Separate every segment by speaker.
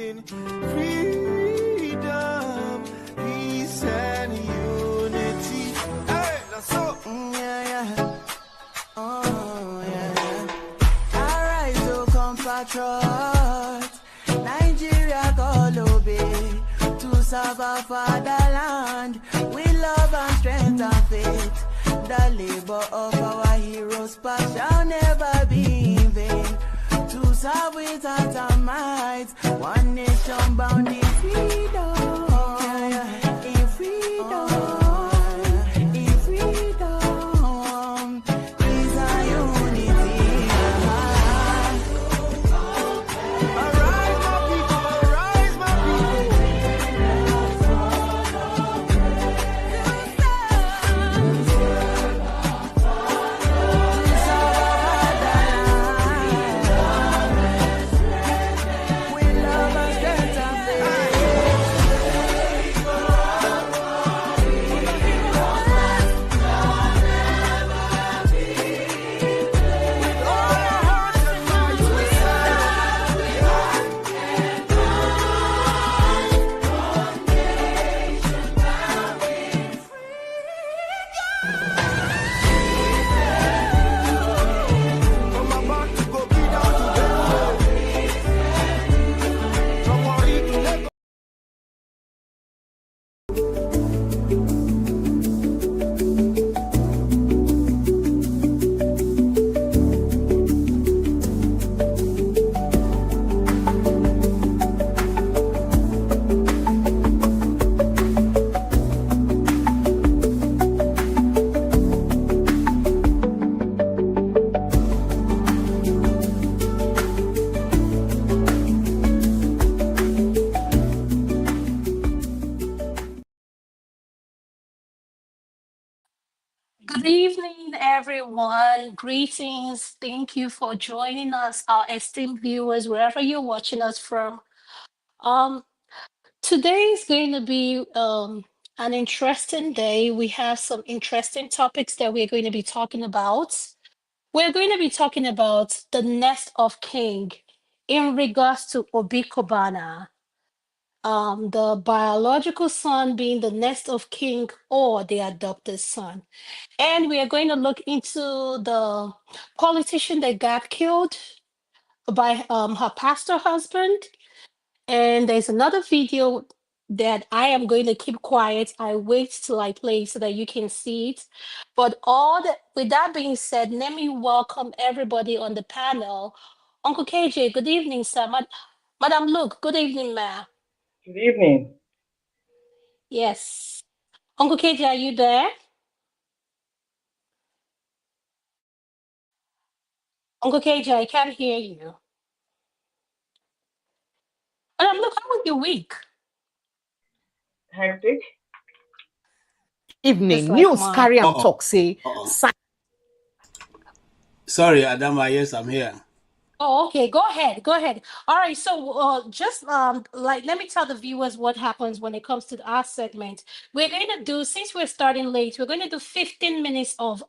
Speaker 1: in freedom, peace and unity. Hey, that's so. Alright, so compatriots, Nigeria call obey to serve our fatherland with love and strength and faith. The labor of our heroes past shall never be in vain. To serve with heart and might, one nation bound in freedom, in freedom, in freedom, peace and unity. Arise, my people, arise, my
Speaker 2: Good evening, everyone. Greetings. Thank you for joining us, our esteemed viewers, wherever you're watching us from. Um, Today is going to be an interesting day. We have some interesting topics that we're going to be talking about. We're going to be talking about the nest of king in regards to Obi Cubana, the biological son being the nest of king or the adopted son. And we are going to look into the politician that got killed by her pastor husband. And there's another video that I am going to keep quiet. I wait till I play so that you can see it. But with that being said, let me welcome everybody on the panel. Uncle KJ, good evening, sir. Madam Luke, good evening, ma'am.
Speaker 3: Good evening.
Speaker 2: Yes. Uncle KJ, are you there? Uncle KJ, I can't hear you. Madam Luke, how was your week?
Speaker 3: Hectic.
Speaker 4: Evening
Speaker 2: Just like
Speaker 4: news
Speaker 2: mine.
Speaker 4: carry and talk say.
Speaker 5: Sorry, Adama. Yes, I'm here.
Speaker 2: Oh, okay. Go ahead. Go ahead. All right. So, just like let me tell the viewers what happens when it comes to our segment. We're going to do, since we're starting late, we're going to do 15 minutes of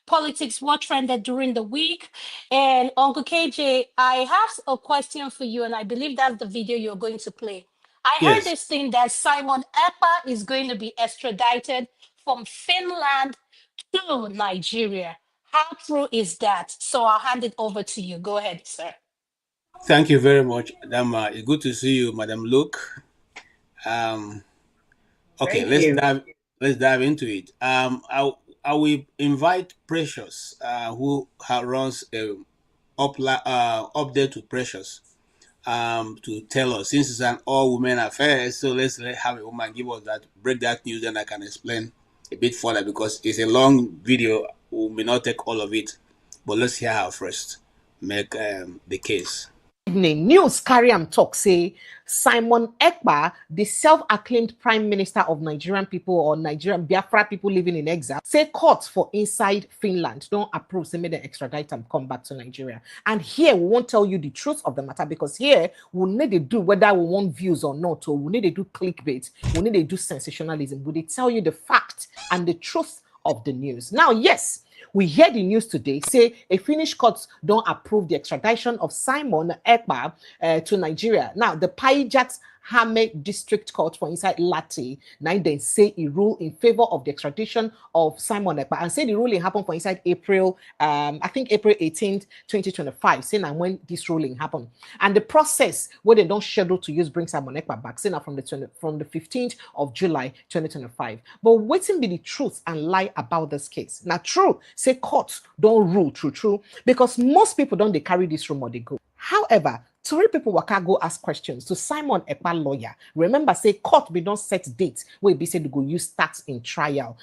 Speaker 2: politics, what trended during the week. And Uncle KJ, I have a question for you, and I believe that's the video you're going to play. I heard
Speaker 5: Yes.
Speaker 2: this thing that Simon Ekpa is going to be extradited from Finland to Nigeria. How true is that? So I'll hand it over to you. Go ahead, sir.
Speaker 5: Thank you very much, Adama. It's good to see you, Madam Luke. Okay, let's dive into it. I will invite Precious, who runs a update to Precious, to tell us, since it's an all-women affair. So let's have a woman give us break that news, and I can explain a bit further because it's a long video. We may not take all of it, but let's hear her first make the case.
Speaker 4: Evening news carry and talk say Simon Ekpa, the self-acclaimed prime minister of Nigerian people or Nigerian Biafra people living in exile, say courts for inside Finland don't approve, say make them extradite and come back to Nigeria. And here we won't tell you the truth of the matter, because here we need to do whether we want views or not, or we need to do clickbait, we need to do sensationalism. We tell you the fact and the truth of the news. Now, yes, We hear the news today, say a Finnish court don't approve the extradition of Simon Ekpa to Nigeria. Now, the Paijax Hame District Court for inside Lati, now they say a rule in favor of the extradition of Simon Ekpa, and say the ruling happened for inside April, I think April 18th, 2025, saying that when this ruling happened. And the process where they don't schedule to use bring Simon Ekpa back, saying that from the 15th of July, 2025. But waiting be the truth and lie about this case. Now, true, say courts don't rule true, because most people don't they carry this rumor, they go. However, Tory people waka go ask questions to Simon Ekpa lawyer. Remember, say court be don't set date where be said to go use start in trial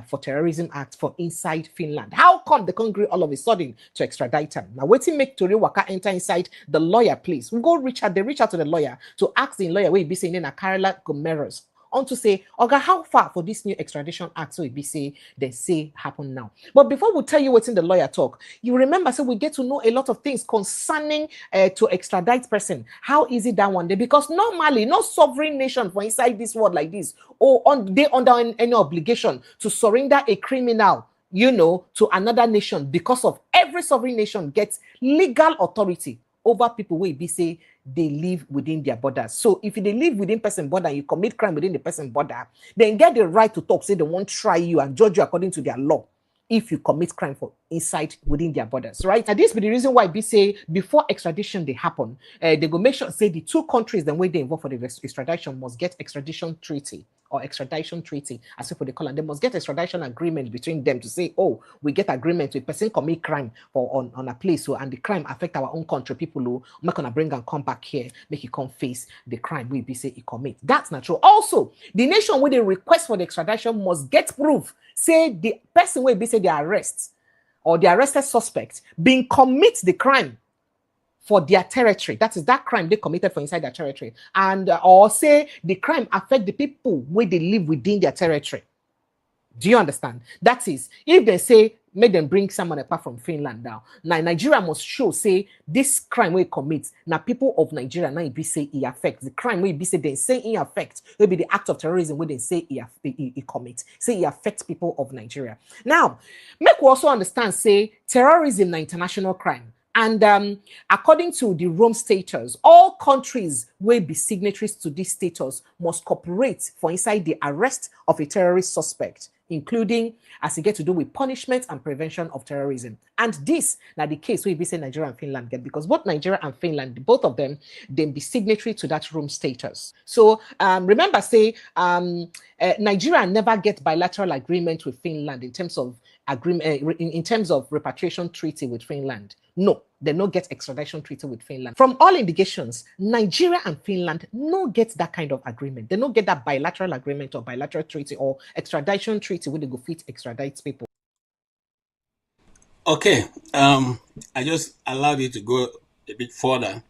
Speaker 4: for terrorism act for inside Finland. How come they can't agree all of a sudden to extradite him? Now, waiting make Tory waka enter inside the lawyer, please. We go reach out to the lawyer to ask the lawyer where be saying in a Carla Gomeros on to say, Oga, how far for this new extradition act so it be say they say happen now. But before we tell you what's in the lawyer talk, you remember, so we get to know a lot of things concerning to extradite person. How easy that one day? Because normally, no sovereign nation for inside this world like this, or they under any obligation to surrender a criminal, to another nation, because of every sovereign nation gets legal authority over people where be say they live within their borders. So if they live within person border, you commit crime within the person border, then get the right to talk, say they won't try you and judge you according to their law if you commit crime for inside within their borders, right? And this be the reason why be say before extradition they happen, they go make sure say the two countries the way they involve for the extradition must get extradition treaty or extradition treaty, as if they call it. They must get extradition agreement between them to say, oh, we get agreement with person commit crime for on a place, so and the crime affect our own country people who not gonna bring and come back here, make you come face the crime we be say he commit. That's not true. Also, the nation where they request for the extradition must get proof, say the person will be say the arrest or the arrested suspect being commit the crime for their territory. That is that crime they committed for inside their territory. And or say the crime affect the people where they live within their territory. Do you understand? That is, if they say, make them bring someone apart from Finland now. Now, Nigeria must show, say, this crime we commit. Now, people of Nigeria, now it be say it affects. The crime we be say they say it affects. Will be the act of terrorism where they say it commit. Say it affects people of Nigeria. Now, make we also understand, say, terrorism is international crime. And according to the Rome Statutes, all countries will be signatories to this status must cooperate for inside the arrest of a terrorist suspect, including as it gets to do with punishment and prevention of terrorism. And this now the case where we say Nigeria and Finland get, because both Nigeria and Finland, both of them, they be signatory to that Rome Status. So remember, say Nigeria never get bilateral agreement with Finland in terms of agreement in terms of repatriation treaty with Finland. No, they no get extradition treaty with Finland. From all indications, Nigeria and Finland no get that kind of agreement. They no get that bilateral agreement or bilateral treaty or extradition treaty where they go fit extradite people.
Speaker 5: Okay, I just allowed you to go a bit further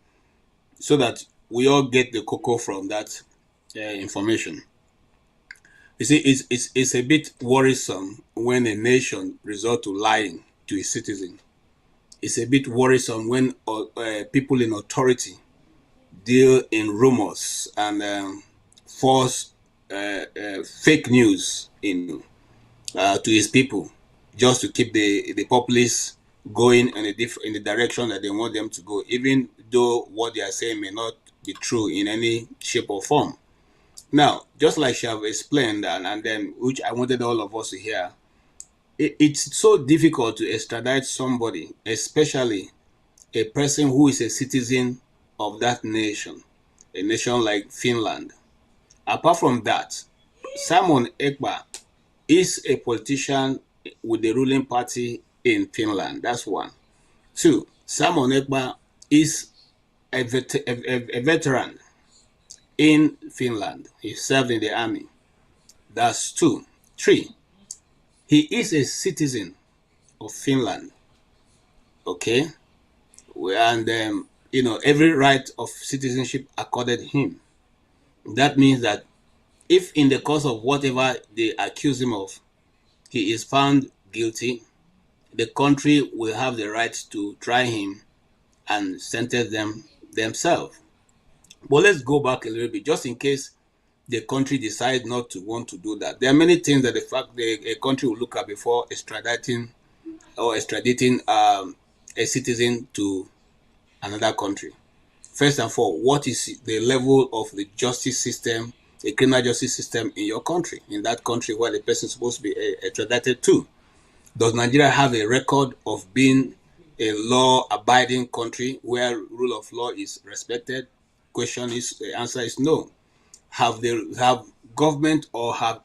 Speaker 5: so that we all get the cocoa from that information. You see, it's a bit worrisome when a nation resort to lying to its citizen. It's a bit worrisome when people in authority deal in rumors and false fake news to his people, just to keep the populace going in the direction that they want them to go, even though what they are saying may not be true in any shape or form. Now, just like she have explained, and then which I wanted all of us to hear, it's so difficult to extradite somebody, especially a person who is a citizen of that nation, a nation like Finland. Apart from that, Simon Ekpa is a politician with the ruling party in Finland. That's one. Two, Simon Ekpa is a veteran in Finland. He served in the army. That's two. Three, he is a citizen of Finland. Okay? And, every right of citizenship accorded him. That means that if in the course of whatever they accuse him of, he is found guilty, the country will have the right to try him and sentence them themselves. But let's go back a little bit, just in case the country decides not to want to do that. There are many things that a country will look at before extraditing or extraditing a citizen to another country. First and foremost, what is the level of the justice system, the criminal justice system in your country, in that country where the person is supposed to be extradited to? Does Nigeria have a record of being a law-abiding country where rule of law is respected? The answer is no. Have government or have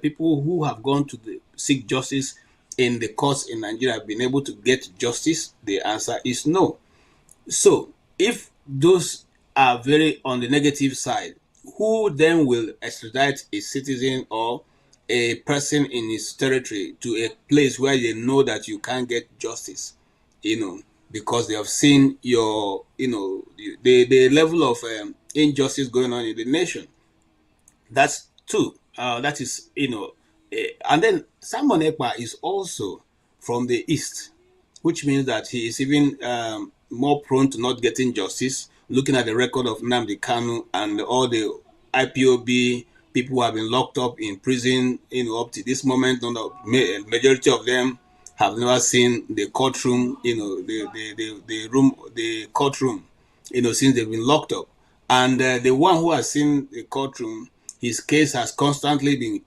Speaker 5: people who have gone to seek justice in the courts in Nigeria been able to get justice? The answer is no. So if those are very on the negative side, who then will extradite a citizen or a person in his territory to a place where they know that you can't get justice, because they have seen your, the level of injustice going on in the nation? That's two. That is, and then Simon Ekpa is also from the east, which means that he is even more prone to not getting justice. Looking at the record of Nnamdi Kanu and all the IPOB people who have been locked up in prison, up to this moment, majority of them have never seen the courtroom, the courtroom, since they've been locked up. And the one who has seen the courtroom, his case has constantly been,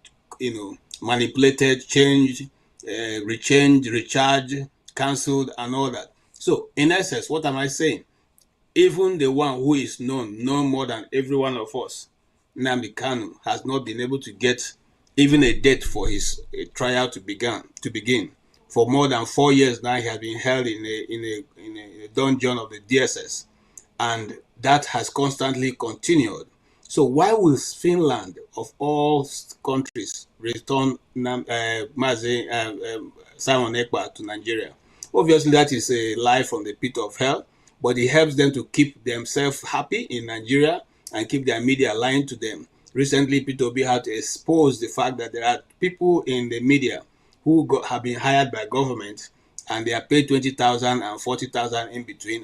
Speaker 5: manipulated, changed, rechanged, recharged, cancelled, and all that. So, in essence, what am I saying? Even the one who is known more than every one of us, Nnamdi Kanu, has not been able to get even a date for his trial to begin. For more than 4 years now, he has been held in a dungeon of the DSS, and that has constantly continued. So why will Finland, of all countries, return Simon Ekpa to Nigeria? Obviously, that is a lie from the pit of hell, but it helps them to keep themselves happy in Nigeria and keep their media aligned to them. Recently, P2B had to expose the fact that there are people in the media who have been hired by government, and they are paid 20,000 and 40,000 in between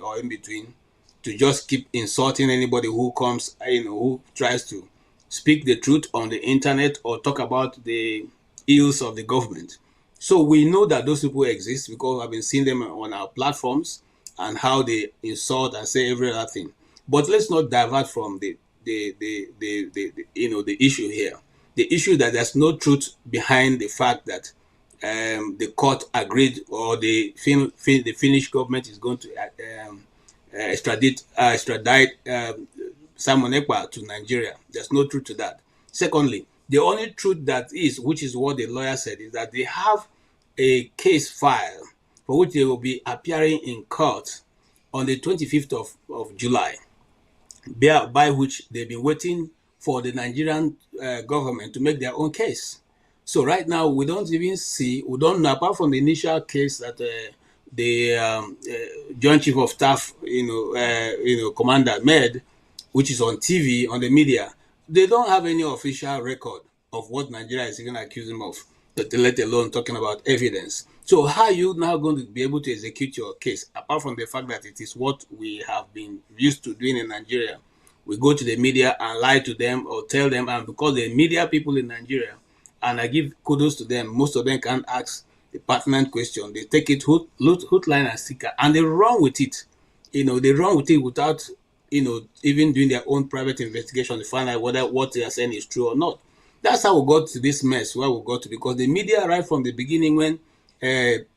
Speaker 5: to just keep insulting anybody who comes, who tries to speak the truth on the internet or talk about the ills of the government. So we know that those people exist because I've been seeing them on our platforms and how they insult and say every other thing. But let's not divert from the issue here. The issue that there's no truth behind the fact that the court agreed, or the Finnish government is going to extradite Simon Ekpa to Nigeria. There's no truth to that. Secondly, the only truth that is, which is what the lawyer said, is that they have a case file for which they will be appearing in court on the 25th of July, by which they've been waiting for the Nigerian government to make their own case. So right now, we don't know, apart from the initial case that the Joint Chief of Staff, Commander made, which is on TV, on the media. They don't have any official record of what Nigeria is even accusing them of, let alone talking about evidence. So how are you now going to be able to execute your case, apart from the fact that it is what we have been used to doing in Nigeria? We go to the media and lie to them or tell them, and because the media people in Nigeria, and I give kudos to them, most of them can't ask the pertinent question. They take it hook, line, and sinker, and they run with it. They run with it without, even doing their own private investigation to find out whether what they are saying is true or not. That's how we got to this mess where we got to, because the media, right from the beginning, when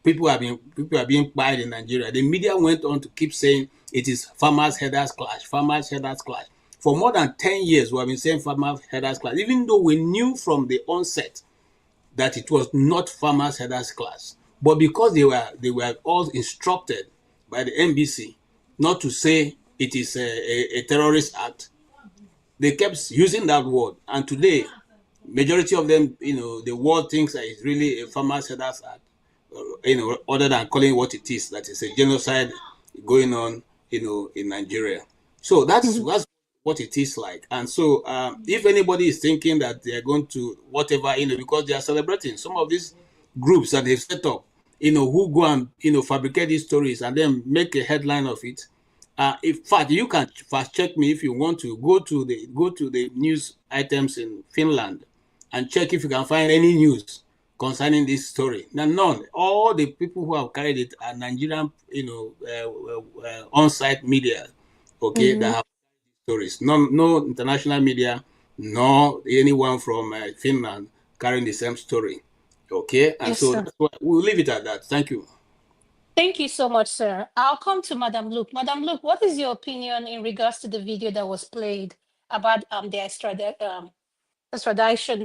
Speaker 5: people are being quiet in Nigeria, the media went on to keep saying it is farmers' headers clash, farmers' headers clash. For more than 10 years, we have been saying farmers' headers clash, even though we knew from the onset that it was not farmers' headers clash. But because they were all instructed by the NBC not to say it is a terrorist act, they kept using that word. And today, majority of them, the world thinks that it's really a farmers' headers act, other than calling what it is, that is a genocide going on, in Nigeria. So that's what it is like. And so if anybody is thinking that they are going to whatever, because they are celebrating some of these groups that they've set up, who go and, fabricate these stories and then make a headline of it. In fact, you can fast check me if you want to. Go to the news items in Finland and check if you can find any news concerning this story. Now, none. All the people who have carried it are Nigerian, on-site media, okay, that have stories. No international media, nor anyone from Finland carrying the same story. Okay, and
Speaker 2: Yes,
Speaker 5: so
Speaker 2: sir.
Speaker 5: that's why we'll leave it at that. Thank you.
Speaker 2: Thank you so much, sir. I'll come to Madam Luke. Madam Luke, what is your opinion in regards to the video that was played about the extradition,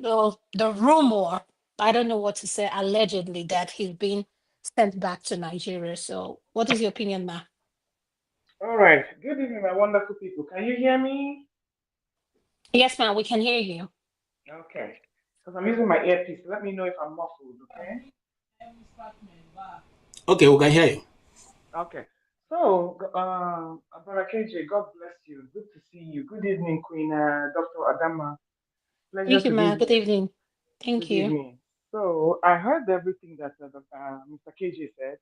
Speaker 2: or the rumor, I don't know what to say, allegedly that he's been sent back to Nigeria? So what is your opinion, ma?
Speaker 3: All right. Good evening, my wonderful people. Can you hear me?
Speaker 2: Yes, ma'am, we can hear you.
Speaker 3: Okay. Because I'm using my earpiece. Let me know if I'm muffled, okay?
Speaker 5: Okay, we can hear you.
Speaker 3: Okay. So, Barakeje, God bless you. Good to see you. Good evening, Queen Dr. Adama. Pleasure
Speaker 2: Thank you,
Speaker 3: to be
Speaker 2: ma. Good
Speaker 3: here.
Speaker 2: evening. Thank
Speaker 3: Good
Speaker 2: you.
Speaker 3: evening. So, I heard everything that Mr. KJ said,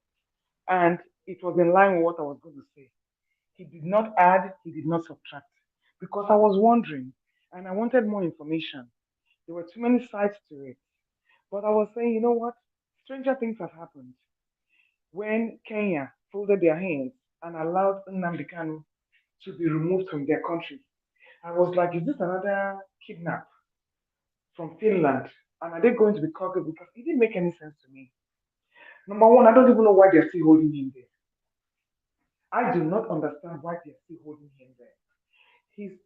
Speaker 3: and it was in line with what I was going to say. He did not add, he did not subtract. Because I was wondering, and I wanted more information. There were too many sides to it. But I was saying, you know what? Stranger things have happened. When Kenya folded their hands and allowed Nnamdi Kanu to be removed from their country, I was like, is this another kidnap from Finland? And are they going to be covered? Because it didn't make any sense to me. Number one, I don't even know why they're still holding him there. I do not understand why they're still holding him there. He's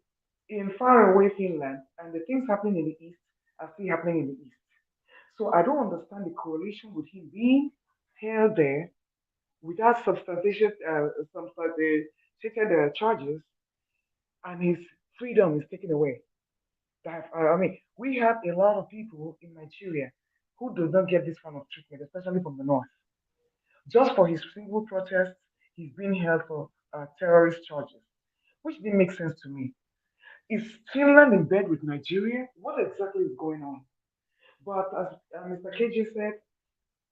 Speaker 3: in faraway Finland, and the things happening in the east are still happening in the east. So I don't understand the correlation with him being held there without substantiated charges, and his freedom is taken away. I mean, we have a lot of people in Nigeria who do not get this kind of treatment, especially from the north. Just for his single protest, he's being held for terrorist charges, which didn't make sense to me. Is Finland in bed with Nigeria? What exactly is going on? But as Mr. KJ said,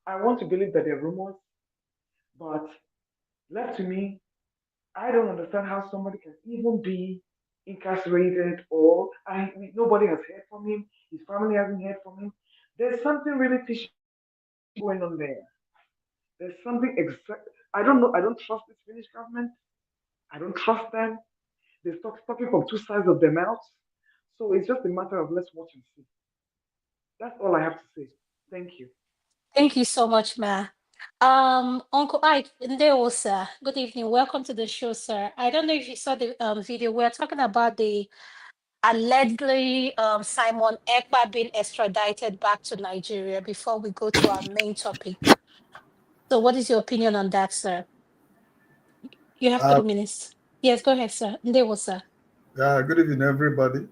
Speaker 3: I want to believe that they're rumors, but left to me, I don't understand how somebody can even be incarcerated or nobody has heard from him. His family hasn't heard from him. There's something really fishy going on there. There's something exact. I don't know. I don't trust this Finnish government. I don't trust them. They're talking from two sides of their mouths. So it's just a matter of let's watch and see. That's all I have to say. Thank you.
Speaker 2: Thank you so much, ma. Uncle Ike, Ndeo, sir. Good evening. Welcome to the show, sir. I don't know if you saw the video. We're talking about the allegedly Simon Ekpa being extradited back to Nigeria before we go to our main topic. So what is your opinion on that, sir? You have 3 minutes. Yes, go ahead, sir. Ndeo, sir.
Speaker 6: Good evening, everybody.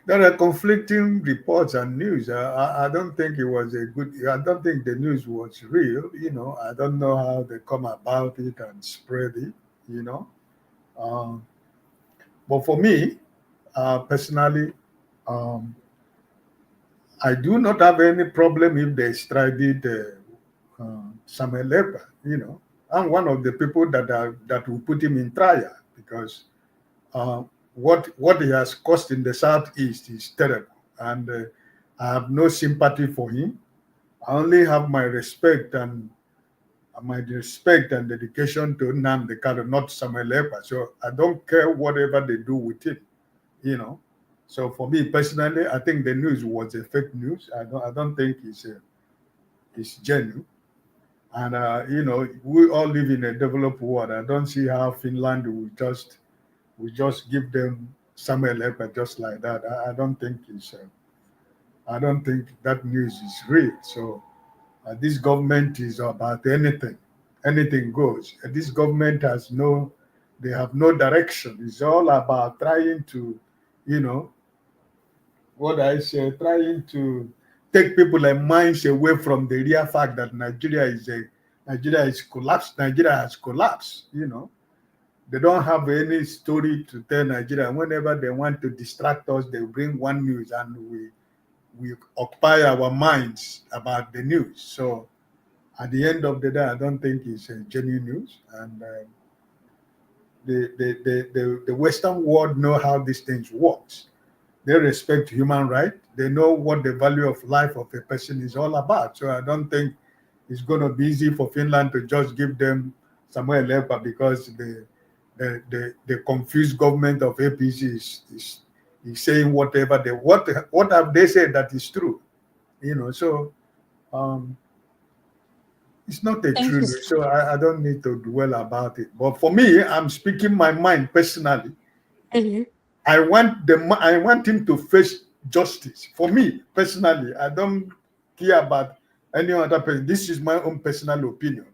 Speaker 6: There are conflicting reports and news. I don't think it was a good. I don't think the news was real. I don't know how they come about it and spread it. But for me, personally, I do not have any problem if they extradite Samuel Ekpa. I'm one of the people that will put him in trial because what he has caused in the southeast is terrible, and I have no sympathy for him. I only have my respect and dedication to Nnamdi Kanu, not Samuel Ekpa. So I don't care whatever they do with him. So for me personally, I think the news was a fake news. I don't think it's genuine. And we all live in a developed world. I don't see how Finland will just give them Samuel Ekpa just like that. I don't think I don't think that news is real. So this government is about anything. Anything goes. This government they have no direction. It's all about trying to, what I say, trying to take people and minds away from the real fact that Nigeria is collapsed. Nigeria has collapsed. They don't have any story to tell Nigeria. Whenever they want to distract us, they bring one news and we occupy our minds about the news. So at the end of the day, I don't think it's a genuine news. And the Western world know how these things works. they respect human rights. They know what the value of life of a person is all about. So I don't think it's going to be easy for Finland to just give them Samuel Ekpa because the confused government of APC is saying whatever they what have they said that is true, So it's not a
Speaker 2: Thank
Speaker 6: true
Speaker 2: you.
Speaker 6: news, so I don't need to dwell about it. But for me, I'm speaking my mind personally.
Speaker 2: Mhm.
Speaker 6: I want him to face justice. For me personally, I don't care about any other person. This is my own personal opinion.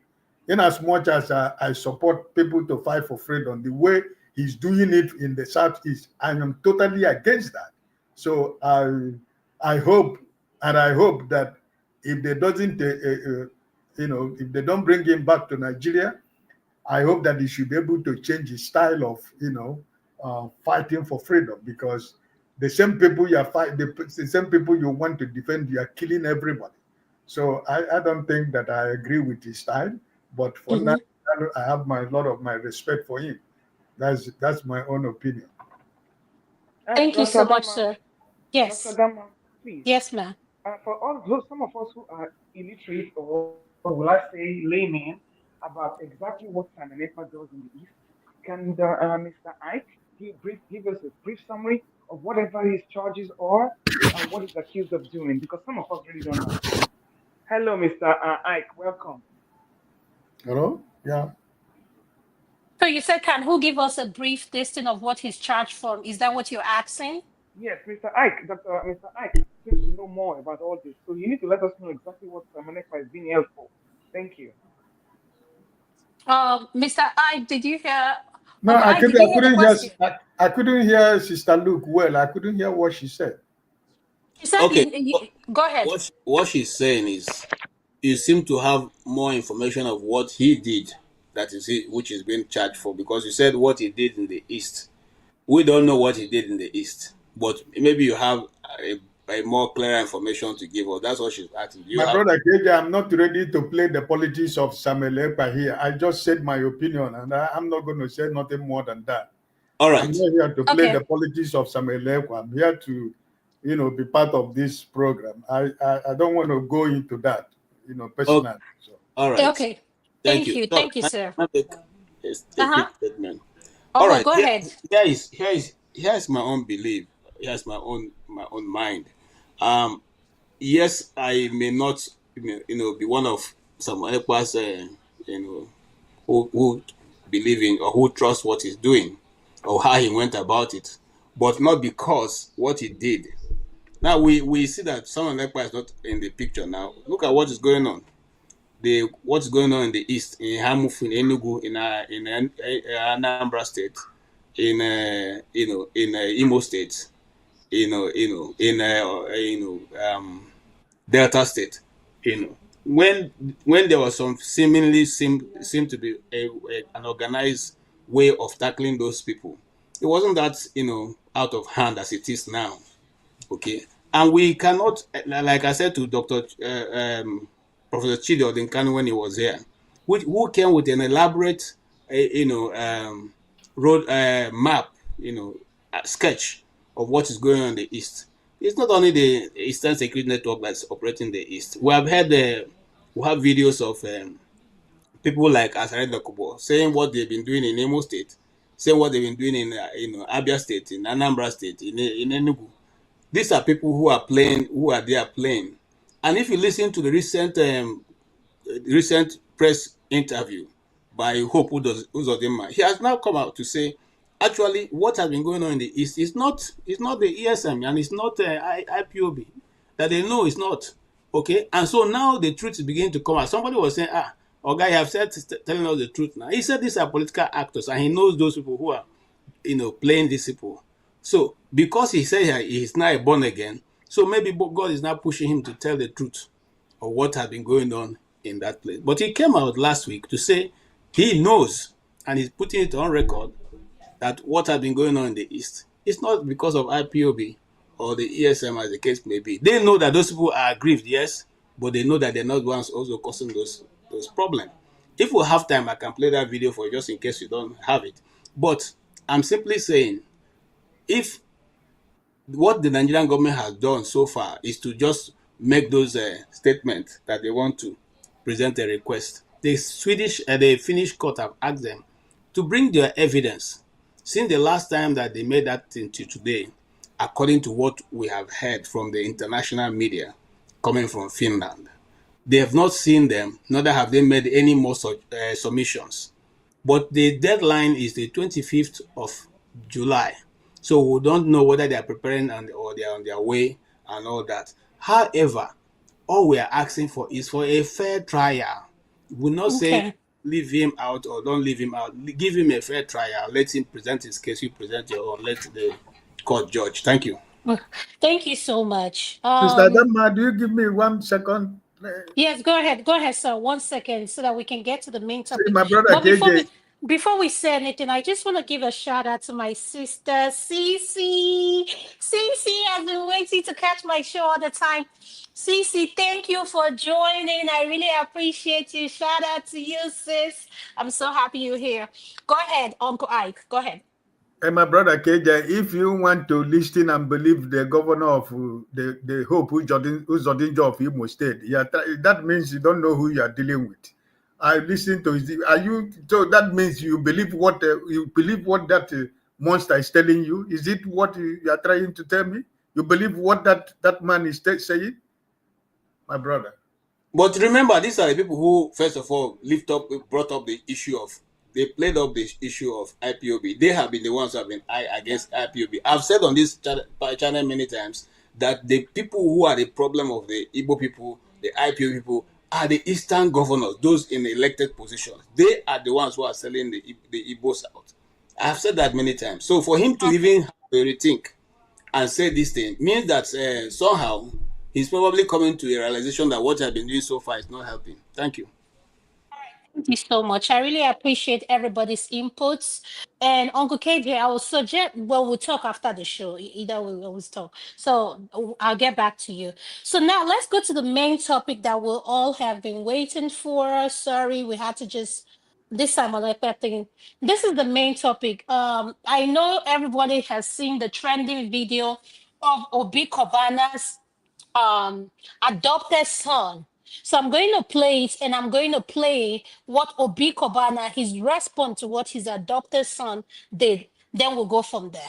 Speaker 6: In as much as I support people to fight for freedom, the way he's doing it in the Southeast, I am totally against that. So I hope that if they doesn't, if they don't bring him back to Nigeria, I hope that he should be able to change his style of, fighting for freedom, because the same people the same people you want to defend, you are killing everybody. So I don't think that I agree with his style, but for now,
Speaker 2: Mhm.
Speaker 6: I have a lot of my respect for him. That's my own opinion.
Speaker 2: Thank you so
Speaker 3: Dr.
Speaker 2: much,
Speaker 3: Dama,
Speaker 2: sir.
Speaker 3: Dr.
Speaker 2: Yes.
Speaker 3: Dama, please.
Speaker 2: Yes, ma'am.
Speaker 3: For all those, some of us who are illiterate, or will I say laymen, about exactly what Simon Ekpa does in the East, can Mr. Ike give us a brief summary of whatever his charges are and what he's accused of doing? Because some of us really don't know. Hello, Mr. Ike, welcome.
Speaker 6: Hello? Yeah.
Speaker 2: So you said, can who give us a brief listing of what he's charged for? Is that what you're asking?
Speaker 3: Yes, Mr. Ike, Mr. Ike seems to know more about all this, so you need to let us know exactly what Simon Ekpa is being held for. Thank you.
Speaker 2: Mr. Ike, did you hear?
Speaker 6: No,
Speaker 2: Uncle Ike, did
Speaker 6: I
Speaker 2: you hear the
Speaker 6: couldn't hear.
Speaker 2: question?
Speaker 6: I couldn't hear Sister Luke well. I couldn't hear what she said.
Speaker 2: You said
Speaker 5: Okay.
Speaker 2: go ahead.
Speaker 5: What she's saying is, you seem to have more information of what he did, that is it, which is being charged for, because you said what he did in the East. We don't know what he did in the East, but maybe you have a more clear information to give us. That's what she's asking. Do you
Speaker 6: My
Speaker 5: have?
Speaker 6: brother KJ, I'm not ready to play the politics of Samuel Ekpa here. I just said my opinion, and I'm not going to say nothing more than that.
Speaker 5: All
Speaker 6: I'm
Speaker 5: right.
Speaker 6: not here to play
Speaker 2: Okay.
Speaker 6: the politics of Samuel Ekpa. I'm here to, be part of this program. I don't want to go into that,
Speaker 5: Okay.
Speaker 6: personally. So.
Speaker 5: All right.
Speaker 2: Okay.
Speaker 5: Thank you. So,
Speaker 2: Thank you, sir.
Speaker 5: can I make a
Speaker 2: Uh-huh.
Speaker 5: quick statement? All
Speaker 2: Oh,
Speaker 5: right.
Speaker 2: go ahead.
Speaker 5: Here's my own belief. Here's my own mind. Yes, I may not, be one of some Ekpa's, who believe in or who trust what he's doing or how he went about it, but not because what he did. Now we see that someone like Ekpa is not in the picture now. Look at what is going on. What's going on in the east, in Hamufu, in Enugu, in Anambra State, in Imo State, in Delta State, when there was some seemingly seem to be an organized way of tackling those people, it wasn't that out of hand as it is now. Okay, and we cannot, like I said to Dr. Professor Chidi Kanu when he was here, who came with an elaborate, road map, sketch of what is going on in the East. It's not only the Eastern Security Network that's operating in the East. We have videos of people like Asare Dokubo saying what they've been doing in Imo State, saying what they've been doing in Abia State, in Anambra State, in Enugu. These are people who are there playing. And if you listen to the recent press interview by Hope Uzodinma, he has now come out to say, actually, what has been going on in the East is not the ESM and it's not IPOB. That they know it's not. Okay? And so now the truth is beginning to come out. Somebody was saying, Oga, you have said telling us the truth now. He said these are political actors and he knows those people who are playing these people. So because he said he's now born again, so maybe God is now pushing him to tell the truth of what has been going on in that place. But he came out last week to say he knows, and he's putting it on record, that what has been going on in the East is not because of IPOB or the ESM, as the case may be. They know that those people are aggrieved, yes, but they know that they're not the ones also causing those problems. If we have time, I can play that video for you just in case you don't have it. But I'm simply saying, if what the Nigerian government has done so far is to just make those statements that they want to present a request. The Finnish court have asked them to bring their evidence. Since the last time that they made that thing to today, according to what we have heard from the international media coming from Finland, they have not seen them, neither have they made any more submissions. But the deadline is the 25th of July. So we don't know whether they are preparing or they are on their way and all that. However, all we are asking for is for a fair trial. We're not saying
Speaker 2: Okay.
Speaker 5: leave him out or don't leave him out. Give him a fair trial. Let him present his case. You present your own. Let the court judge. Thank you.
Speaker 2: Well, thank you so much.
Speaker 6: Sister Adama, do you give me 1 second?
Speaker 2: Yes, go ahead. Go ahead, sir. 1 second so that we can get to the main
Speaker 6: See,
Speaker 2: topic.
Speaker 6: my brother
Speaker 2: But
Speaker 6: KJ,
Speaker 2: before we say anything, I just want to give a shout out to my sister Cece. Cece has been waiting to catch my show all the time. Cece, thank you for joining. I really appreciate you. Shout out to you, sis. I'm so happy you're here. Go ahead, Uncle Ike. Go ahead.
Speaker 6: and my brother KJ, if you want to listen and believe the governor of the Hope who's Odinjo of Imo State, yeah, that means you don't know who you are dealing with. I listen to his. Are you? So that means you believe what that monster is telling you. Is it what you are trying to tell me? You believe what that man is saying, my brother?
Speaker 5: But remember, these are the people who, first of all, brought up the issue of, they played up the issue of IPOB. They have been the ones who have been against IPOB. I've said on this channel many times that the people who are the problem of the Igbo people, the IPOB people, are the Eastern governors, those in elected positions. They are the ones who are selling the Igbos out. I've said that many times. So for him to even have a rethink and say this thing means that somehow he's probably coming to a realization that what I've been doing so far is not helping. Thank you.
Speaker 2: Thank you so much. I really appreciate everybody's inputs. And Uncle KJ, I will suggest, well, we'll talk after the show. Either way, we always talk. So I'll get back to you. So now let's go to the main topic that we all have been waiting for. Sorry, we had to just this time on thing. This is the main topic. I know everybody has seen the trending video of Obi Cubana's adopted son. So I'm going to play it, and I'm going to play what Obi Cubana, his response to what his adopted son did. Then we'll go from there.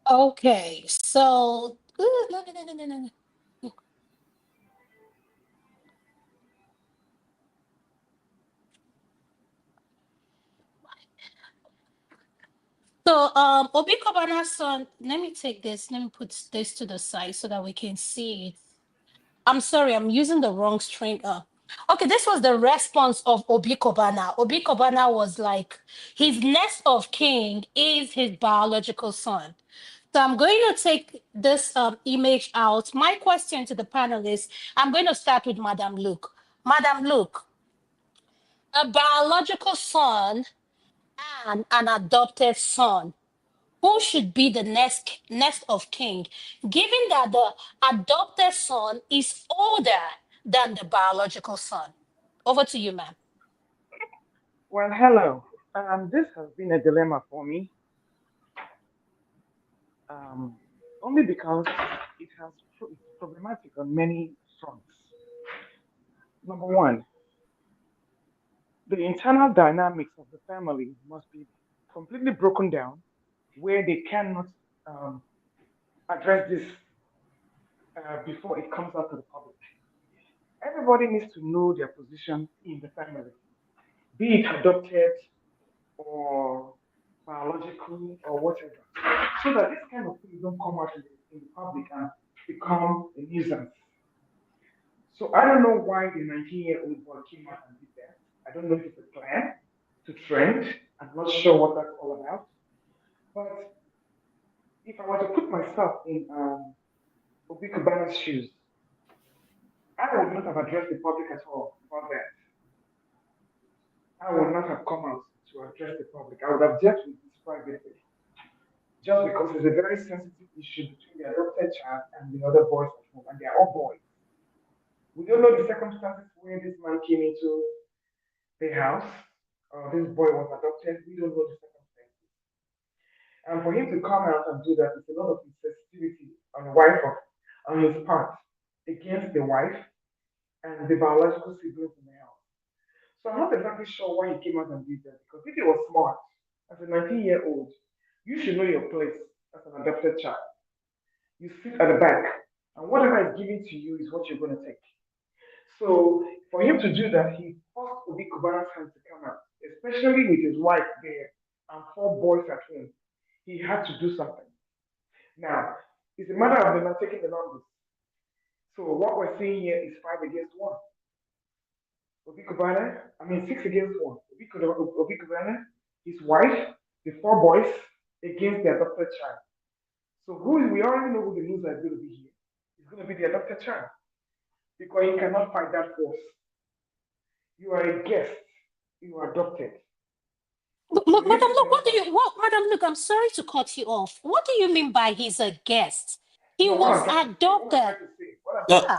Speaker 2: Okay, so Obi Cubana's son, let me take this, let me put this to the side so that we can see it. I'm sorry, I'm using the wrong string. Okay, this was the response of Obi Cubana. Obi Cubana was like, his next of kin is his biological son. So I'm going to take this image out. My question to the panelists, I'm going to start with Madam Luke. Madam Luke, a biological son and an adopted son, who should be the next of king, given that the adopted son is older than the biological son? Over to you, ma'am.
Speaker 3: Well, hello. This has been a dilemma for me, um, only because it's problematic on many fronts. Number one, the internal dynamics of the family must be completely broken down, where they cannot um, address this before it comes out to the public. Everybody needs to know their position in the family, be it adopted or biological or whatever, so that this kind of things don't come out in the public and become a nuisance. So I don't know why the 19-year-old boy came out and did that. I don't know if it's a plan to trend. I'm not sure what that's all about. But if I were to put myself in Obi Kubana's shoes, I would not have addressed the public at all about that. I would not have come out to address the public. I would have dealt with this privately. just because it's a very sensitive issue between the adopted child and the other boys at home, and they're all boys. We don't know the circumstances where this man came into the house, or this boy was adopted. We don't know the circumstances. And for him to come out and do that, it's a lot of insensitivity on the wife of, on his part against the wife and the biological siblings in the house. So I'm not exactly sure why he came out and did that, because if he was smart, as a 19-year-old, you should know your place as an adopted child. You sit at the back, and whatever is given to you is what you're going to take. So for him to do that, he forced Obi Cubana's hand to come out, especially with his wife there and four boys at home. He had to do something. Now, it's a matter of them not taking the numbers. So what we're seeing here is 5 against 1. Obi Cubana, I mean 6 against 1. Obi Cubana, his wife, the four boys against the adopted child. So we already know who the loser is going to be here. It's going to be the adopted child because he cannot fight that force. You are a guest. You are adopted.
Speaker 2: Madam, look, Madam, look, I'm sorry to cut you off. What do you mean by he's a guest? He
Speaker 3: No,
Speaker 2: was adopted.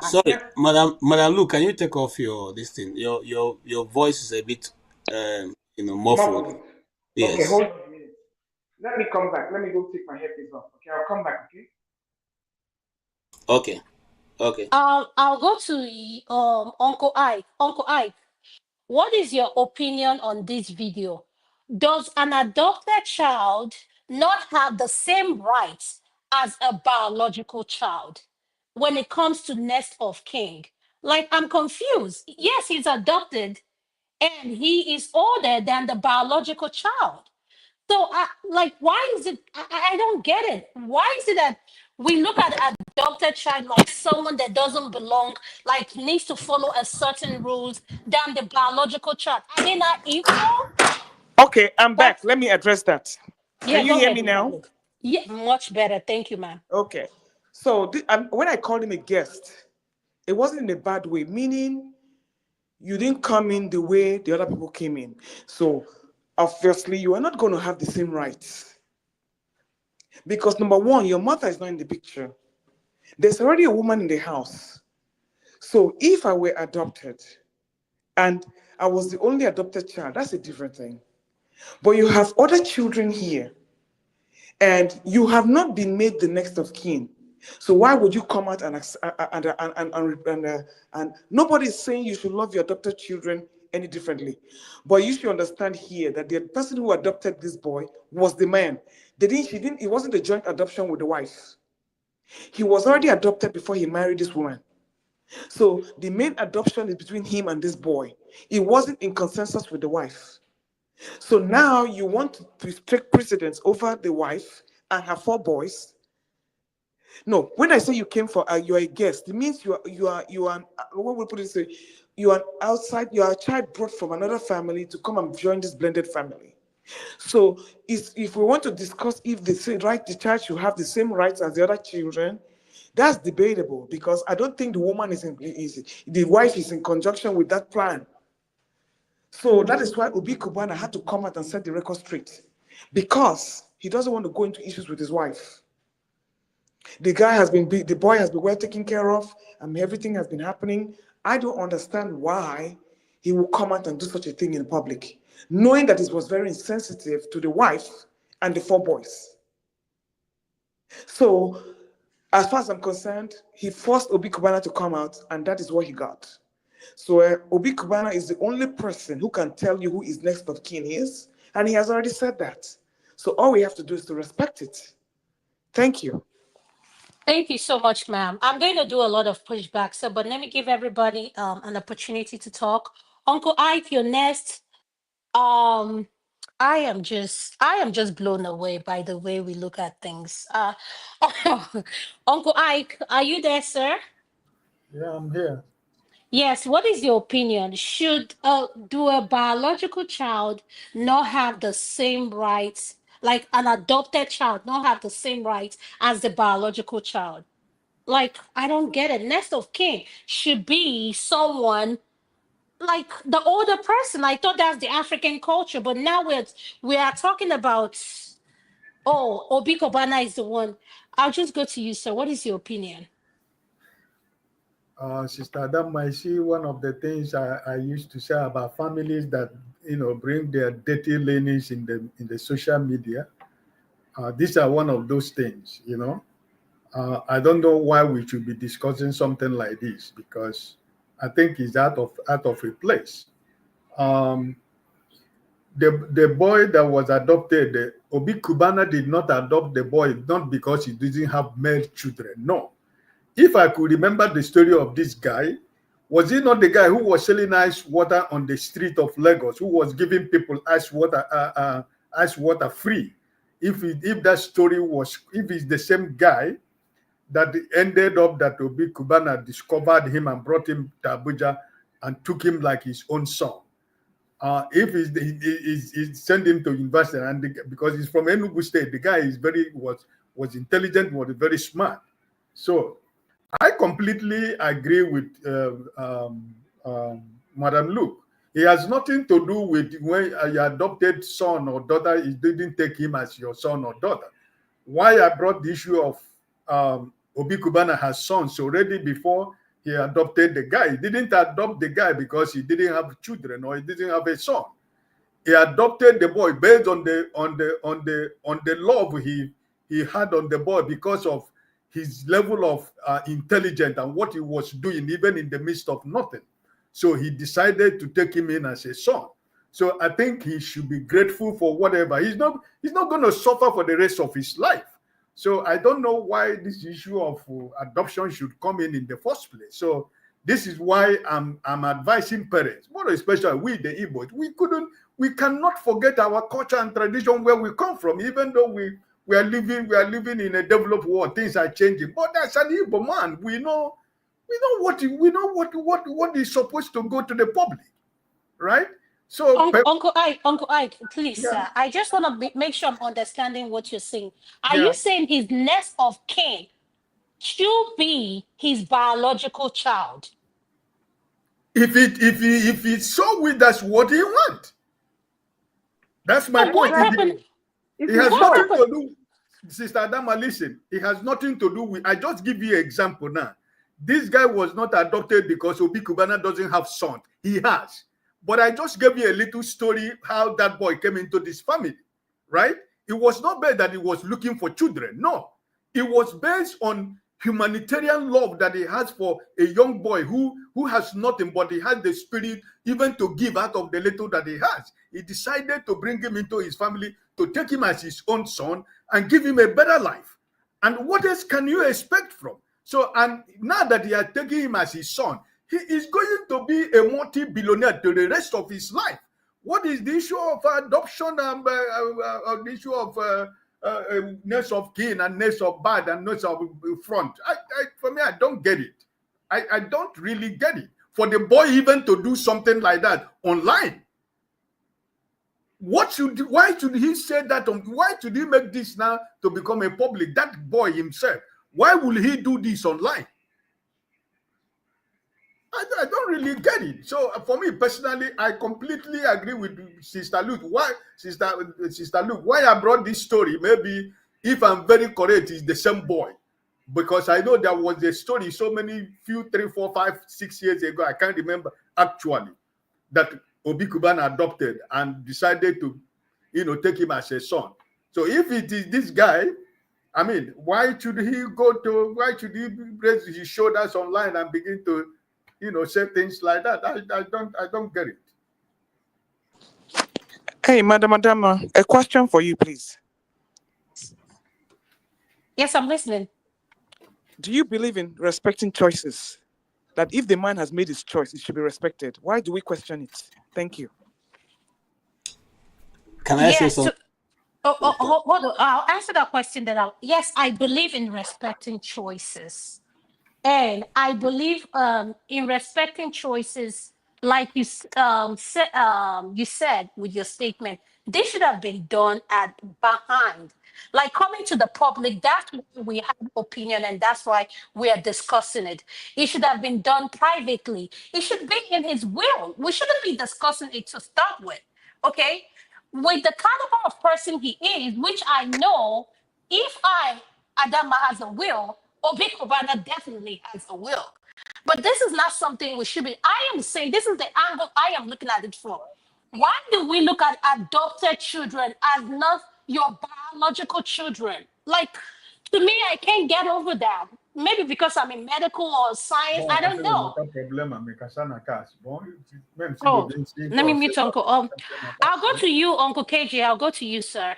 Speaker 5: Sorry, Madam Lu, can you take off your this thing? Your voice is a bit muffled. Yes.
Speaker 3: Okay, hold on a minute. Let me come back. Let me go take my headphones off. Okay, I'll come back, okay?
Speaker 5: Okay.
Speaker 2: I'll go to Uncle Ike. Uncle Ike, what is your opinion on this video? Does an adopted child not have the same rights as a biological child when it comes to next of kin? Like, I'm confused. Yes, he's adopted and he is older than the biological child. So, why is it? I don't get it. Why is it that we look at adopted child like someone that doesn't belong, like needs to follow a certain rules than the biological child? Are they not equal?
Speaker 7: Okay, I'm back.
Speaker 2: That's
Speaker 7: Let me address that.
Speaker 2: yeah.
Speaker 7: Can you
Speaker 2: Go
Speaker 7: hear
Speaker 2: ahead,
Speaker 7: me
Speaker 2: Madam
Speaker 7: now?
Speaker 2: Luke. Yeah, much better. Thank you, ma'am.
Speaker 7: Okay. So when I called him a guest, it wasn't in a bad way, meaning you didn't come in the way the other people came in. So obviously, you are not going to have the same rights. Because number one, your mother is not in the picture. There's already a woman in the house. So if I were adopted and I was the only adopted child, that's a different thing. But you have other children here, and you have not been made the next of kin. So why would you come out and nobody is saying you should love your adopted children any differently, but you should understand here that the person who adopted this boy was the man. It wasn't a joint adoption with the wife. He was already adopted before he married this woman. So the main adoption is between him and this boy. It wasn't in consensus with the wife. So now you want to take precedence over the wife and her four boys. No, when I say you came for, you are a guest, it means you are. What we put it say, you are outside. You are a child brought from another family to come and join this blended family. So if we want to discuss if the child should have the same rights as the other children, that's debatable because I don't think the woman the wife is in conjunction with that plan. So that is why Obi Cubana had to come out and set the record straight because he doesn't want to go into issues with his wife. The boy has been well taken care of and everything has been happening. I don't understand why he will come out and do such a thing in public, knowing that it was very insensitive to the wife and the four boys. So as far as I'm concerned, he forced Obi Cubana to come out and that is what he got. So Obi Cubana is the only person who can tell you who his next of kin is, and he has already said that. So all we have to do is to respect it. Thank you.
Speaker 2: Thank you so much, ma'am. I'm going to do a lot of pushback, so but let me give everybody an opportunity to talk. Uncle Ike, you're next. Um, I am just blown away by the way we look at things. Uncle Ike, are you there, sir?
Speaker 6: Yeah, I'm here.
Speaker 2: Yes, what is your opinion? Should do a biological child not have the same rights, like an adopted child not have the same rights as the biological child? Like, I don't get it. Next of kin should be someone like the older person. I thought that's the African culture, but now we are talking about Oh, Obi Cubana is the one. I'll just go to you, sir. What is your opinion?
Speaker 6: Sister Adam, I see one of the things I used to say about families that bring their dirty leanings in the social media. These are one of those things. I don't know why we should be discussing something like this, because I think it's out of a place. The boy that was adopted, Obi Cubana did not adopt the boy, not because he didn't have male children. No. If I could remember the story of this guy, was he not the guy who was selling ice water on the street of Lagos, who was giving people ice water free? If that story was, if it's the same guy that ended up that Obi Cubana discovered him and brought him to Abuja and took him like his own son. If he sent him to university, and because he's from Enugu State, the guy is was intelligent, was very smart. So I completely agree with Madam Luke. It has nothing to do with when your adopted son or daughter, it didn't take him as your son or daughter. Why I brought the issue of Obi Cubana has sons already before he adopted the guy. He didn't adopt the guy because he didn't have children or he didn't have a son. He adopted the boy based on the love he had on the boy because of his level of intelligence and what he was doing, even in the midst of nothing. So he decided to take him in as a son. So I think he should be grateful for whatever. He's not going to suffer for the rest of his life. So I don't know why this issue of adoption should come in the first place. So this is why I'm advising parents, more especially we the Igbos. We cannot forget our culture and tradition where we come from, even though we are living in a developed world. Things are changing, but as an Igbo man, we know what is supposed to go to the public, right? So,
Speaker 2: Uncle Ike, please, sir. I just want to make sure I'm understanding what you're saying. Are you saying his next of kin should be his biological child?
Speaker 6: If it's so weird, that's what he wants. That's my point.
Speaker 2: What happened?
Speaker 6: It has nothing to do, Sister Adama, listen, it has nothing to do with, I just give you an example now. This guy was not adopted because Obi Cubana doesn't have son. He has. But I just gave you a little story how that boy came into this family, right? It was not based that he was looking for children. No. It was based on humanitarian love that he has for a young boy who has nothing, but he has the spirit even to give out of the little that he has. He decided to bring him into his family, to take him as his own son and give him a better life. And what else can you expect from? So, and now that he has taken him as his son, he is going to be a multi-billionaire to the rest of his life. What is the issue of adoption and the issue of nurse of kin and nurse of bad and nurse of front? For me, I don't get it. I don't really get it. For the boy even to do something like that online, why should he say that? Why should he make this now to become a public? That boy himself, why will he do this online? I don't really get it. So for me personally, I completely agree with Sister Luke. Why, Sister Luke, why I brought this story? Maybe if I'm very correct, it's the same boy. Because I know there was a story few 3, 4, 5, 6 years ago, I can't remember actually, that Obi Cubana adopted and decided to, take him as a son. So if it is this guy, I mean, why should he raise his shoulders online and begin to, say things like that? I don't get it.
Speaker 7: Hey, Madam Adama, a question for you, please.
Speaker 2: Yes, I'm listening.
Speaker 7: Do you believe in respecting choices? That if the man has made his choice, it should be respected. Why do we question it? Thank you.
Speaker 5: Can I say something?
Speaker 2: Hold on. I'll answer that question then. Yes, I believe in respecting choices. And I believe in respecting choices, like you said with your statement, they should have been done behind. Like coming to the public, that's why we have opinion and that's why we are discussing it. It should have been done privately. It should be in his will. We shouldn't be discussing it to start with. Okay? with the caliber of person he is, which I know, if Adama has a will, Obi Cubana definitely has a will. But this is not something we should be. I am saying this is the angle I am looking at it from. Why do we look at adopted children as not your biological children? Like, to me, I can't get over that. Maybe because I'm in medical or science,
Speaker 6: Bon,
Speaker 2: I
Speaker 6: I
Speaker 2: don't
Speaker 6: think we
Speaker 2: know.
Speaker 6: make a problem and make a sana cast. Bon, même si vous
Speaker 2: Oh,
Speaker 6: bien sûr,
Speaker 2: let me
Speaker 6: c'est
Speaker 2: meet
Speaker 6: pas
Speaker 2: Uncle. I'll go to you, Uncle KJ. I'll go to you, sir.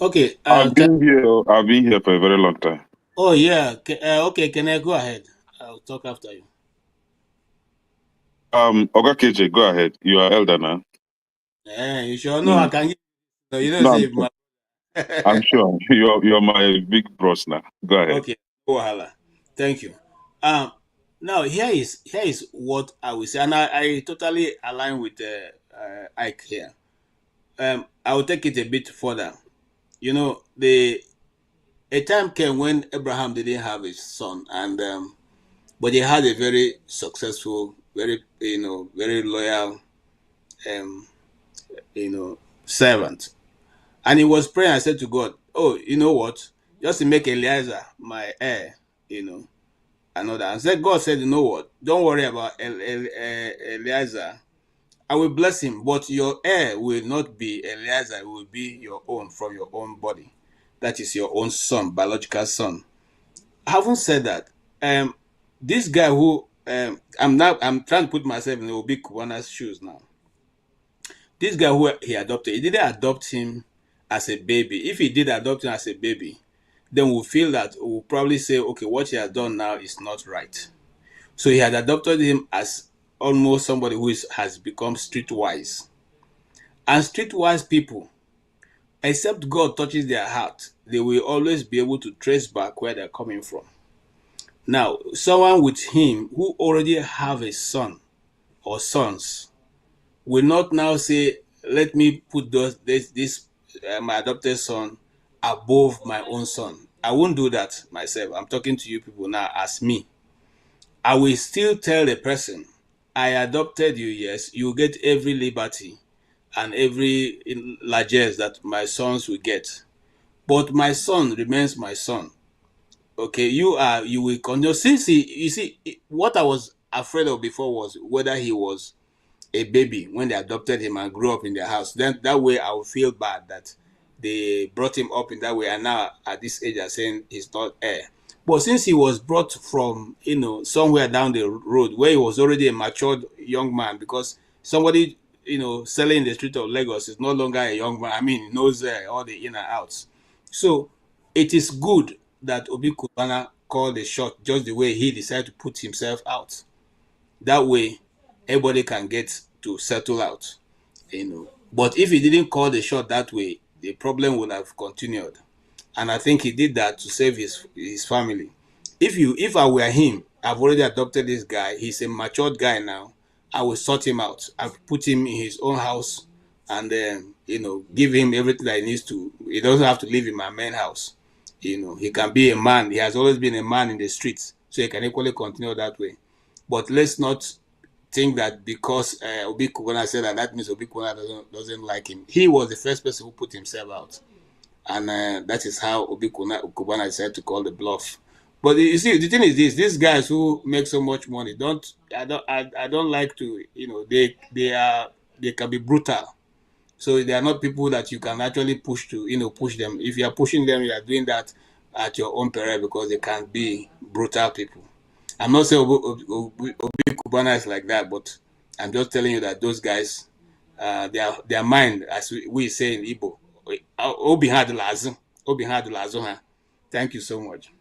Speaker 5: Okay.
Speaker 8: I've been here for a very long time.
Speaker 5: Oh yeah. Okay. Can I go ahead? I'll talk after you.
Speaker 8: Oga KJ, go ahead. You are elder now.
Speaker 5: Yeah, you sure know I can give you know
Speaker 8: No,
Speaker 5: say my
Speaker 8: I'm sure you're my big bros now. Go ahead.
Speaker 5: okay. Wahala. Thank you. Now here is what I will say, and I totally align with Ike here. I will take it a bit further. You know, a time came when Abraham didn't have a son, and but he had a very successful, very very loyal, um, servant. And he was praying and said to God, "Oh, you know what? Just to make Eliezer my heir, another." And said, God said, "You know what? Don't worry about Eliezer. I will bless him, but your heir will not be Eliezer. It will be your own from your own body. That is your own son, biological son." Having said that, this guy who I'm trying to put myself in Obi Cubana's shoes now. This guy who he adopted, he didn't adopt him as a baby. If he did adopt him as a baby, then we'll feel that we'll probably say, okay, what he has done now is not right. So he had adopted him as almost somebody who has become streetwise. And streetwise people, except God touches their heart, they will always be able to trace back where they're coming from. Now, someone with him who already have a son or sons will not now say, let me put this my adopted son above my own son. I won't do that myself. I'm talking to you people now as me. I will still tell the person, I adopted you, yes, you get every liberty and every largesse that my sons will get. But my son remains my son. Okay, you will continue. Since you see, what I was afraid of before was whether he was a baby when they adopted him and grew up in their house. Then that way I would feel bad that they brought him up in that way, and now at this age are saying he's not heir. But since he was brought from somewhere down the road where he was already a matured young man, because somebody selling in the street of Lagos is no longer a young man. I mean, he knows all the in and outs. So it is good that Obi Cubana called the shot just the way he decided to put himself out. That way everybody can get to settle out. But if he didn't call the shot that way, the problem would have continued. And I think he did that to save his family. If I were him, I've already adopted this guy. He's a matured guy now. I will sort him out. I've put him in his own house, and then give him everything that he needs to. He doesn't have to live in my main house. He can be a man. He has always been a man in the streets, so he can equally continue that way. But let's not think that because Obi Cubana said that means Obi Cubana doesn't like him. He was the first person who put himself out, and that is how Obi Cubana decided to call the bluff. But you see, the thing is this: these guys who make so much money I don't like to they can be brutal. So they are not people that you can actually push them. If you are pushing them, you are doing that at your own peril because they can be brutal people. I'm not saying Obi Cubana is like that, but I'm just telling you that those guys, their mind, as we say in Igbo, Obi had lazo, huh? Thank you so much.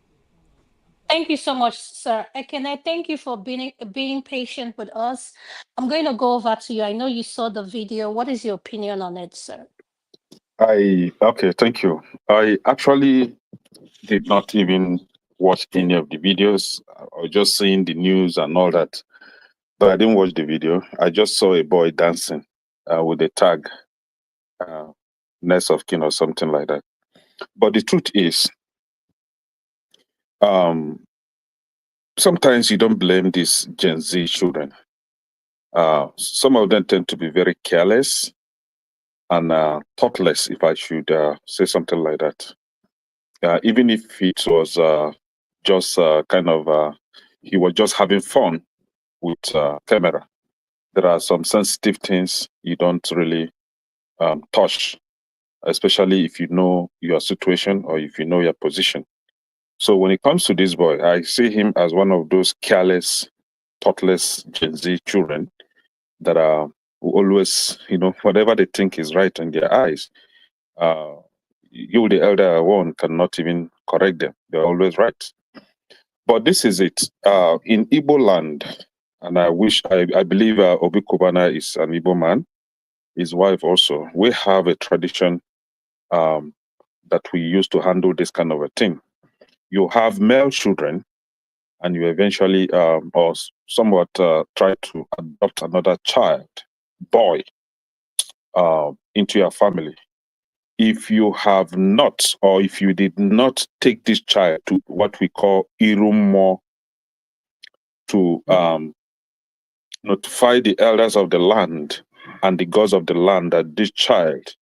Speaker 2: Thank you so much, sir. Can I thank you for being patient with us? I'm going to go over to you. I know you saw the video. What is your opinion on it, sir?
Speaker 8: Okay, thank you. I actually did not even watch any of the videos. I was just seeing the news and all that. But I didn't watch the video. I just saw a boy dancing with a tag, Ness of Kin or something like that. But the truth is, sometimes you don't blame these Gen Z children. Some of them tend to be very careless. and thoughtless, if I should say something like that. Even if it was just kind of, he was just having fun with camera. There are some sensitive things you don't really touch, especially if you know your situation or if you know your position. So when it comes to this boy, I see him as one of those careless, thoughtless Gen Z children that are always, whatever they think is right in their eyes. You, the elder one, cannot even correct them. They're always right. But this is it. In Igbo land, and I believe Obi Cubana is an Igbo man, his wife also, we have a tradition that we use to handle this kind of a thing. You have male children, and you eventually, or somewhat, try to adopt another child, boy, into your family. If you have not, or if you did not take this child to what we call Irumo, to notify the elders of the land and the gods of the land that this child,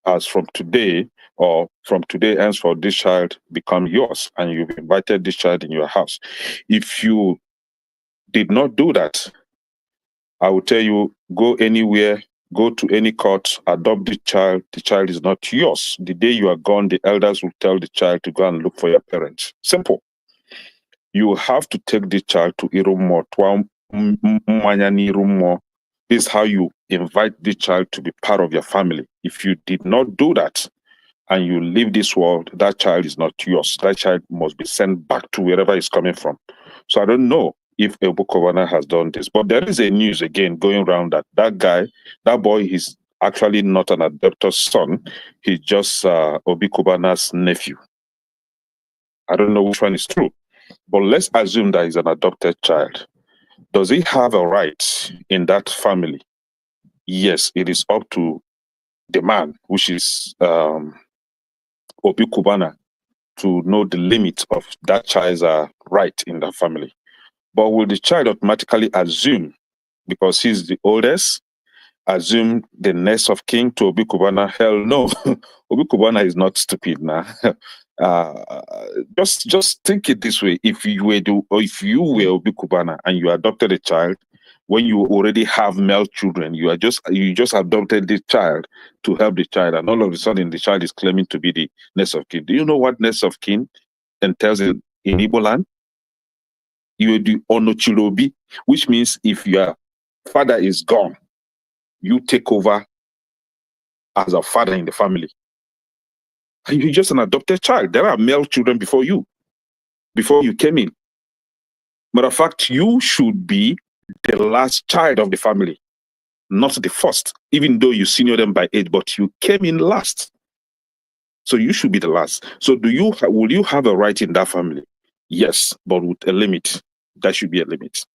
Speaker 8: as from today, or from today henceforth, this child become yours, and you've invited this child in your house. If you did not do that, I will tell you, go anywhere, go to any court, adopt the child is not yours. The day you are gone, the elders will tell the child to go and look for your parents. Simple. You have to take the child to Irumo, Irumo. This is how you invite the child to be part of your family. If you did not do that and you leave this world, that child is not yours. That child must be sent back to wherever it's coming from. So I don't know if Obi Cubana has done this, but there is a news again going around that boy is actually not an adopted son. He's just Obi Cubana's nephew. I don't know which one is true, but let's assume that he's an adopted child. Does he have a right in that family? Yes, it is up to the man, which is Obi Cubana, to know the limit of that child's right in that family. But will the child automatically assume, because he's the oldest, assume the next of kin to Obi Cubana? Hell no. Obi Cubana is not stupid now. Just think it this way: if you were Obi Cubana and you adopted a child, when you already have male children, you just adopted this child to help the child, and all of a sudden the child is claiming to be the next of kin. Do you know what next of kin entails in Igbo land? You do onochirobi, which means if your father is gone, you take over as a father in the family. And you're just an adopted child. There are male children before you came in. Matter of fact, you should be the last child of the family, not the first, even though you senior them by age, but you came in last. So you should be the last. So will you have a right in that family? Yes, but with a limit. There should be a limit.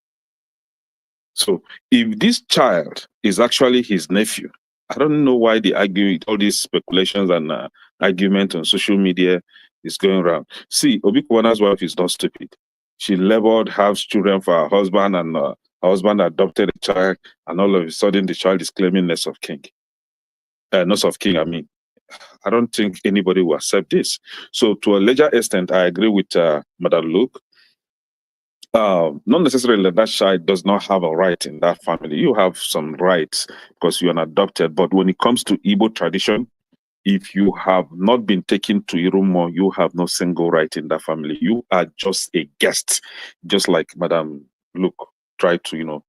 Speaker 8: So if this child is actually his nephew, I don't know why they argue all these speculations and argument on social media is going around. See, Obi Cubana's wife is not stupid. She labored, has children for her husband, and her husband adopted a child, and all of a sudden the child is claiming next of kin. Next of kin, I mean. I don't think anybody will accept this. So to a larger extent, I agree with Madam Luke. Not necessarily that child does not have a right in that family. You have some rights because you're an adopted. But when it comes to Igbo tradition, if you have not been taken to Irumo, you have no single right in that family. You are just a guest, just like Madam Luke tried to,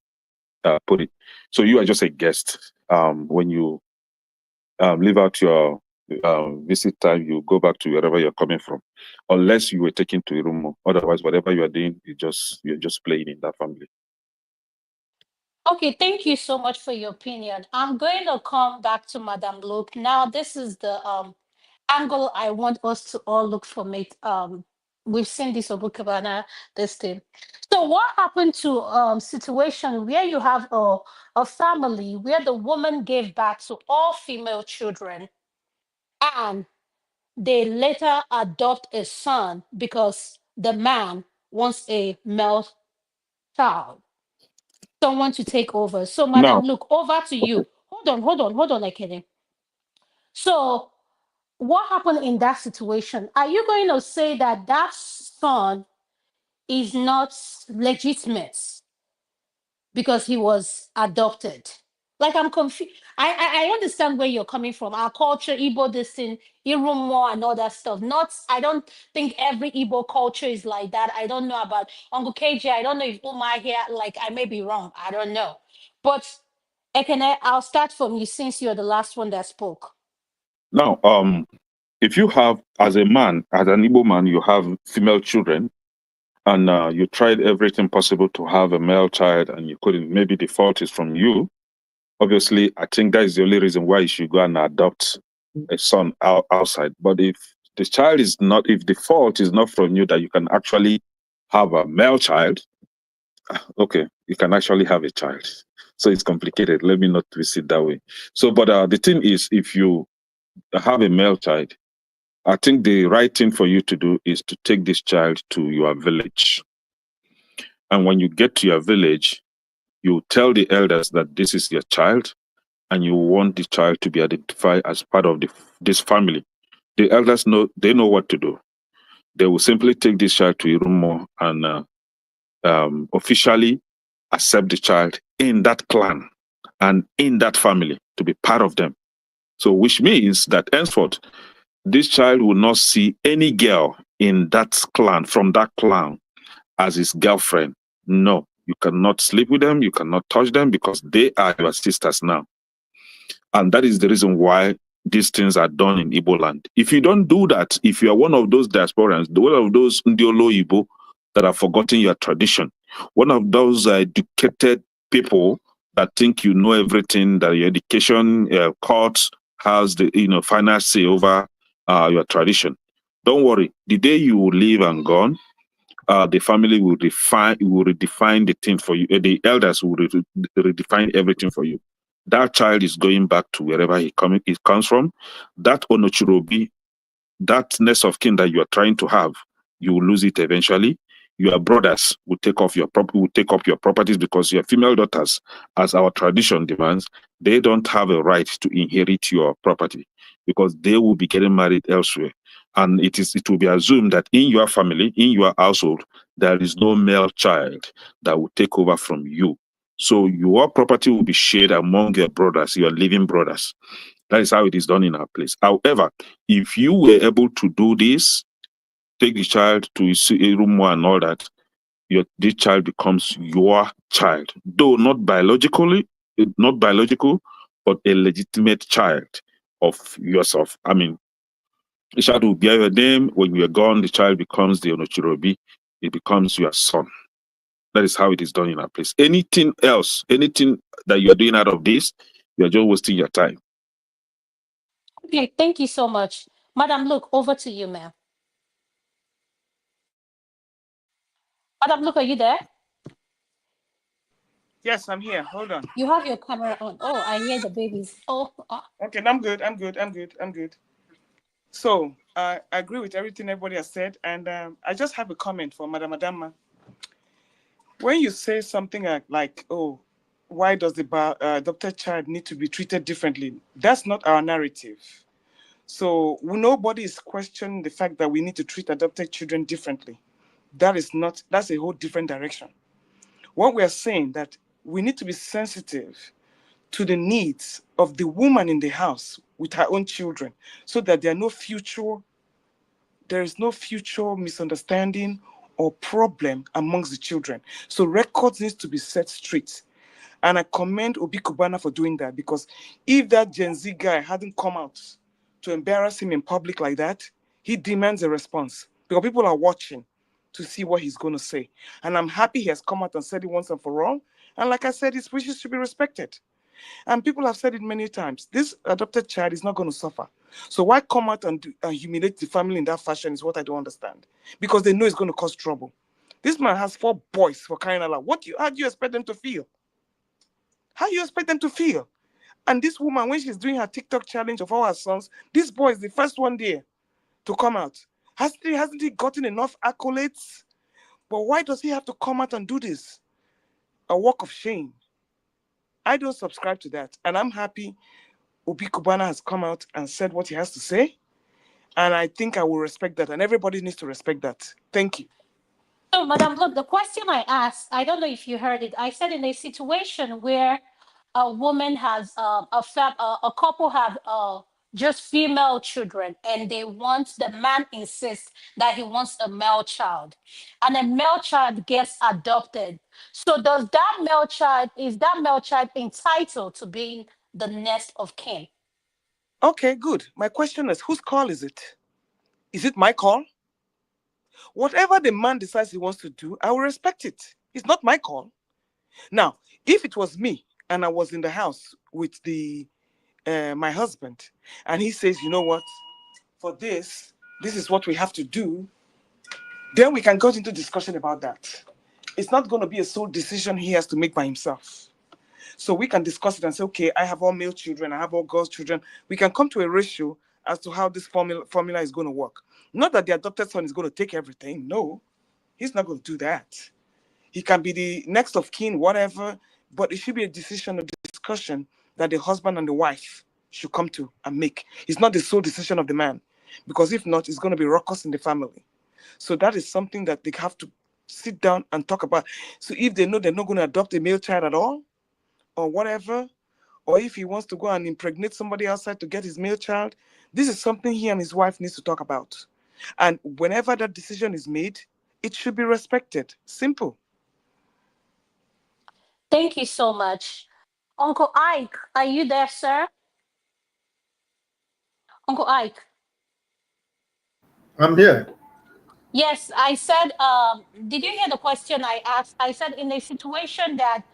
Speaker 8: put it. So you are just a guest. When you leave out your visit time, you go back to wherever you're coming from, unless you were taken to Irumo. Otherwise, whatever you are doing, you're just playing in that family.
Speaker 2: Okay, thank you so much for your opinion. I'm going to come back to Madam Luke. Now, this is the angle I want us to all look for. We've seen this Obi Cubana, this thing. So what happened to situation where you have a family where the woman gave birth to all female children and they later adopt a son because the man wants a male child, someone to take over. So, Madam
Speaker 8: Now,
Speaker 2: Luke, over to you.
Speaker 8: okay.
Speaker 2: Who hold on, Ekene. So what happened in that situation? Are you going to say that that son is not legitimate because he was adopted? Like, I'm confused. I understand where you're coming from. Our culture, Igbo, this thing, Irumo and all that stuff. Not, I don't think every Igbo culture is like that. I don't know about Uncle KJ. I don't know if Uma here, like, I may be wrong. I don't know. But Ekene, I'll start from you since you're the last one that spoke.
Speaker 8: Now, if you have, as a man, as an Igbo man, you have female children, and you tried everything possible to have a male child, and you couldn't, maybe the fault is from you. Obviously, I think that is the only reason why you should go and adopt a son outside. But if the child is not, if the fault is not from you, that you can actually have a male child, okay, you can actually have a child. So it's complicated. Let me not twist it that way. So, but the thing is, if you have a male child, I think the right thing for you to do is to take this child to your village. And when you get to your village, you tell the elders that this is your child, and you want the child to be identified as part of this family. The elders know, they know what to do. They will simply take this child to Irumo and officially accept the child in that clan and in that family to be part of them. So which means that henceforth, this child will not see any girl in that clan, from that clan, as his girlfriend. No, you cannot sleep with them, you cannot touch them, because they are your sisters now. And that is the reason why these things are done in Igbo land. If you don't do that, if you are one of those diasporans, one of those Ndiolo Igbo that have forgotten your tradition, one of those educated people that think you know everything, that your education courts has the final say over your tradition, don't worry. The day you will leave and gone, the family will redefine the thing for you. The elders will redefine everything for you. That child is going back to wherever he comes from. That onochurobi, that nest of kin that you are trying to have, you will lose it eventually. Your brothers will take up your properties, because your female daughters, as our tradition demands, they don't have a right to inherit your property, because they will be getting married elsewhere. And it will be assumed that in your family, in your household, there is no male child that will take over from you. So your property will be shared among your brothers, your living brothers. That is how it is done in our place. However, if you were able to do this, take the child to a room and all that, this child becomes your child. Though not biological, but a legitimate child of yourself. I mean, the child will bear your name. When you are gone, the child becomes the Onochirobi. It becomes your son. That is how it is done in our place. Anything else, anything that you are doing out of this, you are just wasting your time.
Speaker 2: Okay, thank you so much. Madam, look, over to you, ma'am. Madam, look, are you there?
Speaker 7: Yes, I'm here. Hold on.
Speaker 2: You have your camera on. Oh, I hear the babies. Oh.
Speaker 7: Okay, I'm good. So I agree with everything everybody has said, and I just have a comment for Madam Adama. When you say something like, oh, why does the adopted child need to be treated differently? That's not our narrative. So nobody is questioning the fact that we need to treat adopted children differently. That's a whole different direction. What we are saying that we need to be sensitive to the needs of the woman in the house with her own children, so that there is no future misunderstanding or problem amongst the children. So records needs to be set straight. And I commend Obi Cubana for doing that, because if that Gen Z guy hadn't come out to embarrass him in public like that, he demands a response, because people are watching to see what he's going to say. And I'm happy he has come out and said it once and for all. And like I said, his wishes should be respected. And people have said it many times. This adopted child is not going to suffer. So why come out and humiliate the family in that fashion is what I don't understand. Because they know it's going to cause trouble. This man has 4 boys, for crying out loud. How do you expect them to feel? How do you expect them to feel? And this woman, when she's doing her TikTok challenge of all her sons, this boy is the first one there to come out. Hasn't he gotten enough accolades? But why does he have to come out and do this? A walk of shame. I don't subscribe to that. And I'm happy Obi Cubana has come out and said what he has to say. And I think I will respect that. And everybody needs to respect that. Thank you.
Speaker 2: So, Madam, look, the question I asked, I don't know if you heard it. I said in a situation where a woman has a couple have just female children, and they want the man insists that he wants a male child, and a male child gets adopted. So, does that male child is that male child entitled to being the next of kin?
Speaker 7: Okay, good. My question is, whose call is it? Is it my call? Whatever the man decides he wants to do, I will respect it. It's not my call. Now, if it was me and I was in the house with my husband, and he says, you know what, for this is what we have to do, then we can go into discussion about that. It's not going to be a sole decision he has to make by himself. So we can discuss it and say, okay, I have all male children, I have all girls' children. We can come to a ratio as to how this formula is going to work. Not that the adopted son is going to take everything. No, he's not going to do that. He can be the next of kin, whatever, but it should be a decision, a discussion that the husband and the wife should come to and make. It's not the sole decision of the man, because if not, it's going to be ruckus in the family. So that is something that they have to sit down and talk about. So if they know they're not going to adopt a male child at all, or whatever, or if he wants to go and impregnate somebody outside to get his male child, this is something he and his wife needs to talk about. And whenever that decision is made, it should be respected. Simple.
Speaker 2: Thank you so much. Uncle Ike, are you there, sir? Uncle Ike.
Speaker 6: I'm here.
Speaker 2: Yes, I said, did you hear the question I asked? I said, in a situation that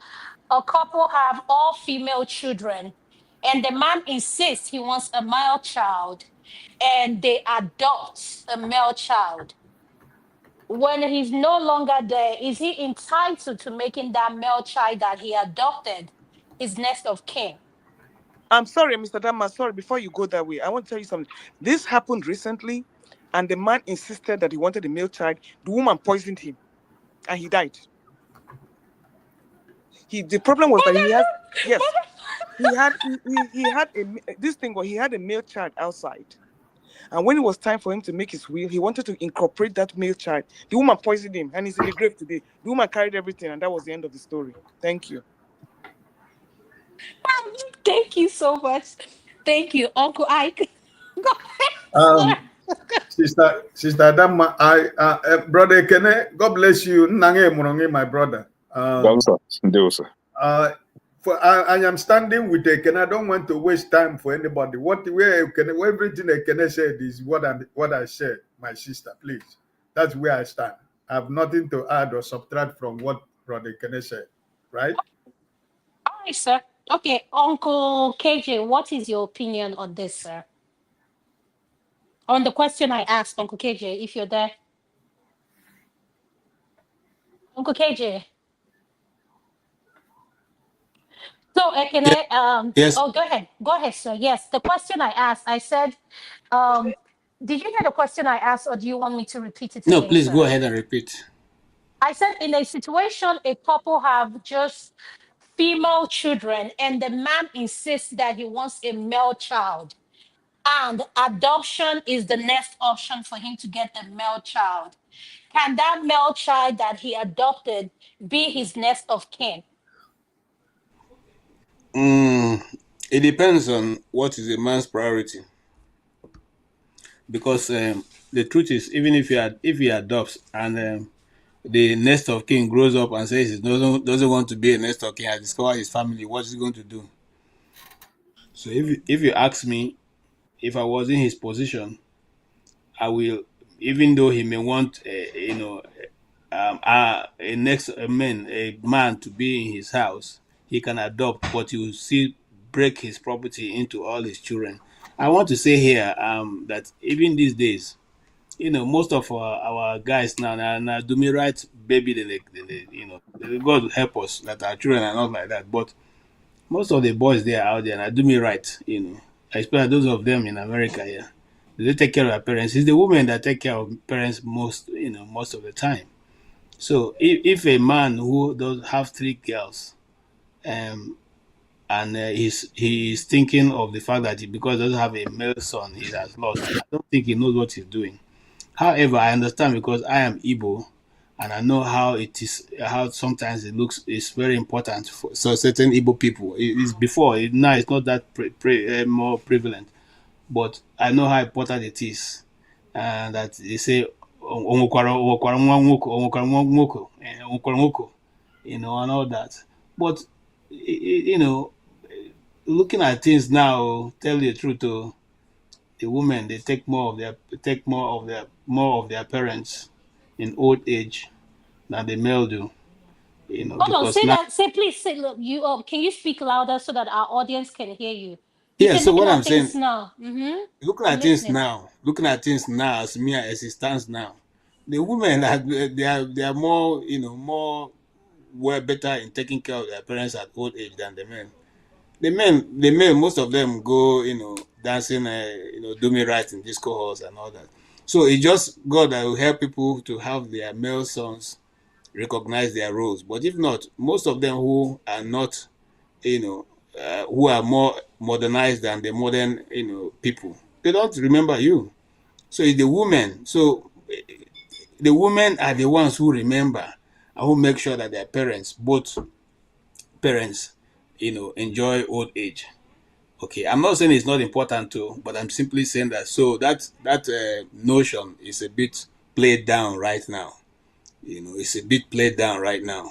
Speaker 2: a couple have all female children, and the man insists he wants a male child, and they adopt a male child. When he's no longer there, is he entitled to making that male child that he adopted his next of kin?
Speaker 7: I'm sorry, Mr. Dama, sorry, before you go that way, I want to tell you something. This happened recently, and the man insisted that he wanted a male child. The woman poisoned him, and he died. The problem was that he had, yes, he had a male child outside. And when it was time for him to make his will, he wanted to incorporate that male child. The woman poisoned him, and he's in the grave today. The woman carried everything, and that was the end of the story. Thank you.
Speaker 2: Thank you so much. Thank you, Uncle Ike. Go ahead,
Speaker 6: Sister Adama, brother Kene, God bless you. Nange Moronge, my brother. I am standing with Ekene. I don't want to waste time for anybody. Everything Ekene said is what I said, my sister. Please, that's where I stand. I have nothing to add or subtract from what Brother Ekene said. Right?
Speaker 2: all right, sir. Okay, Uncle KJ, what is your opinion on this, sir? On the question I asked, Uncle KJ, if you're there. Uncle KJ. So, Ekene,
Speaker 5: Yes.
Speaker 2: oh, go ahead. Go ahead, sir. Yes, the question I asked, I said, did you hear the question I asked, or do you want me to repeat it
Speaker 5: No,
Speaker 2: again,
Speaker 5: please go
Speaker 2: sir?
Speaker 5: ahead and repeat.
Speaker 2: I said, in a situation, a couple have just female children, and the man insists that he wants a male child, and adoption is the next option for him to get the male child. Can that male child that he adopted be his next of kin?
Speaker 5: It depends on what is a man's priority. Because the truth is, even if he adopts and the next of kin grows up and says he doesn't want to be a next of kin and discover his family, what is he going to do? So if you ask me, if I was in his position, I will, even though he may want a man to be in his house, he can adopt, but he will still break his property into all his children. I want to say here that even these days, most of our guys now do me right, baby, God help us that our children are not like that. But most of the boys there out there now do me right, especially those of them in America here. They take care of their parents. It's the women that take care of parents most of the time. So if a man who does have 3 girls, and he's thinking of the fact that because he doesn't have a male son, he has lost. I don't think he knows what he's doing. However, I understand because I am Igbo, and I know how it is. How sometimes it looks is very important for so certain Igbo people. It is before now it's not that more prevalent, but I know how important it is, and that they say "Onwokwara- onwokwara nwa nwoke, onwokwara nwa nwoke, onwokwara nwoke," and all that. But looking at things now, tell you the truth, the women they take more of their parents in old age than the male do.
Speaker 2: Hold on,
Speaker 5: Because
Speaker 2: say
Speaker 5: now,
Speaker 2: that. Say please. Say look. You can you speak louder so that our audience can hear you? You
Speaker 5: yeah.
Speaker 2: said
Speaker 5: So
Speaker 2: looking
Speaker 5: what I'm
Speaker 2: at
Speaker 5: saying,
Speaker 2: things now. I'm listening.
Speaker 5: looking at things now as it stands now, the women are they are more more well better in taking care of their parents at old age than the men. The men, most of them go, dancing, do me right in disco halls and all that. So it's just God that will help people to have their male sons recognize their roles. But if not, most of them who are not, who are more modernized than the modern, people, they don't remember you. So it's the women. So the women are the ones who remember and who make sure that their parents, both parents, enjoy old age. Okay, I'm not saying it's not important too, but I'm simply saying that so that notion is a bit played down right now. It's a bit played down right now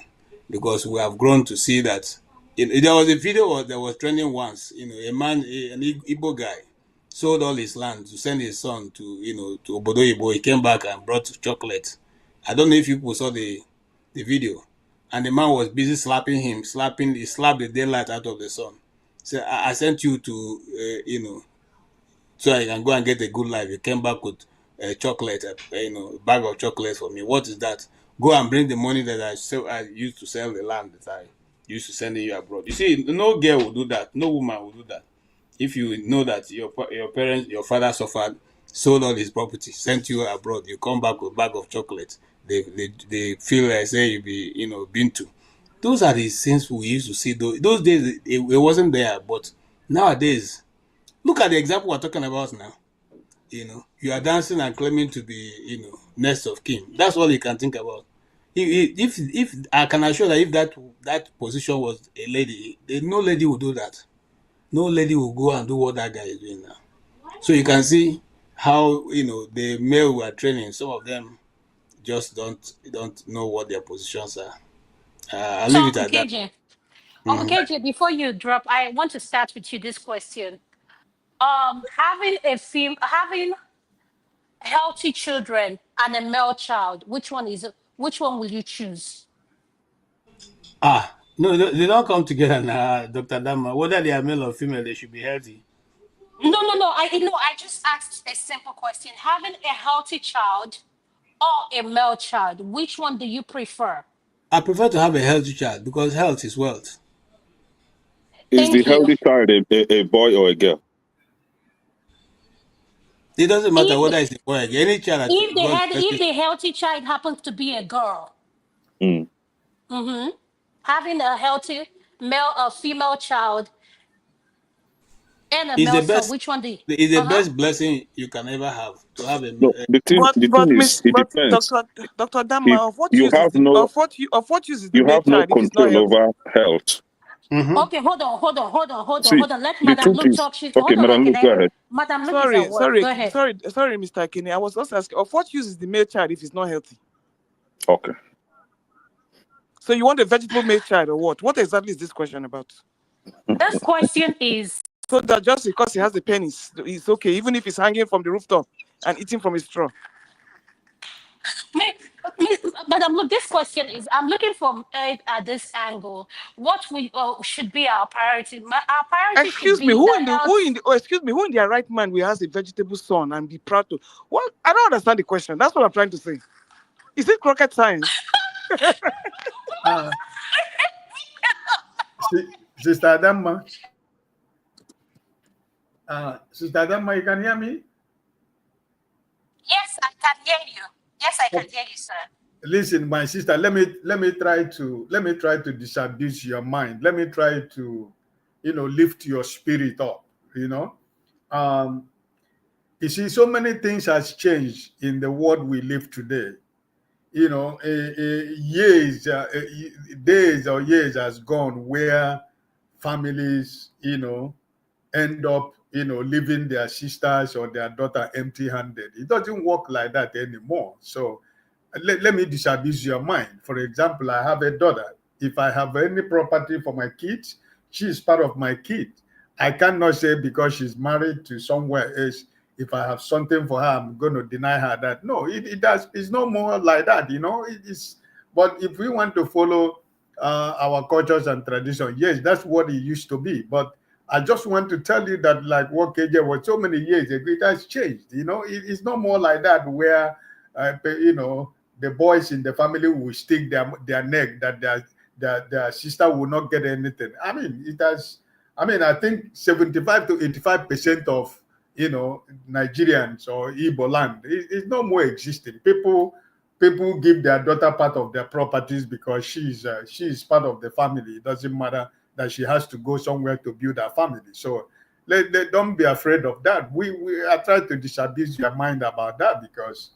Speaker 5: because we have grown to see that. There was a video that was trending once. A man, an Igbo guy, sold all his land to send his son to Obodo Igbo. He came back and brought chocolate. I don't know if people saw the video, and the man was busy slapping him, he slapped the daylight out of the son. So I sent you to so I can go and get a good life. You came back with a chocolate, a bag of chocolate for me. What is that? Go and bring the money that I used to sell the land that I used to send you abroad. You see, no girl will do that. No woman will do that. If you know that your parents, your father suffered, sold all his property, sent you abroad, you come back with a bag of chocolate. They feel like say you be been to. Those are the things we used to see. Those days it wasn't there, but nowadays, look at the example we're talking about now. You are dancing and claiming to be, next of kin. That's all you can think about. If I can assure that if that position was a lady, no lady will do that. No lady will go and do what that guy is doing now. So you can see how the male we are training. Some of them just don't know what their positions are. I'll
Speaker 2: So
Speaker 5: leave it
Speaker 2: Uncle
Speaker 5: at that.
Speaker 2: KJ, Uncle
Speaker 5: Mhm.
Speaker 2: KJ, before you drop, I want to start with you this question. Having healthy children and a male child, which one will you choose?
Speaker 5: No, they don't come together now, Dr. Dama. Whether they are male or female, they should be healthy.
Speaker 2: No. I just asked a simple question. Having a healthy child or a male child, which one do you prefer?
Speaker 5: I prefer to have a healthy child because health is wealth.
Speaker 8: Is the
Speaker 2: Thank you.
Speaker 8: healthy child a boy or a girl?
Speaker 5: It doesn't matter
Speaker 2: If
Speaker 5: whether it's a boy or girl. Any child that God
Speaker 2: if
Speaker 5: blesses.
Speaker 2: the healthy child happens to be a girl,
Speaker 8: Mm.
Speaker 2: mm-hmm, having a healthy male or female child and a
Speaker 5: Is
Speaker 2: male
Speaker 5: the
Speaker 2: son,
Speaker 5: best
Speaker 2: which one do you?
Speaker 5: is the
Speaker 2: Uh-huh.
Speaker 5: best blessing you can ever have to have
Speaker 8: No, the thing is, it
Speaker 7: But
Speaker 8: depends.
Speaker 7: Dr.
Speaker 8: If
Speaker 7: Dama,
Speaker 8: you have no
Speaker 7: of what use is the
Speaker 8: you
Speaker 7: male
Speaker 8: have no
Speaker 7: child if it's not
Speaker 8: control
Speaker 7: healthy?
Speaker 8: over health.
Speaker 5: Mm-hmm.
Speaker 2: Okay,
Speaker 8: See,
Speaker 2: hold on. Let
Speaker 8: the
Speaker 2: Madam
Speaker 8: truth
Speaker 2: Luke
Speaker 8: is,
Speaker 2: talk. She's
Speaker 8: okay,
Speaker 2: hold on,
Speaker 8: Madam,
Speaker 2: okay.
Speaker 8: look, go ahead.
Speaker 2: Madam Luke is at
Speaker 7: Sorry,
Speaker 2: work.
Speaker 7: sorry,
Speaker 2: Go ahead.
Speaker 7: sorry, Mr. Kenny. I was just asking, of what use is the male child if it's not healthy?
Speaker 8: Okay.
Speaker 7: So you want a vegetable male child or what? What exactly is this question about?
Speaker 2: This question is
Speaker 7: So that just because he has a penis, it's okay, even if he's hanging from the rooftop and eating from a straw.
Speaker 2: Me- Madam, look, this question is I'm looking from it at this angle. What we should be our priority? Our priority should
Speaker 7: Excuse me,
Speaker 2: be the health.
Speaker 7: excuse me, who in their right mind will has a vegetable son and be proud to? Well, I don't understand the question. That's what I'm trying to say. Is it rocket science?
Speaker 6: Uh, Sister Adama, Sister Adama, you can hear me?
Speaker 2: Yes, I can hear you. Yes, I can hear you, sir.
Speaker 6: Listen, my sister, let me try to disabuse your mind. Let me try to lift your spirit up. You see, so many things has changed in the world we live today. Years, days or years has gone where families, end up, leaving their sisters or their daughter empty-handed. It doesn't work like that anymore. So let me disabuse your mind. For example, I have a daughter. If I have any property for my kids, she is part of my kid. I cannot say because she's married to somewhere else, if I have something for her, I'm going to deny her that. No, it's no more like that, It is. But if we want to follow our cultures and tradition, yes, that's what it used to be. But I just want to tell you that, like what KJ was so many years ago, it has changed. It's no more like that where, the boys in the family will stick their neck that their sister will not get anything. I think 75 to 85% of Nigerians or Igbo land is no more existing. People give their daughter part of their properties because she is part of the family. It doesn't matter that she has to go somewhere to build her family. So don't be afraid of that. We are trying to disabuse your mind about that, because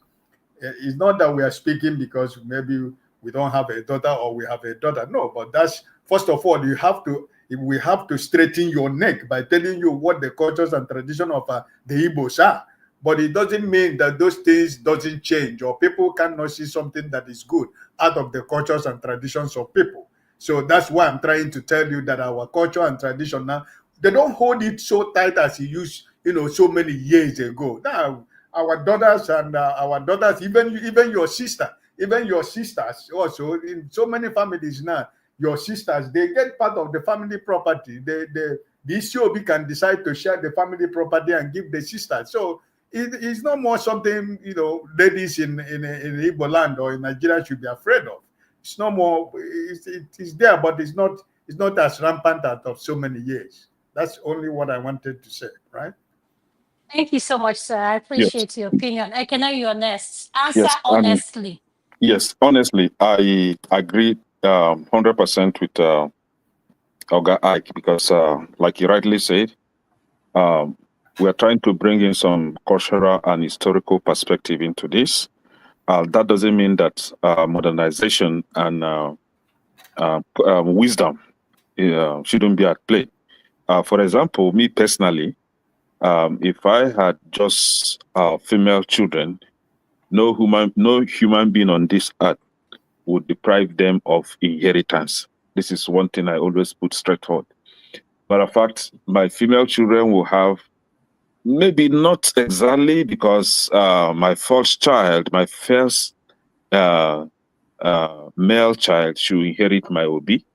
Speaker 6: it's not that we are speaking because maybe we don't have a daughter or we have a daughter. No, but that's, first of all, we have to straighten your neck by telling you what the cultures and tradition of the Igbos are. But it doesn't mean that those things doesn't change, or people cannot see something that is good out of the cultures and traditions of people. So that's why I'm trying to tell you that our culture and tradition now, they don't hold it so tight as it used, so many years ago. Now, our daughters, even your sisters also, in so many families now, your sisters, they get part of the family property. The ECOB can decide to share the family property and give the sisters. So it's no more something, ladies in Igbo land or in Nigeria should be afraid of. It's no more, it's there, but it's not as rampant as of so many years. That's only what I wanted to say, right?
Speaker 2: Thank you so much, sir. I appreciate your opinion. I can know you're honest. Answer
Speaker 8: Yes,
Speaker 2: honestly.
Speaker 8: Yes, honestly, I agree 100% with Oga Ike, because like you rightly said, we are trying to bring in some cultural and historical perspective into this. That doesn't mean that modernization and wisdom shouldn't be at play. For example, me personally, if I had just female children, no human being on this earth would deprive them of inheritance. This is one thing I always put straightforward. Matter of fact, my female children will have, maybe not exactly, because my first male child should inherit my Obi,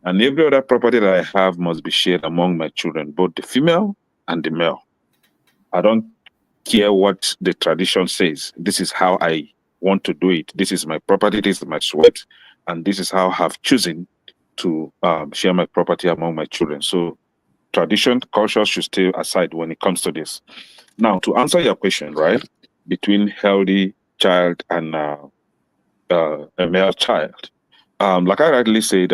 Speaker 8: and every other property that I have must be shared among my children, both the female and the male. I don't care what the tradition says. This is how I want to do it. This is my property, this is my sweat, and this is how I have chosen to share my property among my children. So tradition, culture should stay aside when it comes to this. Now, to answer your question, right, between healthy child and a male child, like I rightly said,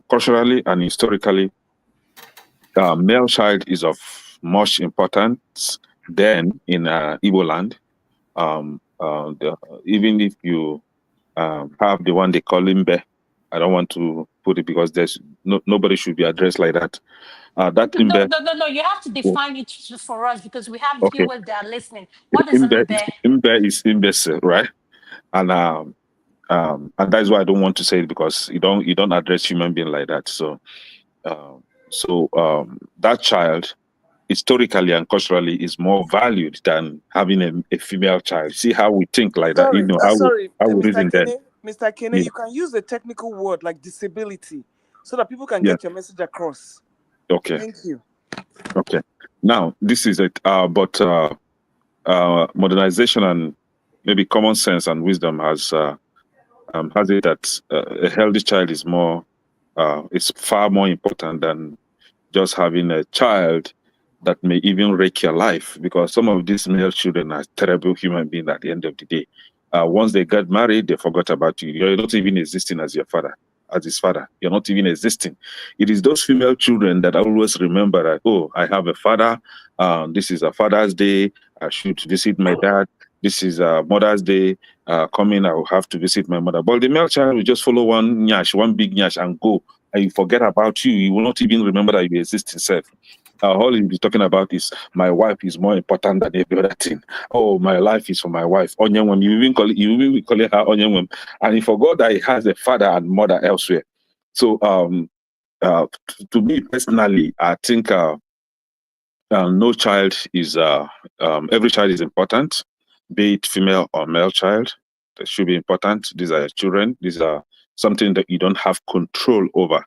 Speaker 8: culturally and historically, male child is of much importance then in Igbo land. Even if you have the one they call Imbe, I don't want to put it because there's nobody should be addressed like that.
Speaker 2: No. You have to define it for us, because we have viewers that are listening. What is Imbe?
Speaker 8: Imbe is imbecile, right? And that is why I don't want to say it, because you don't address human being like that. So that child, historically and culturally, is more valued than having a female child. See how we think like that. How we reason that.
Speaker 7: Mr. Kene, you can use a technical word like disability so that people can get your message across.
Speaker 8: Okay.
Speaker 7: Thank you.
Speaker 8: Okay. Now, this is it. But modernization and maybe common sense and wisdom has it that a healthy child is is far more important than just having a child that may even wreck your life, because some of these male children are terrible human beings at the end of the day. Once they get married, they forgot about you. You're not even existing as your father. as his father. You're not even existing. It is those female children that always remember that, oh, I have a father. This is a Father's Day. I should visit my dad. This is a Mother's Day. Coming, I will have to visit my mother. But the male child will just follow one big nyash and go. And you forget about you. You will not even remember that you exist yourself. All you'll be talking about is my wife is more important than every other thing. Oh, my life is for my wife. Onyenwem. You even call it her Onyenwem. And he forgot that he has a father and mother elsewhere. So to me personally, I think no child is every child is important, be it female or male child. They should be important. These are your children. These are something that you don't have control over.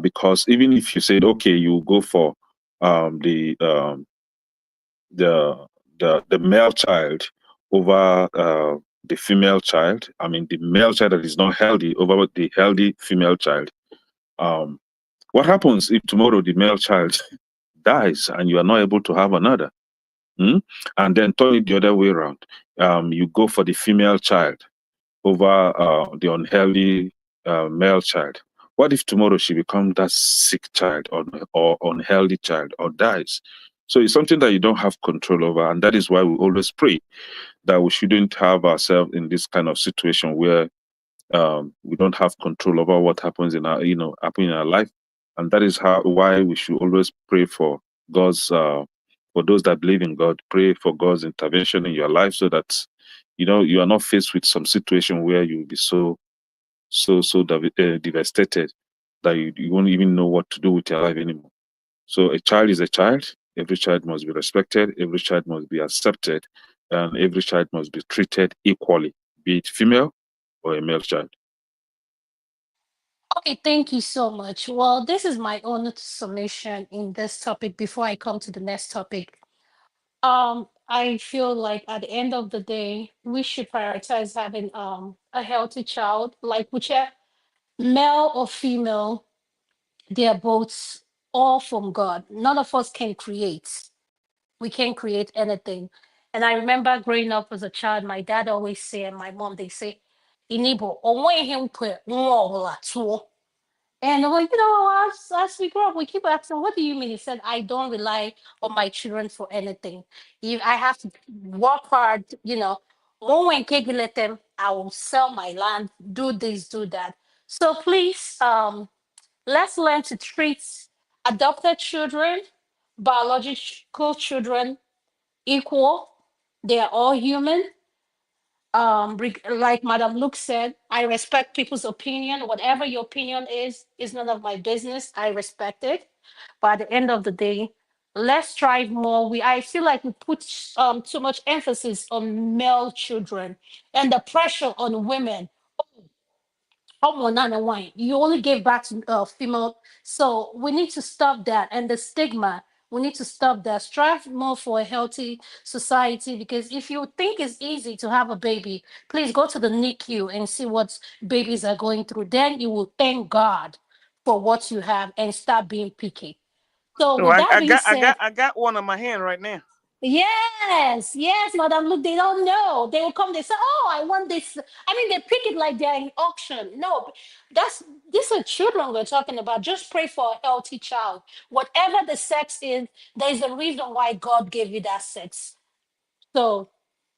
Speaker 8: Because even if you said, okay, you go for the male child over the female child, I mean the male child that is not healthy over the healthy female child, what happens if tomorrow the male child dies and you are not able to have another? And then turn it the other way around. You go for the female child over the unhealthy male child. What if tomorrow she becomes that sick child or unhealthy child or dies? So it's something that you don't have control over, and that is why we always pray that we shouldn't have ourselves in this kind of situation where we don't have control over what happens in our, happen in our life, and that is why we should always pray for God's. For those that believe in God, pray for God's intervention in your life, so that you are not faced with some situation where you will be so devastated that you won't even know what to do with your life anymore. So a child is a child. Every child must be respected. Every child must be accepted, and every child must be treated equally, be it female or a male child.
Speaker 2: Okay, thank you so much. Well, this is my own submission in this topic before I come to the next topic. I feel like at the end of the day, we should prioritize having a healthy child, like whichever male or female, they are both all from God. None of us can create. We can't create anything. And I remember growing up as a child, my dad always say, and my mom, they say, Inibo, and well, as we grow up, we keep asking, what do you mean? He said, I don't rely on my children for anything. If I have to work hard, when let them, I will sell my land, do this, do that. So please, let's learn to treat adopted children, biological children equal. They are all human. Like Madam Luke said, I respect people's opinion. Whatever your opinion is none of my business. I respect it. But at the end of the day, let's strive more. I feel like we put too much emphasis on male children and the pressure on women. You only gave back to female. So we need to stop that. And the stigma, we need to stop that. Strive more for a healthy society, because if you think it's easy to have a baby, please go to the NICU and see what babies are going through. Then you will thank God for what you have and stop being picky. So
Speaker 7: So
Speaker 2: with that being said,
Speaker 7: I got one on my hand right now.
Speaker 2: yes, Madam. Look, they don't know. They will come. They say, "Oh, I want this." I mean, they pick it like they're in auction. No, these are children we're talking about. Just pray for a healthy child. Whatever the sex is, there's a reason why God gave you that sex. So,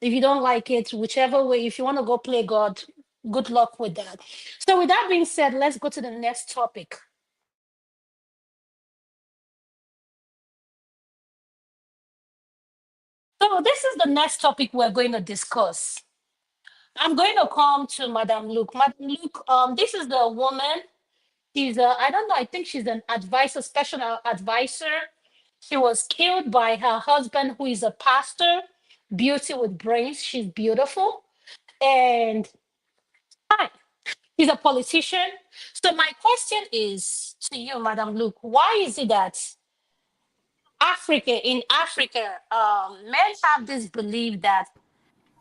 Speaker 2: if you don't like it, whichever way, if you want to go play God, good luck with that. So, with that being said, let's go to the next topic. So, this is the next topic we're going to discuss. I'm going to come to Madam Luke. Madam Luke, this is the woman. I don't know, I think she's an advisor, special advisor. She was killed by her husband, who is a pastor, beauty with brains. She's beautiful. And hi, he's a politician. So my question is to you, Madam Luke, why is it that in Africa, men have this belief that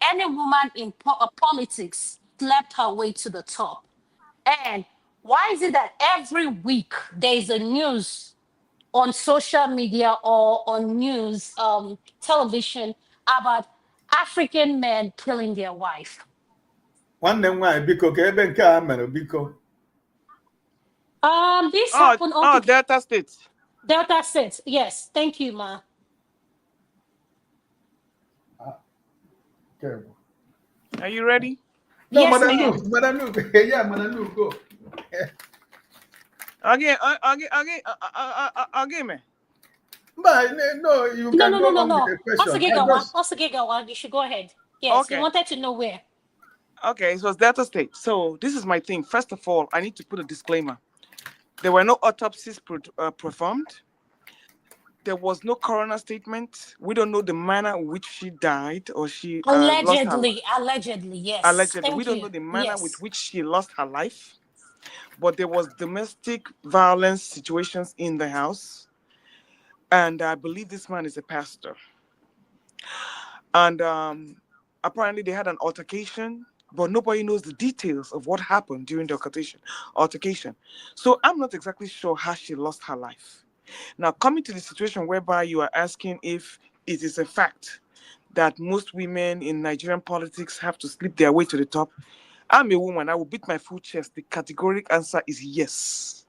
Speaker 2: any woman in politics slept her way to the top? And why is it that every week there is a news on social media or on news, television, about African men killing their wife?
Speaker 6: One name why biko ka ebe nke a mere biko.
Speaker 2: This happened on
Speaker 7: Delta State.
Speaker 2: Delta State. Yes, thank you, ma.
Speaker 6: Okay.
Speaker 7: Are you ready?
Speaker 6: No,
Speaker 2: Yes,
Speaker 6: Madam
Speaker 2: ma'am.
Speaker 6: Luke, Madam Luke. Yeah, Madam Luke, go.
Speaker 7: Again, man.
Speaker 6: But no, you
Speaker 2: No,
Speaker 6: can
Speaker 2: no,
Speaker 6: go
Speaker 2: no, no,
Speaker 6: on with
Speaker 2: no.
Speaker 6: the question. I
Speaker 2: Osegegawa,
Speaker 6: just
Speaker 2: Osegegawa, you should go ahead. Yes, you
Speaker 7: Okay.
Speaker 2: wanted to know where.
Speaker 7: Okay, so it's Delta State. So this is my thing. First of all, I need to put a disclaimer. There were no autopsies performed. There was no coroner statement. We don't know the manner in which she died or she lost her life.
Speaker 2: Allegedly, yes.
Speaker 7: Allegedly, we
Speaker 2: Thank
Speaker 7: don't
Speaker 2: you.
Speaker 7: know the manner with
Speaker 2: Yes.
Speaker 7: which she lost her life. But there was domestic violence situations in the house. And I believe this man is a pastor. And apparently they had an altercation, but nobody knows the details of what happened during the altercation. So I'm not exactly sure how she lost her life. Now, coming to the situation whereby you are asking if it is a fact that most women in Nigerian politics have to sleep their way to the top, I'm a woman. I will beat my full chest. The categorical answer is yes.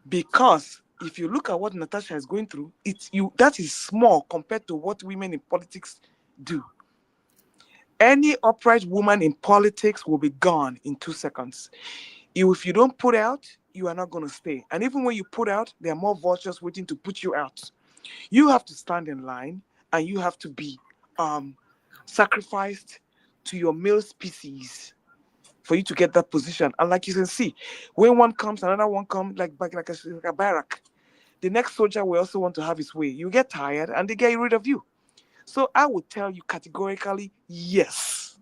Speaker 7: Because if you look at what Natasha is going through, that is small compared to what women in politics do. Any upright woman in politics will be gone in 2 seconds. If you don't put out, you are not going to stay. And even when you put out, there are more vultures waiting to put you out. You have to stand in line and you have to be sacrificed to your male species for you to get that position. And like you can see, when one comes, another one comes, like a barrack. The next soldier will also want to have his way. You get tired and they get rid of you. So I would tell you categorically, yes.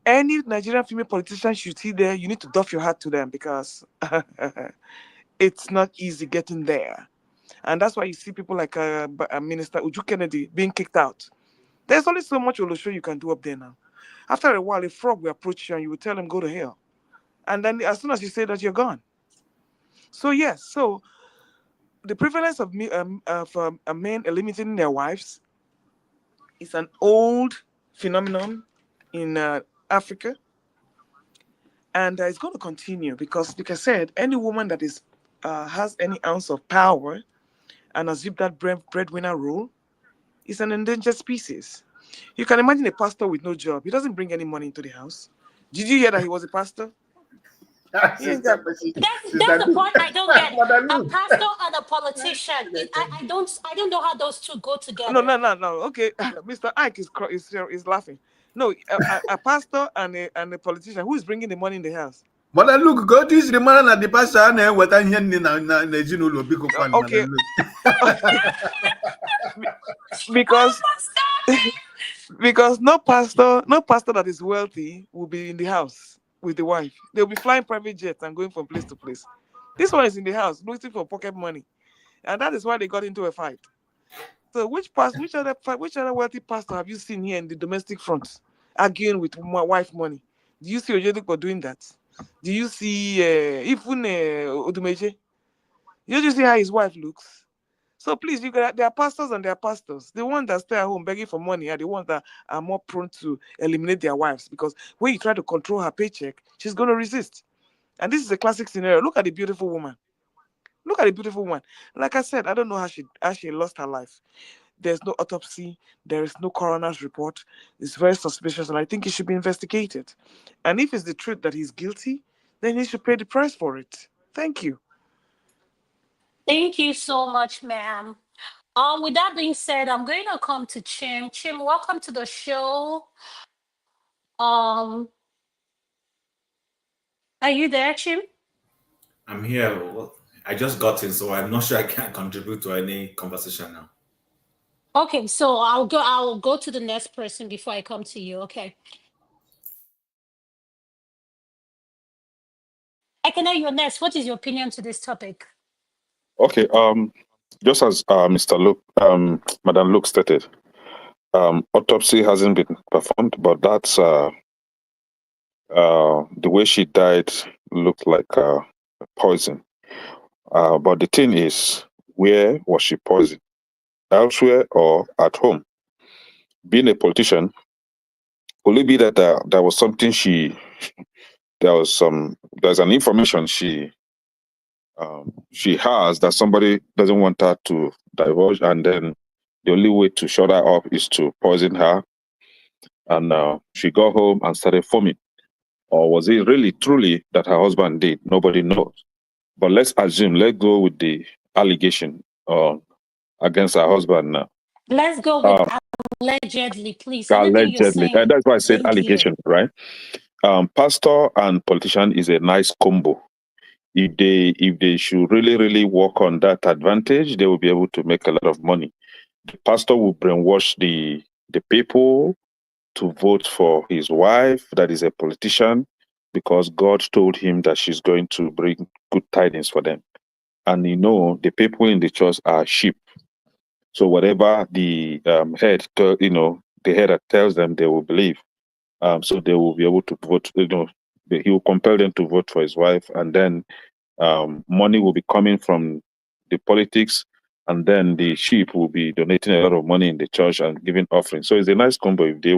Speaker 7: Any Nigerian female politician you see there, you need to doff your hat to them because it's not easy getting there. And that's why you see people like Minister Uju Kennedy being kicked out. There's only so much Olosho you can do up there now. After a while, a frog will approach you and you will tell him, go to hell. And then as soon as you say that, you're gone. So yes, so the prevalence of men eliminating their wives is an old phenomenon in Africa. And it's going to continue because, like I said, any woman that has any ounce of power and has zipped that breadwinner role is an endangered species. You can imagine a pastor with no job. He doesn't bring any money into the house. Did you hear that he was a pastor? He ain't got...
Speaker 2: That's the part I don't get.
Speaker 6: Madam
Speaker 2: A
Speaker 6: Luke.
Speaker 2: pastor and a politician. I don't know how those two go together.
Speaker 7: No. Okay, Mr. Ike is laughing. No, a pastor and a politician. Who is bringing the money in the house?
Speaker 6: Madam Luke, go to the man at the pastor and what I'm hearing in Najinulo big fan.
Speaker 7: Okay. Because no pastor that is wealthy will be in the house with the wife. They'll be flying private jets and going from place to place. This one is in the house looking for pocket money, and that is why they got into a fight. So which other wealthy pastor have you seen here in the domestic front arguing with my wife money? Do you see Oyedepo doing that? Do you see even Odumeje? You just see how his wife looks. So please, there are pastors and there are pastors. The ones that stay at home begging for money are the ones that are more prone to eliminate their wives, because when you try to control her paycheck, she's going to resist. And this is a classic scenario. Look at the beautiful woman. Look at the beautiful woman. Like I said, I don't know how she lost her life. There's no autopsy. There is no coroner's report. It's very suspicious, and I think it should be investigated. And if it's the truth that he's guilty, then he should pay the price for it. Thank you.
Speaker 2: Thank you so much, ma'am. With that being said, I'm going to come to Chim. Chim, welcome to the show. Are you there, Chim?
Speaker 9: I'm here. Well, I just got in, so I'm not sure I can contribute to any conversation now.
Speaker 2: Okay, so I'll go to the next person before I come to you. Okay. Ekene, you're next. What is your opinion to this topic?
Speaker 8: Okay. Just as Mr. Luke, Madam Luke stated, autopsy hasn't been performed, but that's the way she died looked like poison. But the thing is, where was she poisoned? Elsewhere or at home? Being a politician, could it be that there was something there's an information she she has, that somebody doesn't want her to divulge, and then the only way to shut her up is to poison her. And she got home and started foaming. Or was it really, truly that her husband did? Nobody knows. But let's assume, let's go with the allegation against her husband now.
Speaker 2: Let's go with allegedly, please. Anything you're
Speaker 8: Allegedly.
Speaker 2: saying.
Speaker 8: That's why I said
Speaker 2: Thank you.
Speaker 8: allegation, right? Pastor and politician is a nice combo. If they should really work on that advantage, they will be able to make a lot of money. The pastor will brainwash the people to vote for his wife, that is a politician, because God told him that she's going to bring good tidings for them. And the people in the church are sheep. So whatever the head, the head that tells them, they will believe. So they will be able to vote. He will compel them to vote for his wife, and then money will be coming from the politics, and then the sheep will be donating a lot of money in the church and giving offerings. So it's a nice combo if they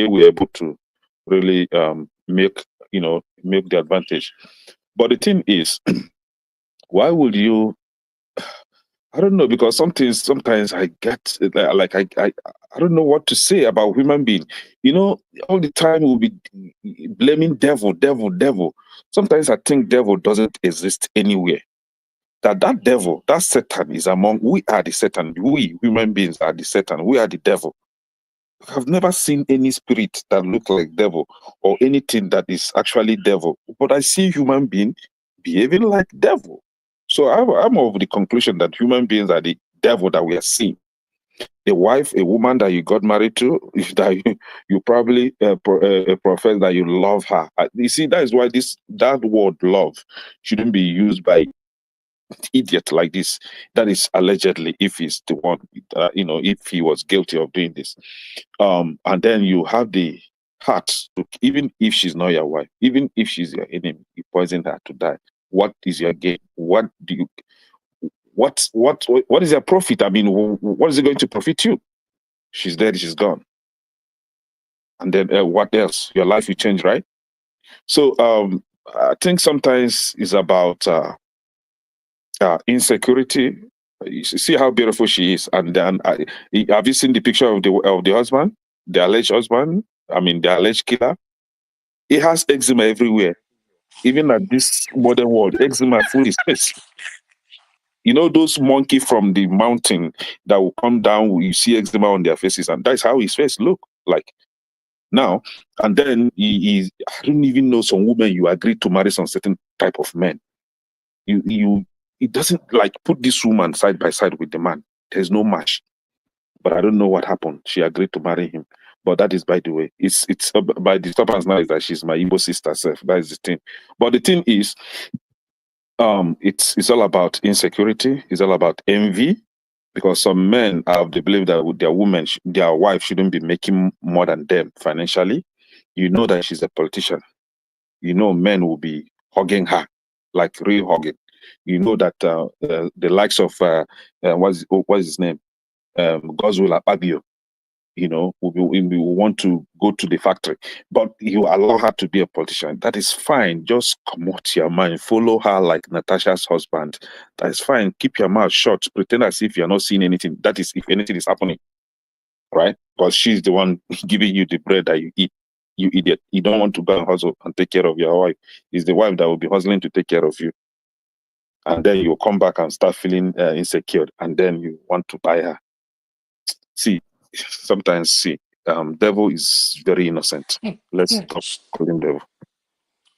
Speaker 8: were able to really make the advantage. But the thing is, why would you? I don't know, because sometimes I get like I don't know what to say about human being. All the time we'll be blaming devil, devil, devil. Sometimes I think devil doesn't exist anywhere. That devil, that Satan is we are the Satan. We human beings are the Satan. We are the devil. I've never seen any spirit that look like devil or anything that is actually devil. But I see human being behaving like devil. So I'm of the conclusion that human beings are the devil that we are seeing. A wife, a woman that you got married to, that you probably profess that you love her. You see, that is why that word love shouldn't be used by idiot like this. That is allegedly, if he's the one, if he was guilty of doing this. And then you have the heart to, even if she's not your wife, even if she's your enemy, you poison her to die. What is your gain? What is your profit? I mean, what is it going to profit you? She's dead, she's gone. And then what else? Your life will change, right? So I think sometimes it's about insecurity. You see how beautiful she is, and then have you seen the picture of the husband, the alleged husband? I mean, the alleged killer. He has eczema everywhere, even at this modern world. Eczema full his face. Those monkey from the mountain that will come down. You see eczema on their faces, and that's how his face look like now. And then I don't even know, some women you agree to marry some certain type of men. It doesn't like put this woman side by side with the man. There's no match. But I don't know what happened. She agreed to marry him. But that is, by the way, it's by disturbance now is that she's my Igbo sister self. That is the thing. But the thing is, it's all about insecurity. It's all about envy, because some men have the belief that their wife shouldn't be making more than them financially. That she's a politician. Men will be hugging her, like real hugging. That the likes of what's his name, Goswell Akpabio, we want to go to the factory, but you allow her to be a politician. That is fine. Just come out your mind. Follow her like Natasha's husband. That is fine. Keep your mouth shut. Pretend as if you're not seeing anything. That is, if anything is happening, right? Because she's the one giving you the bread that you eat. You idiot. You don't want to go and hustle and take care of your wife. It's the wife that will be hustling to take care of you. And then you come back and start feeling insecure. And then you want to buy her. Sometimes devil is very innocent. Let's stop calling devil.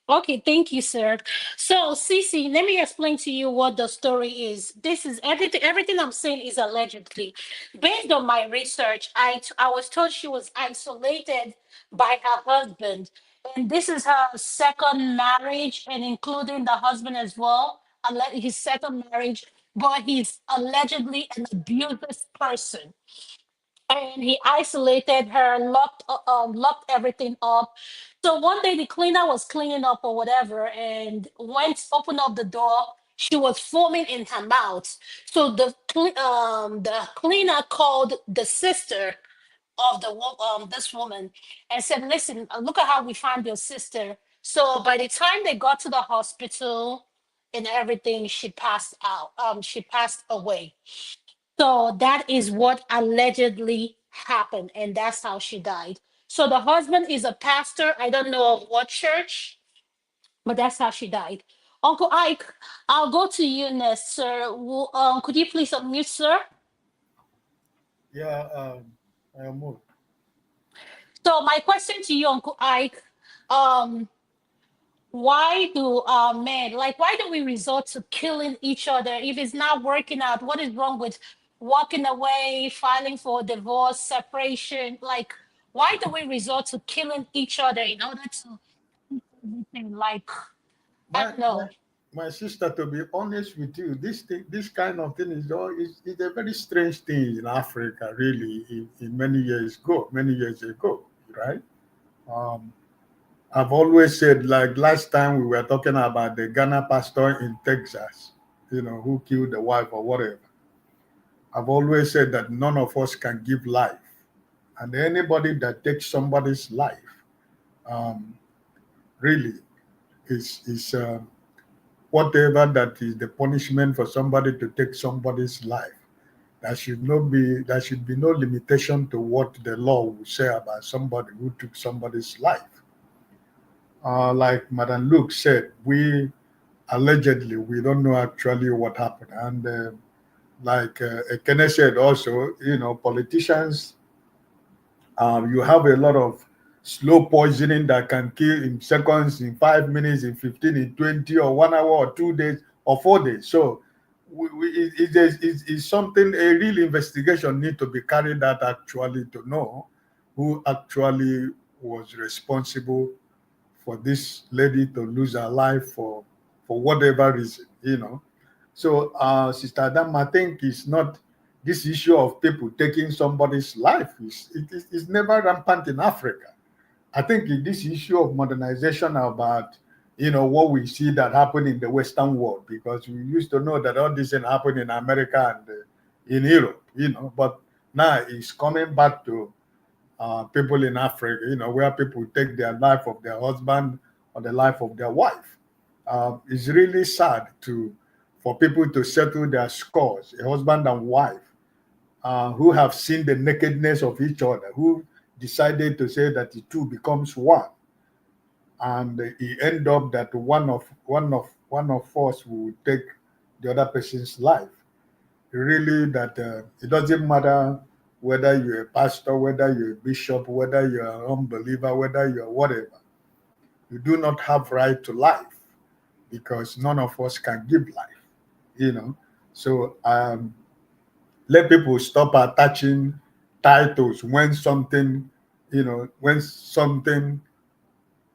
Speaker 2: Okay, thank you, sir. So, Cece, let me explain to you what the story is. This is everything I'm saying is allegedly. Based on my research, I was told she was isolated by her husband. And this is her second marriage, and including the husband as well. His second marriage, but he's allegedly an abusive person, and he isolated her, locked everything up. So one day the cleaner was cleaning up or whatever, and opened up the door. She was foaming in her mouth. So the cleaner called the sister of this woman and said, "Listen, look at how we found your sister." So by the time they got to the hospital, and everything, she passed out. She passed away. So that is what allegedly happened, and that's how she died. So the husband is a pastor. I don't know of what church, but that's how she died. Uncle Ike, I'll go to you next, sir. Could you please unmute, sir?
Speaker 6: Yeah, I am moved.
Speaker 2: So my question to you, Uncle Ike, why do men, like, why do we resort to killing each other if it's not working out? What is wrong with walking away, filing for divorce, separation? Like, why do we resort to killing each other in order to everything? Like, I
Speaker 6: My,
Speaker 2: don't
Speaker 6: my,
Speaker 2: know.
Speaker 6: my sister, to be honest with you, this kind of thing is a very strange thing in Africa, really, in many years ago, right? Um, I've always said, like last time we were talking about the Ghana pastor in Texas, who killed the wife or whatever. I've always said that none of us can give life. And anybody that takes somebody's life, um, really, is whatever that is the punishment for somebody to take somebody's life. There should be no limitation to what the law will say about somebody who took somebody's life. Like Madam Luke said, we don't know actually what happened. And like Ekene said also, politicians, you have a lot of slow poisoning that can kill in seconds, in 5 minutes, in 15, in 20, or 1 hour, or 2 days, or 4 days. So it's something, a real investigation need to be carried out actually to know who actually was responsible for this lady to lose her life for whatever reason. So, Sister Adam, I think it's not this issue of people taking somebody's life is never rampant in Africa. I think this issue of modernization about what we see that happen in the Western world, because we used to know that all this didn't happen in America and in Europe, but now it's coming back to people in Africa, where people take their life of their husband or the life of their wife. It's really sad for people to settle their scores, a husband and wife, who have seen the nakedness of each other, who decided to say that the two becomes one, and it end up that one of us will take the other person's life. Really, that it doesn't matter whether you're a pastor, whether you're a bishop, whether you're an unbeliever, whether you're whatever. You do not have right to life because none of us can give life. So let people stop attaching titles when something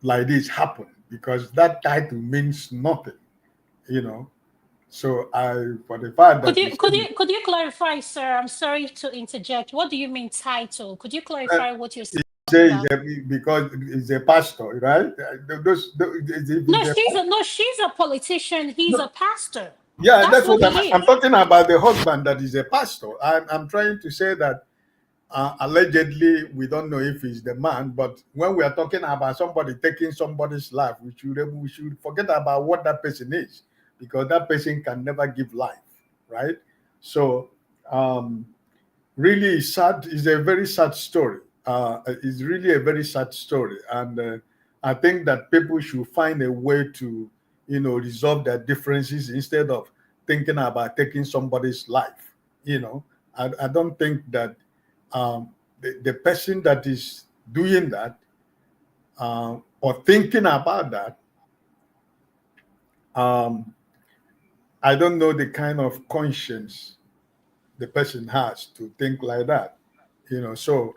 Speaker 6: like this happen, because that title means nothing. So for the fact that
Speaker 2: Could you clarify, sir? I'm sorry to interject. What do you mean title? Could you clarify what you're saying?
Speaker 6: Because he's a pastor, right?
Speaker 2: She's a politician. He's a pastor.
Speaker 6: Yeah,
Speaker 2: That's what
Speaker 6: I'm talking about, the husband that is a pastor. I'm trying to say that allegedly we don't know if he's the man, but when we are talking about somebody taking somebody's life, we should forget about what that person is, because that person can never give life, right? So really sad. It's a very sad story. It's really a very sad story, and I think that people should find a way to resolve their differences instead of thinking about taking somebody's life. I don't think that the person that is doing that or thinking about that, I don't know the kind of conscience the person has to think like that. So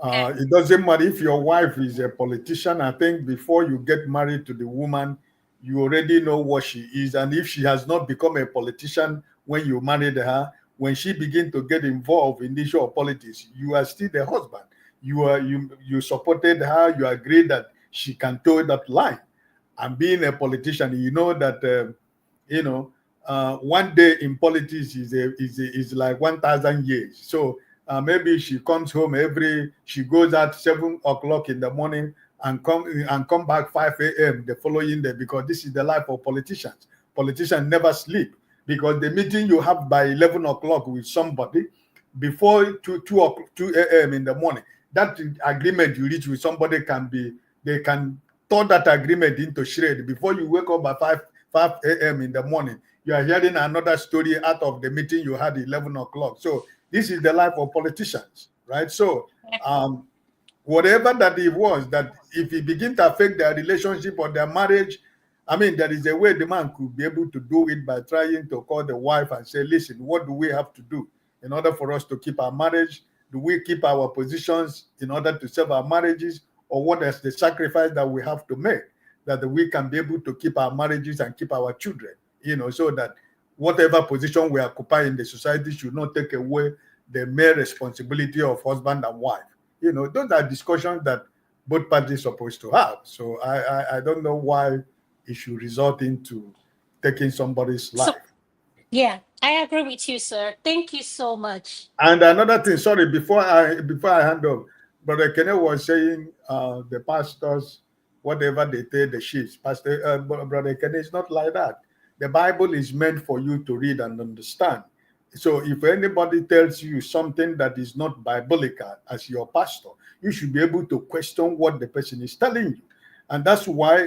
Speaker 6: it doesn't matter if your wife is a politician. I think before you get married to the woman, you already know what she is. And if she has not become a politician when you married her, when she begins to get involved in the issue of politics, you are still the husband. You supported her. You agreed that she can toe that line. And being a politician, you know that one day in politics is like 1,000 years. So maybe she comes home she goes at 7 o'clock in the morning and come back 5 a.m. the following day, because this is the life of politicians. politicians never sleep, because the meeting you have by 11 o'clock with somebody before 2 a.m. in the morning, that agreement you reach with somebody they can turn that agreement into shred before you wake up by 5 a.m. in the morning. You are hearing another story out of the meeting you had 11 o'clock. So this is the life of politicians, right? So whatever that it was, that if it begin to affect their relationship or their marriage, I mean, there is a way the man could be able to do it by trying to call the wife and say, listen, what do we have to do in order for us to keep our marriage? Do we keep our positions in order to save our marriages? Or what is the sacrifice that we have to make that we can be able to keep our marriages and keep our children, so that whatever position we occupy in the society should not take away the mere responsibility of husband and wife. Those are discussions that both parties are supposed to have. So I don't know why it should result into taking somebody's life.
Speaker 2: Yeah, I agree with you, sir. Thank you so much.
Speaker 6: And another thing, sorry, before I hand over, Brother Kenneth was saying the pastors, whatever they tell the sheep, Brother Kenneth, it's not like that. The Bible is meant for you to read and understand. So if anybody tells you something that is not biblical as your pastor, you should be able to question what the person is telling you. And that's why,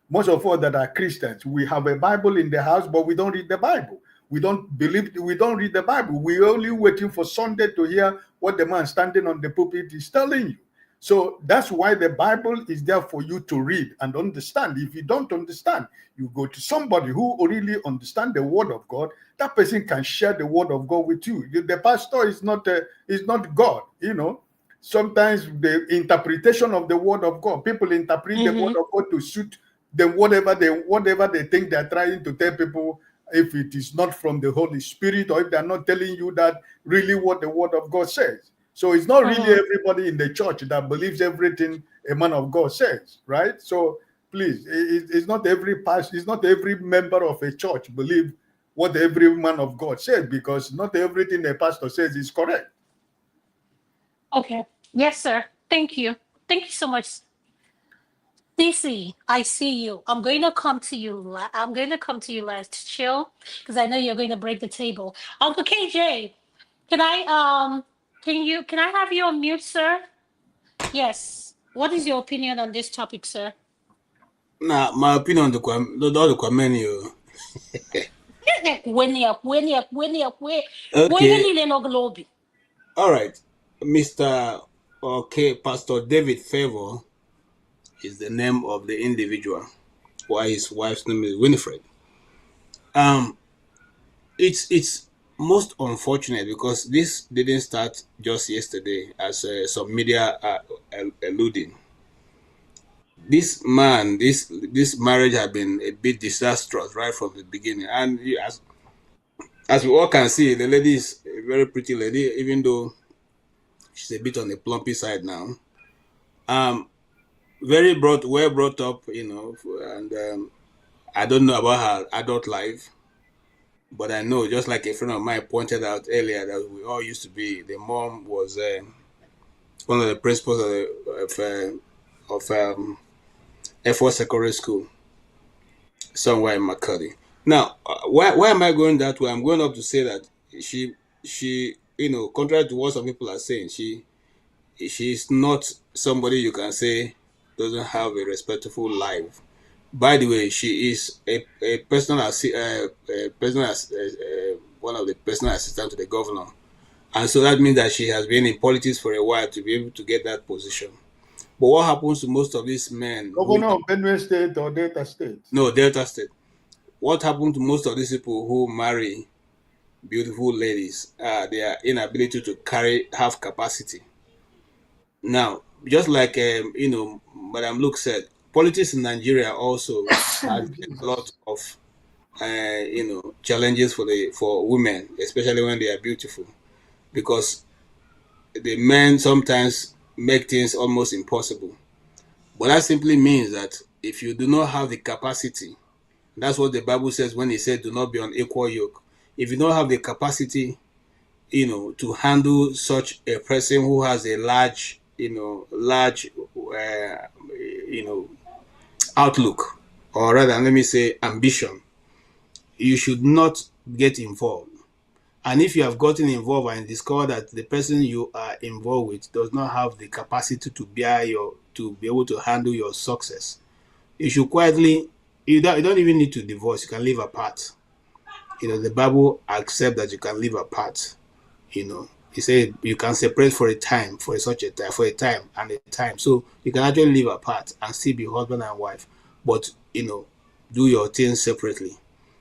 Speaker 6: most of us that are Christians, we have a Bible in the house, but we don't read the Bible. We don't read the Bible. We're only waiting for Sunday to hear what the man standing on the pulpit is telling you. So that's why the Bible is there for you to read and understand. If you don't understand, you go to somebody who really understands the word of God. That person can share the word of God with you. The pastor is not God, Sometimes the interpretation of the word of God, people interpret the word of God to suit them, whatever they think they're trying to tell people, if it is not from the Holy Spirit, or if they're not telling you that really what the word of God says. So it's not really everybody in the church that believes everything a man of God says, right? So please, it's not every pastor, it's not every member of a church believe what every man of God says, because not everything the pastor says is correct.
Speaker 2: Okay. Yes, sir. Thank you. Thank you so much. DC, I see you. I'm going to come to you. I'm going to come to you last. Chill, because I know you're going to break the table. Uncle KJ, can I have you on mute, sir? Yes. What is your opinion on this topic, sir?
Speaker 5: Now, my opinion on the menu.
Speaker 2: Okay.
Speaker 5: All right, Mr. Pastor David Favor is the name of the individual, while his wife's name is Winifred. It's most unfortunate because this didn't start just yesterday, as some media are alluding. This marriage had been a bit disastrous right from the beginning, and as we all can see, the lady is a very pretty lady, even though she's a bit on the plumpy side now. Well brought up, and I don't know about her adult life, but I know, just like a friend of mine pointed out earlier, that we all used to be. The mom was one of the principals of F4 Secondary School somewhere in Makati. Now, why am I going that way? I'm going up to say that she, contrary to what some people are saying, she's not somebody you can say doesn't have a respectful life. By the way, she is a one of the personal assistants to the governor, and so that means that she has been in politics for a while to be able to get that position. But what happens to most of these men?
Speaker 6: Governor of Benue State or Delta State?
Speaker 5: No, Delta State. What happens to most of these people who marry beautiful ladies? Their inability to have capacity. Now, just like Madam Luke said, politics in Nigeria also has a lot of challenges for women, especially when they are beautiful, because the men sometimes make things almost impossible. But that simply means that if you do not have the capacity, that's what the Bible says when it says do not be on equal yoke. If you don't have the capacity, to handle such a person who has a large outlook, or rather, let me say ambition, you should not get involved. And if you have gotten involved and discovered that the person you are involved with does not have the capacity to to be able to handle your success, you should quietly, you don't even need to divorce. You can live apart. The Bible accepts that you can live apart. He said you can separate for a time, for a time and a time. So you can actually live apart and still be husband and wife, but do your things separately,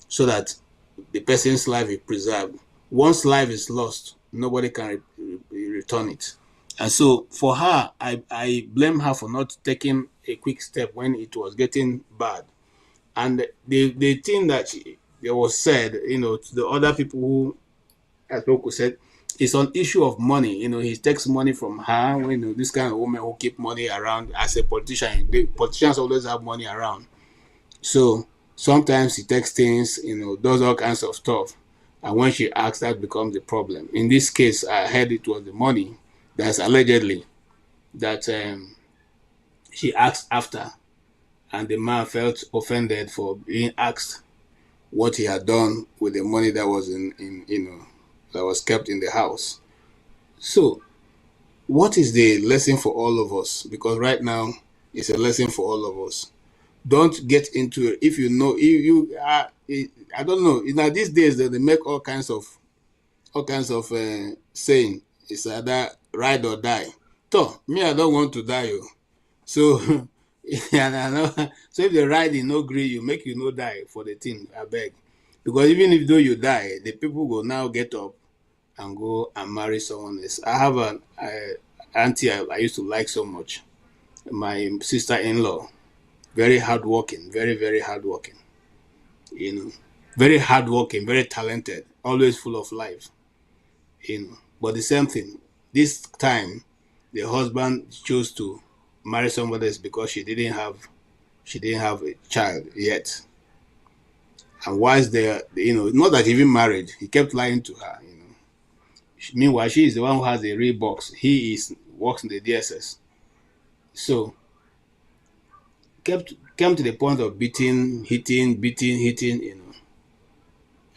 Speaker 5: so that the person's life is preserved. Once life is lost, nobody can return it. And so for her, I blame her for not taking a quick step when it was getting bad. And the thing that there was said, to the other people who, as Boko said, it's an issue of money. He takes money from her. This kind of woman who keep money around as a politician. The politicians always have money around. So sometimes he takes things, does all kinds of stuff. And when she asks, that becomes the problem. In this case, I heard it was the money that's allegedly that she asked after. And the man felt offended for being asked what he had done with the money that was that was kept in the house. So, what is the lesson for all of us? Because right now, it's a lesson for all of us. Don't get into it. If you know, I don't know. These days they make all kinds of saying. It's either ride or die. So, me, I don't want to die. So, and I know. So if the riding no agree, you make you no die for the thing. I beg, because even if though you die, the people will now get up and go and marry someone else. I have an auntie I used to like so much, my sister-in-law, very hardworking, very, very hardworking, very hardworking, very talented, always full of life, But the same thing, this time, the husband chose to marry somebody else because she didn't have a child yet. And whilst they, not that he even married, he kept lying to her, Meanwhile, she is the one who has the real box. He works in the DSS. So, came to the point of beating, hitting.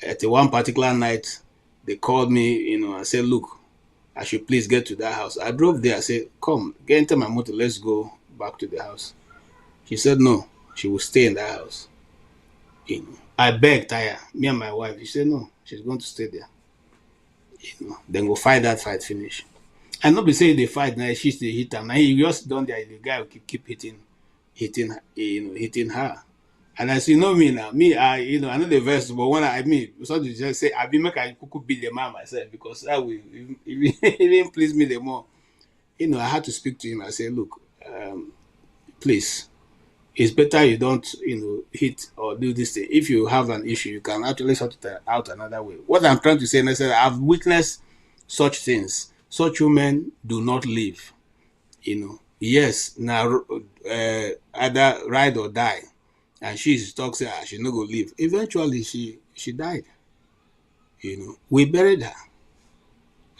Speaker 5: At one particular night, they called me, and said, look, I should please get to that house. I drove there. I said, come, get into my motor. Let's go back to the house. She said, no, she will stay in that house. I begged Taya, me and my wife. She said, no, she's going to stay there. Then go fight that fight, finish. And not be saying they fight now, she's the hitter. Now he just done there, the guy will keep hitting her. And as you know me now, I know the verse, but when so to just say, I be make I could beat the man myself, because that will even please me the more. I had to speak to him. I said, look, please, it's better you don't, hit or do this thing. If you have an issue, you can actually sort it out another way. What I'm trying to say, and I said, I've witnessed such things. Such women do not live. Yes, now either ride or die. And she talks, she not go live. Eventually, she died. We buried her.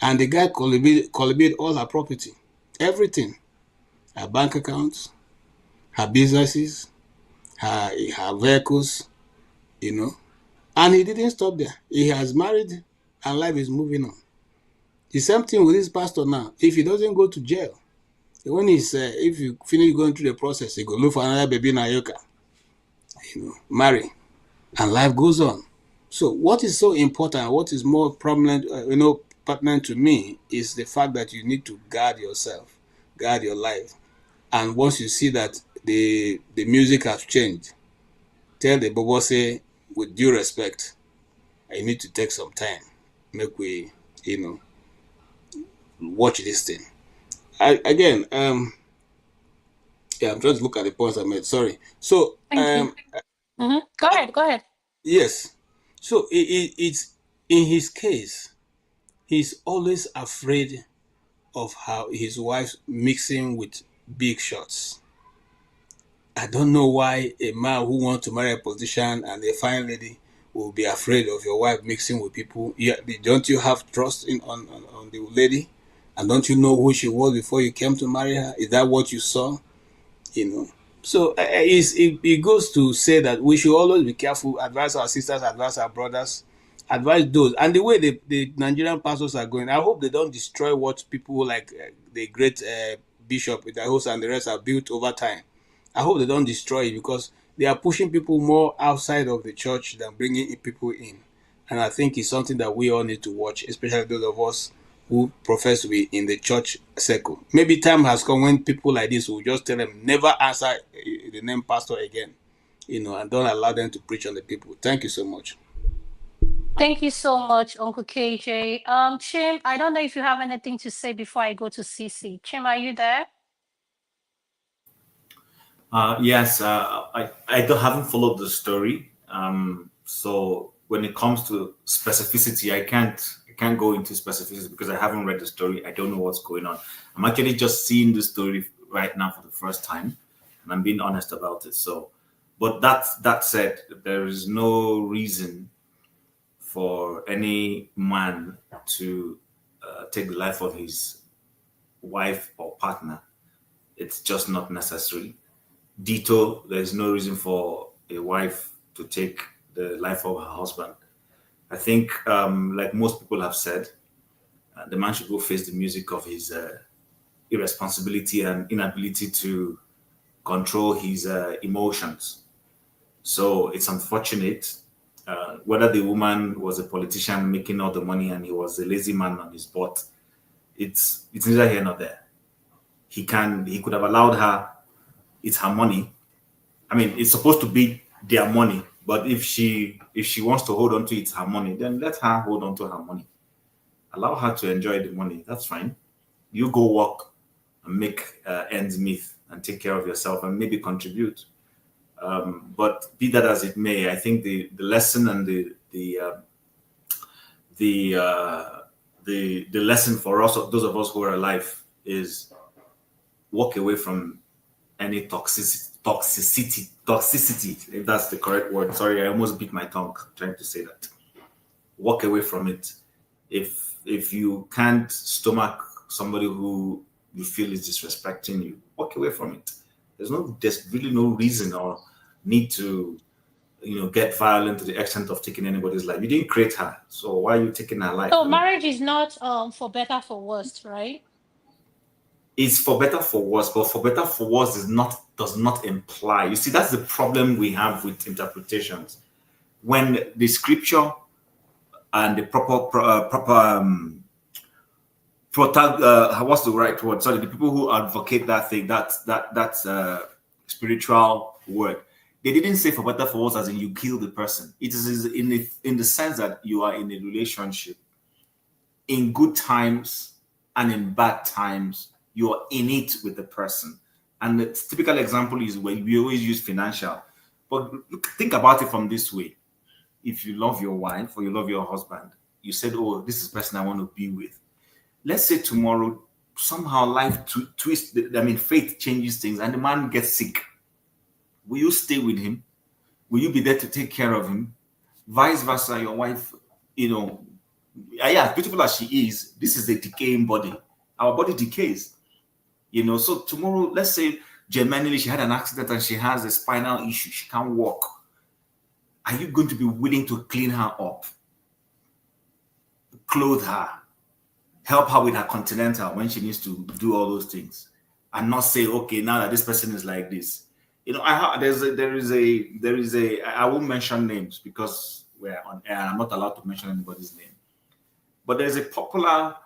Speaker 5: And the guy collected all her property, everything, her bank accounts, her businesses, her vehicles, and he didn't stop there. He has married and life is moving on. The same thing with this pastor now. If he doesn't go to jail, when if you finish going through the process, he go look for another baby in Ayoka, marry, and life goes on. So what is so important, what is more prominent, pertinent to me, is the fact that you need to guard yourself, guard your life. And once you see that the music has changed, tell the bobo, say, with due respect, I need to take some time. Make we, watch this thing. I'm trying to look at the points I made. Sorry. So,
Speaker 2: Thank you. Go ahead.
Speaker 5: Yes. So it's in his case, he's always afraid of how his wife mixing with big shots. I don't know why a man who wants to marry a politician and a fine lady will be afraid of your wife mixing with people. Don't you have trust on the lady? And don't you know who she was before you came to marry her? Is that what you saw? So it goes to say that we should always be careful, advise our sisters, advise our brothers, advise those. And the way the Nigerian pastors are going, I hope they don't destroy what people like the great Bishop with the host and the rest have built over time. I hope they don't destroy it, because they are pushing people more outside of the church than bringing people in. And I think it's something that we all need to watch, especially those of us who profess to be in the church circle. Maybe time has come when people like this will just tell them never answer the name pastor again, and don't allow them to preach on the people. Thank you so much.
Speaker 2: Thank you so much, Uncle KJ. Chim, I don't know if you have anything to say before I go to CC. Chim, are you there?
Speaker 9: Yes, haven't followed the story. So when it comes to specificity, I can't go into specificity because I haven't read the story. I don't know what's going on. I'm actually just seeing the story right now for the first time, and I'm being honest about it. So, but that said, there is no reason for any man to take the life of his wife or partner. It's just not necessary. Ditto, there is no reason for a wife to take the life of her husband. I think, like most people have said, the man should go face the music of his irresponsibility and inability to control his emotions. So it's unfortunate. Whether the woman was a politician making all the money and he was a lazy man on his butt, it's neither here nor there. He could have allowed her. It's her money. I mean, it's supposed to be their money. But if she wants to hold on to it, her money, then let her hold on to her money. Allow her to enjoy the money. That's fine. You go work and make ends meet and take care of yourself and maybe contribute. But be that as it may, I think the lesson and the lesson for us, those of us who are alive, is walk away from any toxicity, if that's the correct word. Sorry, I almost bit my tongue trying to say that. Walk away from it. If you can't stomach somebody who you feel is disrespecting you, walk away from it. There's really no reason or need to, get violent to the extent of taking anybody's life. You didn't create her, so why are you taking her life?
Speaker 2: So marriage is not for better for worse, right?
Speaker 9: It's for better for worse, but for better for worse does not imply. You see, that's the problem we have with interpretations. When the scripture and the what's the right word? Sorry, the people who advocate that thing, that's spiritual word. They didn't say for better for worse as in you kill the person. It is in the sense that you are in a relationship. In good times and in bad times, you're in it with the person. And the typical example is when we always use financial. But think about it from this way. If you love your wife or you love your husband, you said, oh, this is the person I want to be with. Let's say tomorrow, somehow life twists, faith changes things and the man gets sick. Will you stay with him? Will you be there to take care of him? Vice versa, your wife, as beautiful as she is, this is a decaying body. Our body decays. So tomorrow, let's say genuinely she had an accident and she has a spinal issue. She can't walk. Are you going to be willing to clean her up, clothe her, help her with her continental when she needs to do all those things, and not say, okay, now that this person is like this? There is a I won't mention names because we're on air. I'm not allowed to mention anybody's name. But there's a popular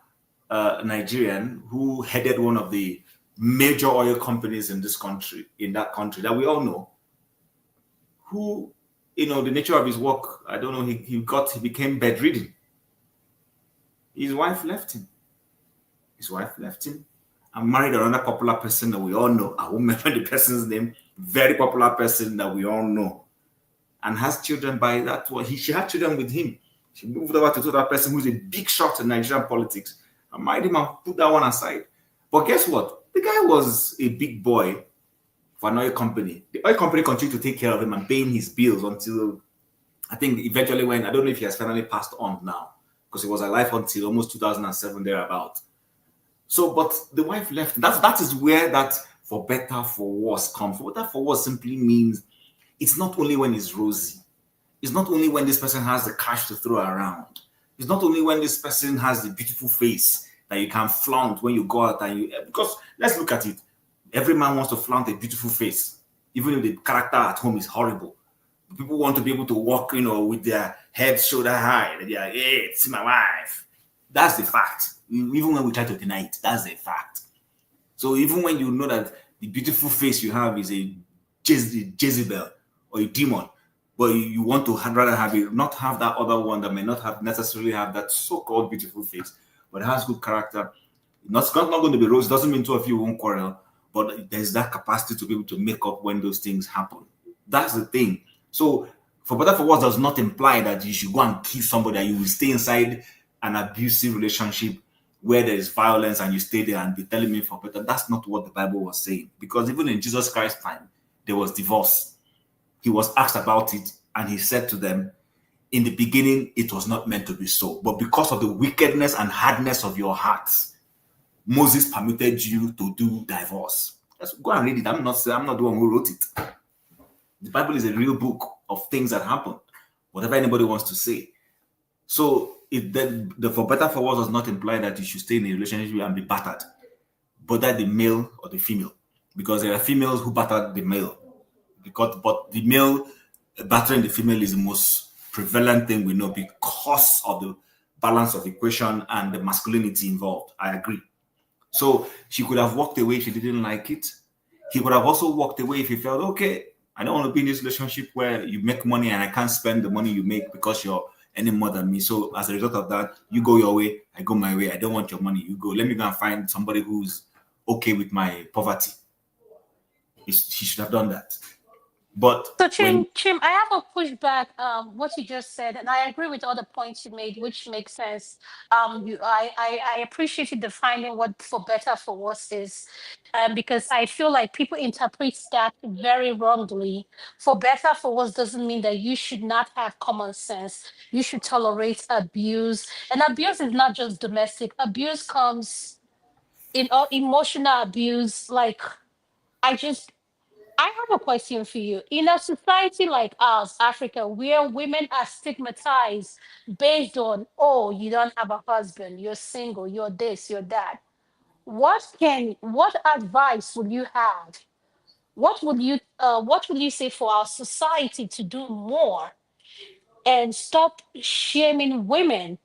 Speaker 9: Nigerian who headed one of the major oil companies in that country that we all know, who, the nature of his work, I don't know, he became bedridden. His wife left him. And married another popular person that we all know. I won't remember the person's name. Very popular person that we all know. And has children by that one. She had children with him. She moved over to that person who's a big shot in Nigerian politics. I married him and put that one aside. But guess what? The guy was a big boy for an oil company. The oil company continued to take care of him and paying his bills until, I think, eventually when, I don't know if he has finally passed on now, because he was alive until almost 2007 thereabout. So, but the wife left. That is where that for better, for worse come. For better, for worse simply means it's not only when it's rosy. It's not only when this person has the cash to throw around. It's not only when this person has the beautiful face that you can flaunt when you go out and you, because let's look at it. Every man wants to flaunt a beautiful face, even if the character at home is horrible. People want to be able to walk, with their head shoulder high. They're like, hey, it's my wife. That's the fact. Even when we try to deny it, that's the fact. So even when you know that the beautiful face you have is a Jezebel or a demon, but you want to rather have it, not have that other one that may not necessarily have that so-called beautiful face, but has good character. It's not going to be rose. Doesn't mean two of you won't quarrel, but there's that capacity to be able to make up when those things happen. That's the thing. So for better for worse does not imply that you should go and kill somebody and you will stay inside an abusive relationship where there is violence and you stay there and be telling me for better. That's not what the Bible was saying. Because even in Jesus Christ's time, there was divorce. He was asked about it and he said to them, in the beginning, it was not meant to be so. But because of the wickedness and hardness of your hearts, Moses permitted you to do divorce. Let's go and read it. I'm not the one who wrote it. The Bible is a real book of things that happened, whatever anybody wants to say. So the for better for worse does not imply that you should stay in a relationship and be battered, whether the male or the female, because there are females who batter the male. But the male battering the female is the most prevalent thing we know because of the balance of equation and the masculinity involved. I agree. So she could have walked away if she didn't like it. He would have also walked away if he felt, okay, I don't want to be in this relationship where you make money and I can't spend the money you make because you're any more than me. So as a result of that, you go your way, I go my way. I don't want your money. You go. Let me go and find somebody who's okay with my poverty. He should have done that. But
Speaker 2: so Chim, I have a pushback. What you just said, and I agree with all the points you made, which makes sense. I appreciated defining what for better for worse is, because I feel like people interpret that very wrongly. For better for worse doesn't mean that you should not have common sense. You should tolerate abuse, and abuse is not just domestic. Abuse comes in all emotional abuse. Like I have a question for you. In a society like ours, Africa, where women are stigmatized based on, oh, you don't have a husband, you're single, you're this, you're that. What advice would you have? What would you say for our society to do more and stop shaming women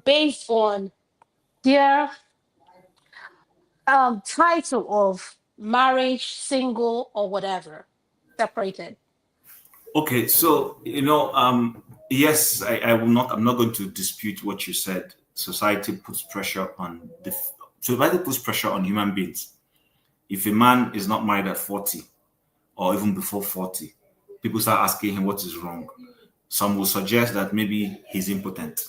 Speaker 2: based on their title of marriage, single, or whatever, separated?
Speaker 9: okay, so yes, I'm not going to dispute what you said. Society puts pressure on society puts pressure on human beings. If a man is not married at 40 or even before 40, people start asking him what is wrong. Some will suggest that maybe he's impotent.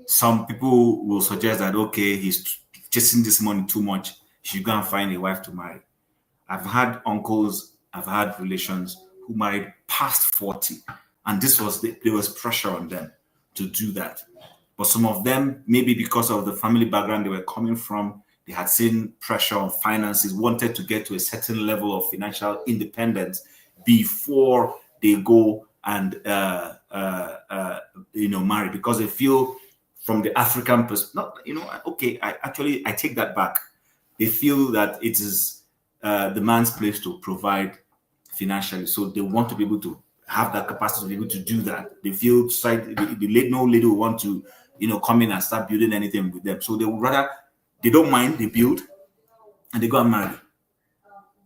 Speaker 9: Some people will suggest that, okay, he's chasing this money too much. He should go and find a wife to marry. I've had uncles, I've had relations who married past 40, and there was pressure on them to do that. But some of them, maybe because of the family background they were coming from, they had seen pressure on finances, wanted to get to a certain level of financial independence before they go and marry, because they feel from the African perspective, I take that back. They feel that it is the man's place to provide financially, so they want to be able to have that capacity to be able to do that. They feel no lady will want to come in and start building anything with them, so they don't mind, they build and they go and marry.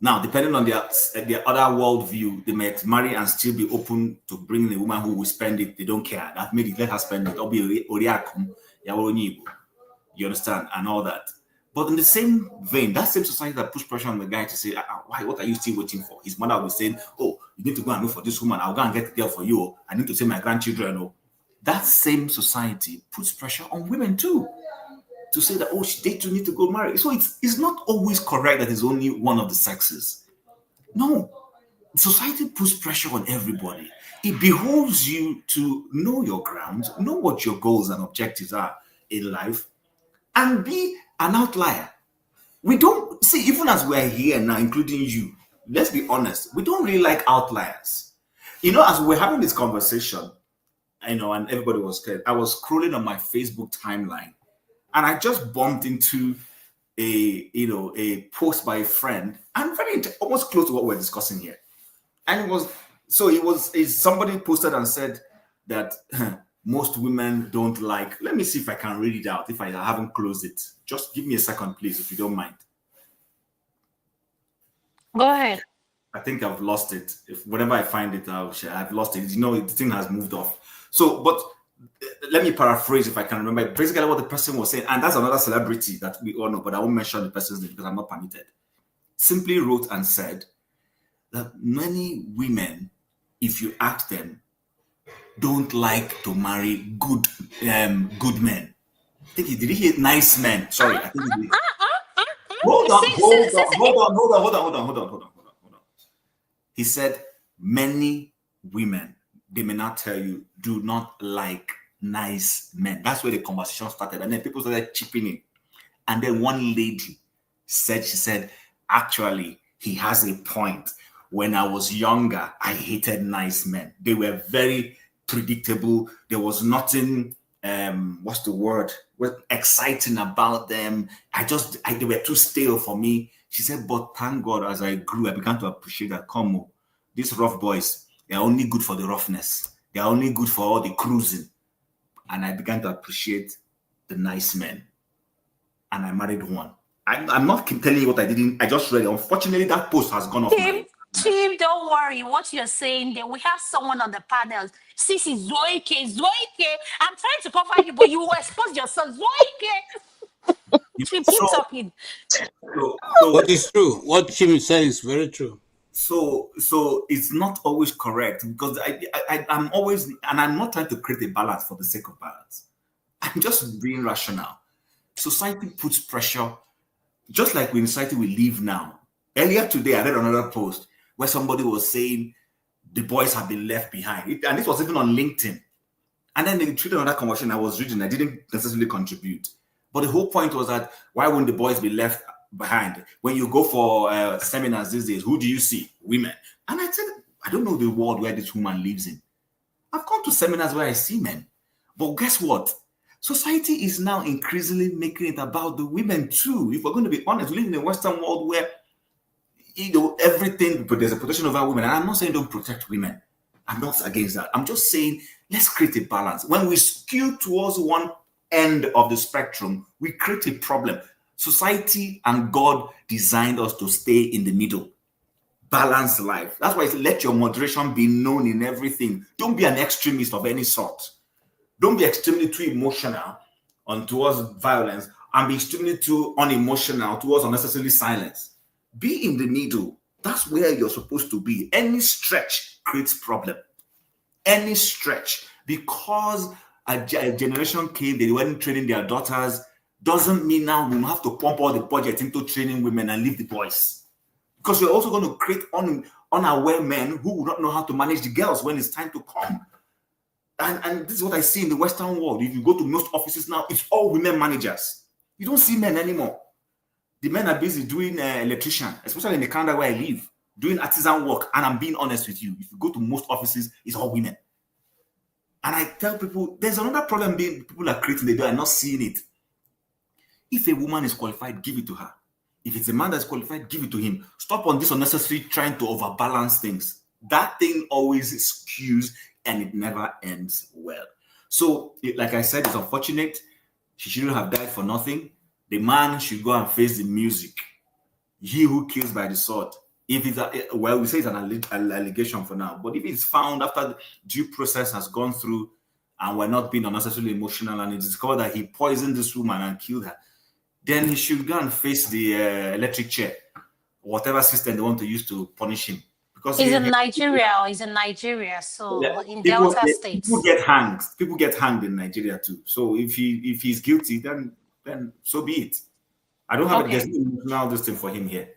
Speaker 9: Now, depending on their other worldview, they might marry and still be open to bringing a woman who will spend it. They don't care. I've made it, let her spend it. You understand? And all that. But in the same vein, that same society that puts pressure on the guy to say, why, what are you still waiting for? His mother will be saying, oh, you need to go and look for this woman. I'll go and get a girl for you. I need to save my grandchildren. That same society puts pressure on women too, to say that, they too need to go marry. So it's not always correct that it's only one of the sexes. No, society puts pressure on everybody. It behoves you to know your grounds, know what your goals and objectives are in life, and be an outlier. we don't see, even as we're here now, including you, let's be honest, we don't really like outliers. You know, as we're having this conversation, and everybody was scared, I was scrolling on my Facebook timeline, and I just bumped into a post by a friend, and almost close to what we're discussing here. And somebody posted and said that most women don't like. Let me see if I can read it out. If I haven't closed it, just give me a second, please, if you don't mind.
Speaker 2: Go ahead.
Speaker 9: I think I've lost it. Whenever I find it, I'll share. I've lost it. The thing has moved off. So, but let me paraphrase if I can remember. Basically, what the person was saying, and that's another celebrity that we all know, but I won't mention the person's name because I'm not permitted. Simply wrote and said that many women, if you ask them, don't like to marry good men. I think did he hear nice men? Sorry, I think he did. Hold on. He said many women, they may not tell you, do not like nice men. That's where the conversation started. And then people started chipping in. And then one lady said, actually, he has a point. When I was younger, I hated nice men. They were very predictable. There was nothing, what's the word? Exciting about them. They were too stale for me. She said, but thank God, as I grew, I began to appreciate that, these rough boys, they're only good for the roughness. They're only good for all the cruising. And I began to appreciate the nice men. And I married one. I'm not telling you what I didn't. I just read it. Unfortunately, that post has gone off.
Speaker 2: Tim, don't worry. What you're saying there, we have someone on the panel. Sisi Zoike. I'm trying to cover you, but you expose yourself. Zoike. Keep talking.
Speaker 5: What is true? What Tim is saying is very true.
Speaker 9: So it's not always correct because I'm always, and I'm not trying to create a balance for the sake of balance. I'm just being rational. Society puts pressure, just like in the society we live now. Earlier today, I read another post where somebody was saying the boys have been left behind. And this was even on LinkedIn. And then they treated another conversation I was reading. I didn't necessarily contribute. But the whole point was that why wouldn't the boys be left behind? When you go for seminars these days, who do you see? Women. And I said, I don't know the world where this woman lives in. I've gone to seminars where I see men. But guess what? Society is now increasingly making it about the women too. If we're going to be honest, we live in a Western world where everything, but there's a protection over women. And I'm not saying don't protect women. I'm not against that. I'm just saying let's create a balance. When we skew towards one end of the spectrum, we create a problem. Society and God designed us to stay in the middle. Balanced life. That's why it's let your moderation be known in everything. Don't be an extremist of any sort. Don't be extremely too emotional towards violence and be extremely too unemotional towards unnecessary silence. Be in the middle. That's where you're supposed to be. Any stretch creates problem. Any stretch. Because a generation came, they weren't training their daughters, doesn't mean now we have to pump all the budget into training women and leave the boys. Because we're also going to create unaware men who will not know how to manage the girls when it's time to come. And this is what I see in the Western world. If you go to most offices now, it's all women managers. You don't see men anymore. The men are busy doing electrician, especially in the Canada where I live, doing artisan work. And I'm being honest with you. If you go to most offices, it's all women. And I tell people, there's another problem people are creating. They are not seeing it. If a woman is qualified, give it to her. If it's a man that's qualified, give it to him. Stop on this unnecessary trying to overbalance things. That thing always skews and it never ends well. So, like I said, it's unfortunate. She shouldn't have died for nothing. The man should go and face the music. He who kills by the sword. If it's we say it's an allegation for now, but if it's found after the due process has gone through and we're not being unnecessarily emotional and it's discovered that he poisoned this woman and killed her, then he should go and face the electric chair, whatever system they want to use to punish him. Because
Speaker 2: he's in Nigeria, so yeah, in Delta states.
Speaker 9: People get hanged. People get hanged in Nigeria too. So if he's guilty, then so be it. I don't have a now this thing for him here.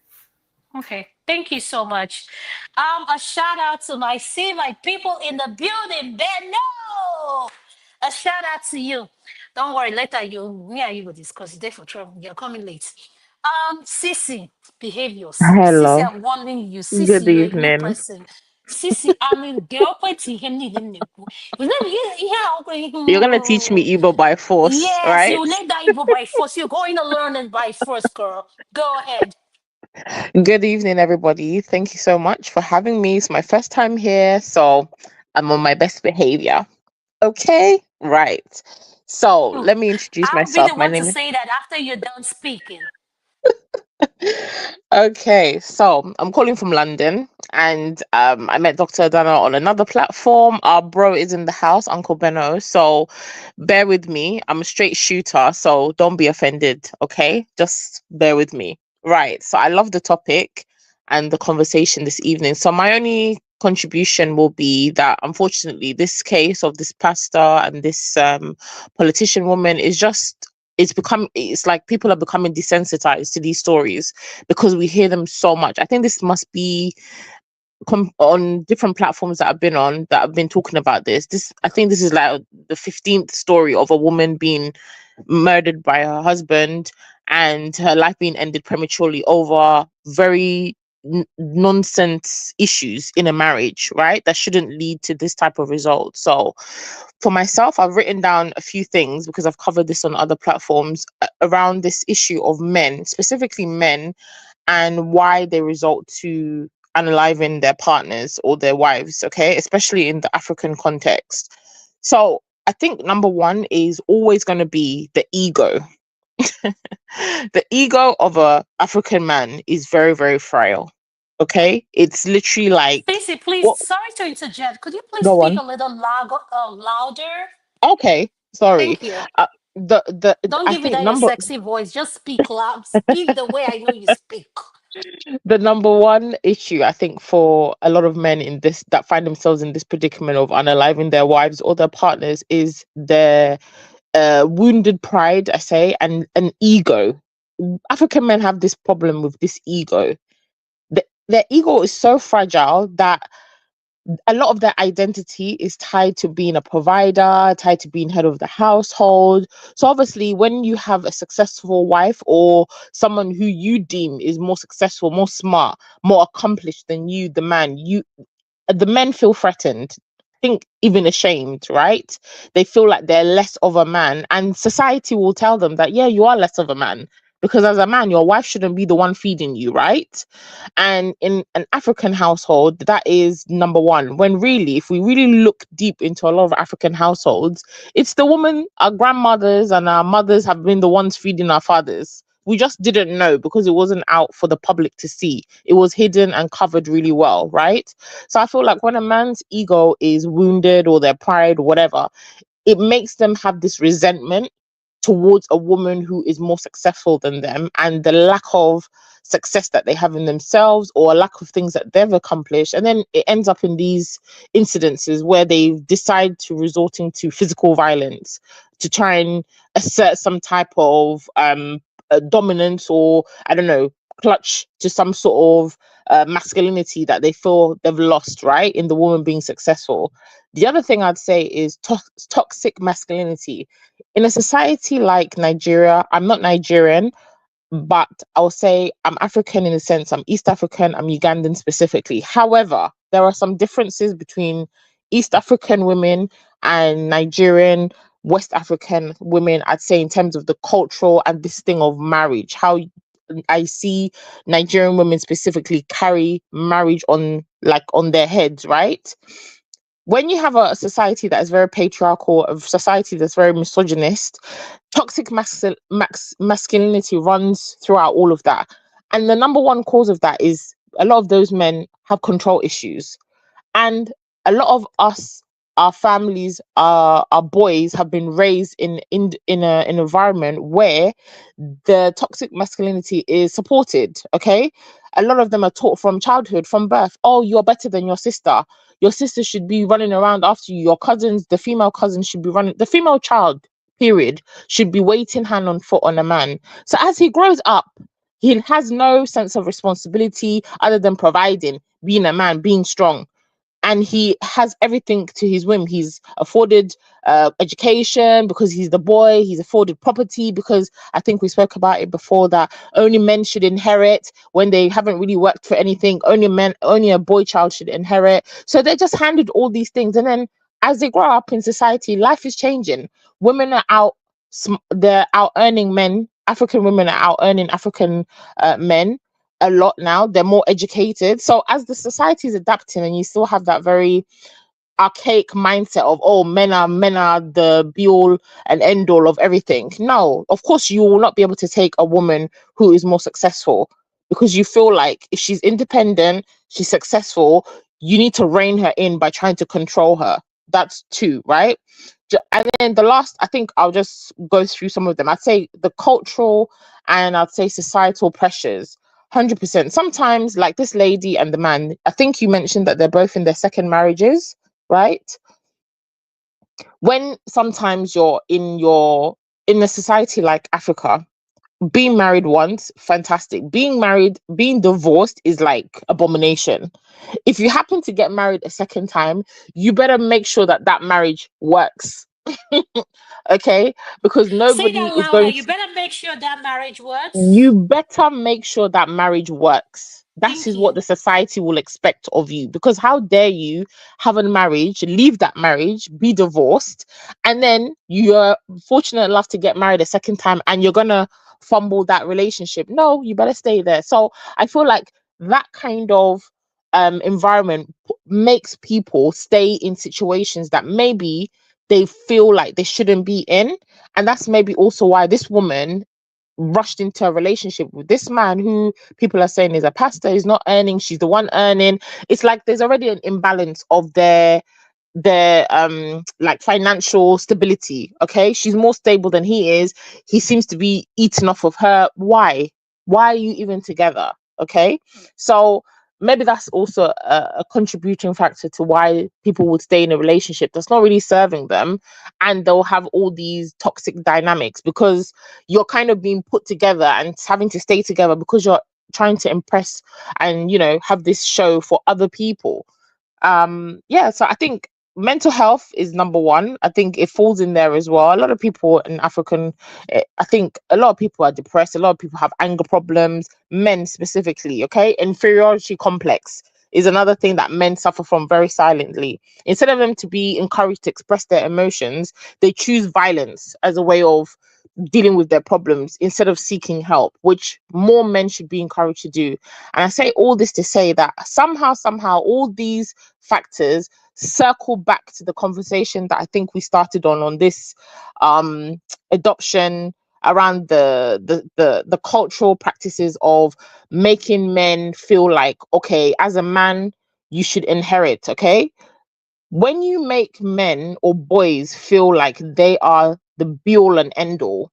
Speaker 2: Okay, thank you so much. A shout out to my people in the building. Benno, a shout out to you. Don't worry, later you will discuss it for trouble. You're coming late. Sissy, behave yourself. Sissy,
Speaker 10: Hello.
Speaker 2: I'm warning you.
Speaker 10: Good
Speaker 2: Sissy, you're a new
Speaker 10: evening.
Speaker 2: person. Sissy, I mean, girl, quite him need him.
Speaker 10: You're gonna teach me Igbo by force,
Speaker 2: Yes,
Speaker 10: right?
Speaker 2: you need that Igbo by force. You're going to learn it by force, girl. Go ahead.
Speaker 10: Good evening, everybody. Thank you so much for having me. It's my first time here, so I'm on my best behavior. Okay? Right. So
Speaker 2: Hmm.
Speaker 10: let me introduce
Speaker 2: I'll be the
Speaker 10: myself. My
Speaker 2: one to
Speaker 10: name is
Speaker 2: say that after you're done speaking.
Speaker 10: Okay, so I'm calling from London and I met Dr. Dana on another platform. Our bro is in the house, Uncle Benno. So bear with me. I'm a straight shooter, so don't be offended, okay? Just bear with me. Right. So I love the topic and the conversation this evening. So my only contribution will be that unfortunately this case of this pastor and this politician woman is just it's like people are becoming desensitized to these stories because we hear them so much. I think this must be on different platforms that I've been on that have been talking about this. I think this is like the 15th story of a woman being murdered by her husband and her life being ended prematurely over very nonsense issues in a marriage, right? That shouldn't lead to this type of result. So for myself, I've written down a few things because I've covered this on other platforms around this issue of men, specifically men, and why they resort to unaliving their partners or their wives, okay, especially in the African context. So I think number one is always going to be the ego. The ego of a African man is very, very frail. Okay, it's literally like
Speaker 2: Stacey, please,
Speaker 10: what?
Speaker 2: sorry to interject. Could you please
Speaker 10: Go
Speaker 2: speak
Speaker 10: on.
Speaker 2: a little louder?
Speaker 10: Okay, sorry.
Speaker 2: Thank you. Don't
Speaker 10: I
Speaker 2: give me
Speaker 10: think
Speaker 2: that your sexy voice. Just speak loud. Speak the way I know you speak.
Speaker 10: the number one issue I think for a lot of men in this that find themselves in this predicament of unaliving their wives or their partners is their wounded pride, I say, and an ego. African men have this problem with this ego. Their ego is so fragile that a lot of their identity is tied to being a provider, tied to being head of the household. So obviously, when you have a successful wife or someone who you deem is more successful, more smart, more accomplished than you, the men feel threatened. Think even ashamed, right? They feel like they're less of a man, and society will tell them that yeah, you are less of a man because as a man, your wife shouldn't be the one feeding you, right? And in an African household, that is number one. When really, if we really look deep into a lot of African households, it's the woman, our grandmothers and our mothers have been the ones feeding our fathers. We just didn't know because it wasn't out for the public to see. It was hidden and covered really well, right? So I feel like when a man's ego is wounded or their pride or whatever, it makes them have this resentment towards a woman who is more successful than them and the lack of success that they have in themselves or a lack of things that they've accomplished. And then it ends up in these incidences where they decide to resorting to physical violence to try and assert some type of dominance or I don't know, clutch to some sort of masculinity that they feel they've lost, right? In the woman being successful. The other thing I'd say is toxic masculinity. In a society like Nigeria, I'm not Nigerian, but I'll say I'm African in a sense. I'm East African, I'm Ugandan specifically. However, there are some differences between East African women and Nigerian, West African women, I'd say, in terms of the cultural and this thing of marriage. How I see Nigerian women specifically carry marriage on their heads, right? When you have a society that is very patriarchal, a society that's very misogynist, toxic masculinity runs throughout all of that. And the number one cause of that is a lot of those men have control issues. And a lot of us, our families, our boys have been raised in an environment where the toxic masculinity is supported. Okay, a lot of them are taught from childhood, from birth. Oh, you're better than your sister. Your sister should be running around after you. Your cousins, the female cousins, should be running. The female child, period, should be waiting hand on foot on a man. So as he grows up, he has no sense of responsibility other than providing, being a man, being strong. and he has everything to his whim. He's afforded education because he's the boy. He's afforded property because I think we spoke about it before that only men should inherit when they haven't really worked for anything. Only a boy child should inherit. So they're just handed all these things, and then as they grow up in society, life is changing. Women are out. They're out earning men. African women are out earning African men a lot now. They're more educated. So as the society is adapting, and you still have that very archaic mindset of, oh, men are the be all and end all of everything. No, of course you will not be able to take a woman who is more successful, because you feel like if she's independent, she's successful, you need to rein her in by trying to control her. That's two, right? And then the last, I think I'll just go through some of them. I'd say the cultural and I'd say societal pressures. 100%. Sometimes, like this lady and the man, I think you mentioned that they're both in their second marriages, right? When sometimes you're in a society like Africa, being married once, fantastic. Being divorced is like abomination. If you happen to get married a second time, you better make sure that that marriage works. Okay, because
Speaker 2: Say
Speaker 10: nobody
Speaker 2: that
Speaker 10: is
Speaker 2: louder.
Speaker 10: going
Speaker 2: You
Speaker 10: to,
Speaker 2: better make sure that marriage
Speaker 10: you
Speaker 2: works.
Speaker 10: better make sure that marriage works. That
Speaker 2: Thank
Speaker 10: is what
Speaker 2: you.
Speaker 10: the society will expect of you, because how dare you have a marriage, leave that marriage, be divorced, and then you're fortunate enough to get married a second time and you're gonna fumble that relationship. No, you better stay there. So I feel like that kind of environment makes people stay in situations that maybe they feel like they shouldn't be in. And that's maybe also why this woman rushed into a relationship with this man who people are saying is a pastor, is not earning, she's the one earning. It's like there's already an imbalance of their like financial stability. Okay, she's more stable than he is. He seems to be eating off of her. Why are you even together? Okay, so maybe that's also a contributing factor to why people would stay in a relationship that's not really serving them, and they'll have all these toxic dynamics because you're kind of being put together and having to stay together because you're trying to impress and have this show for other people. So I think mental health is number one. I think it falls in there as well. A lot of people in I think a lot of people are depressed. A lot of people have anger problems, men specifically. Okay, inferiority complex is another thing that men suffer from very silently. Instead of them to be encouraged to express their emotions, they choose violence as a way of dealing with their problems instead of seeking help, which more men should be encouraged to do. And I say all this to say that somehow, all these factors circle back to the conversation that I think we started on this adoption, around the cultural practices of making men feel like, okay, as a man, you should inherit. Okay, when you make men or boys feel like they are the be all and end all,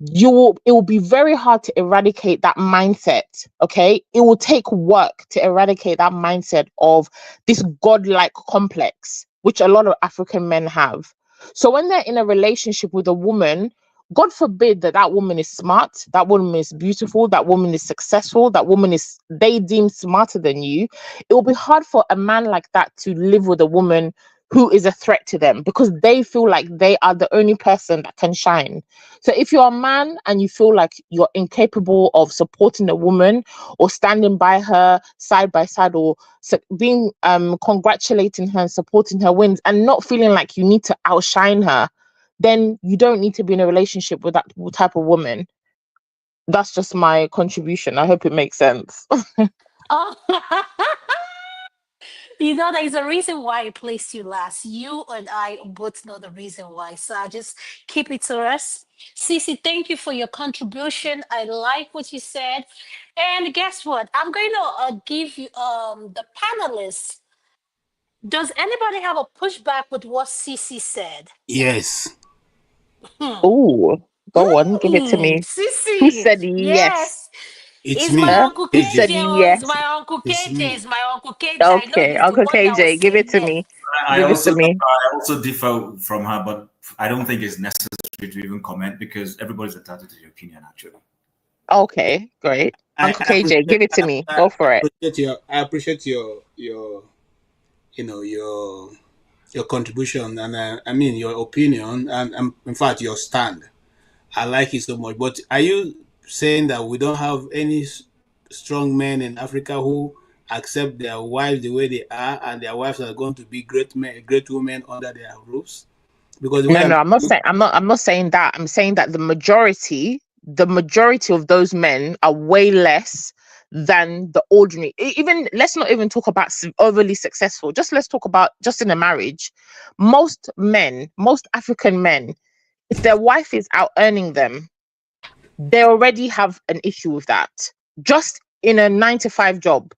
Speaker 10: it will be very hard to eradicate that mindset. Okay, it will take work to eradicate that mindset of this godlike complex which a lot of African men have. So when they're in a relationship with a woman, God forbid that woman is smart, that woman is beautiful, that woman is successful, that woman is they deem smarter than you, it will be hard for a man like that to live with a woman who is a threat to them, because they feel like they are the only person that can shine. So if you're a man and you feel like you're incapable of supporting a woman or standing by her side by side, or being congratulating her and supporting her wins, and not feeling like you need to outshine her, then you don't need to be in a relationship with that type of woman. That's just my contribution. I hope it makes sense.
Speaker 2: Oh, there's a reason why I placed you last. You and I both know the reason why. So I'll just keep it to us. Cece, thank you for your contribution. I like what you said. And guess what? I'm going to give you the panelists. Does anybody have a pushback with what Cece said?
Speaker 5: Yes.
Speaker 10: Oh, go on, give it to me. Who
Speaker 2: Cece,
Speaker 10: said yes?
Speaker 2: yes.
Speaker 5: It's
Speaker 2: It's my
Speaker 5: me,
Speaker 10: Huh?
Speaker 2: Uncle
Speaker 10: Who
Speaker 2: KJ.
Speaker 10: said
Speaker 5: KJ.
Speaker 2: Oh, it's
Speaker 10: yes?
Speaker 2: my Uncle
Speaker 5: It's
Speaker 2: KJ.
Speaker 5: me.
Speaker 2: It's my Uncle KJ. I know
Speaker 10: Okay,
Speaker 2: he's the
Speaker 10: Uncle
Speaker 2: one that was
Speaker 10: KJ, give it
Speaker 2: saying
Speaker 10: to
Speaker 2: yes.
Speaker 10: me.
Speaker 9: I
Speaker 10: Give it to
Speaker 9: also
Speaker 10: me.
Speaker 9: I also differ from her, but I don't think it's necessary to even comment because everybody's entitled to their opinion. Actually,
Speaker 10: Okay, great.
Speaker 5: I
Speaker 10: Uncle KJ, give it to me. Go for it.
Speaker 5: I appreciate your contribution, and I mean your opinion, and in fact your stand. I like it so much. But are you saying that we don't have any strong men in Africa who accept their wives the way they are, and their wives are going to be great men, great women under their roofs? Because the way
Speaker 10: No, I'm not saying that. I'm saying that the majority of those men are way less than the ordinary. Even let's not even talk about overly successful. Let's talk about just in a marriage. Most African men, if their wife is out earning them, they already have an issue with that. Just in a 9 to 5 job,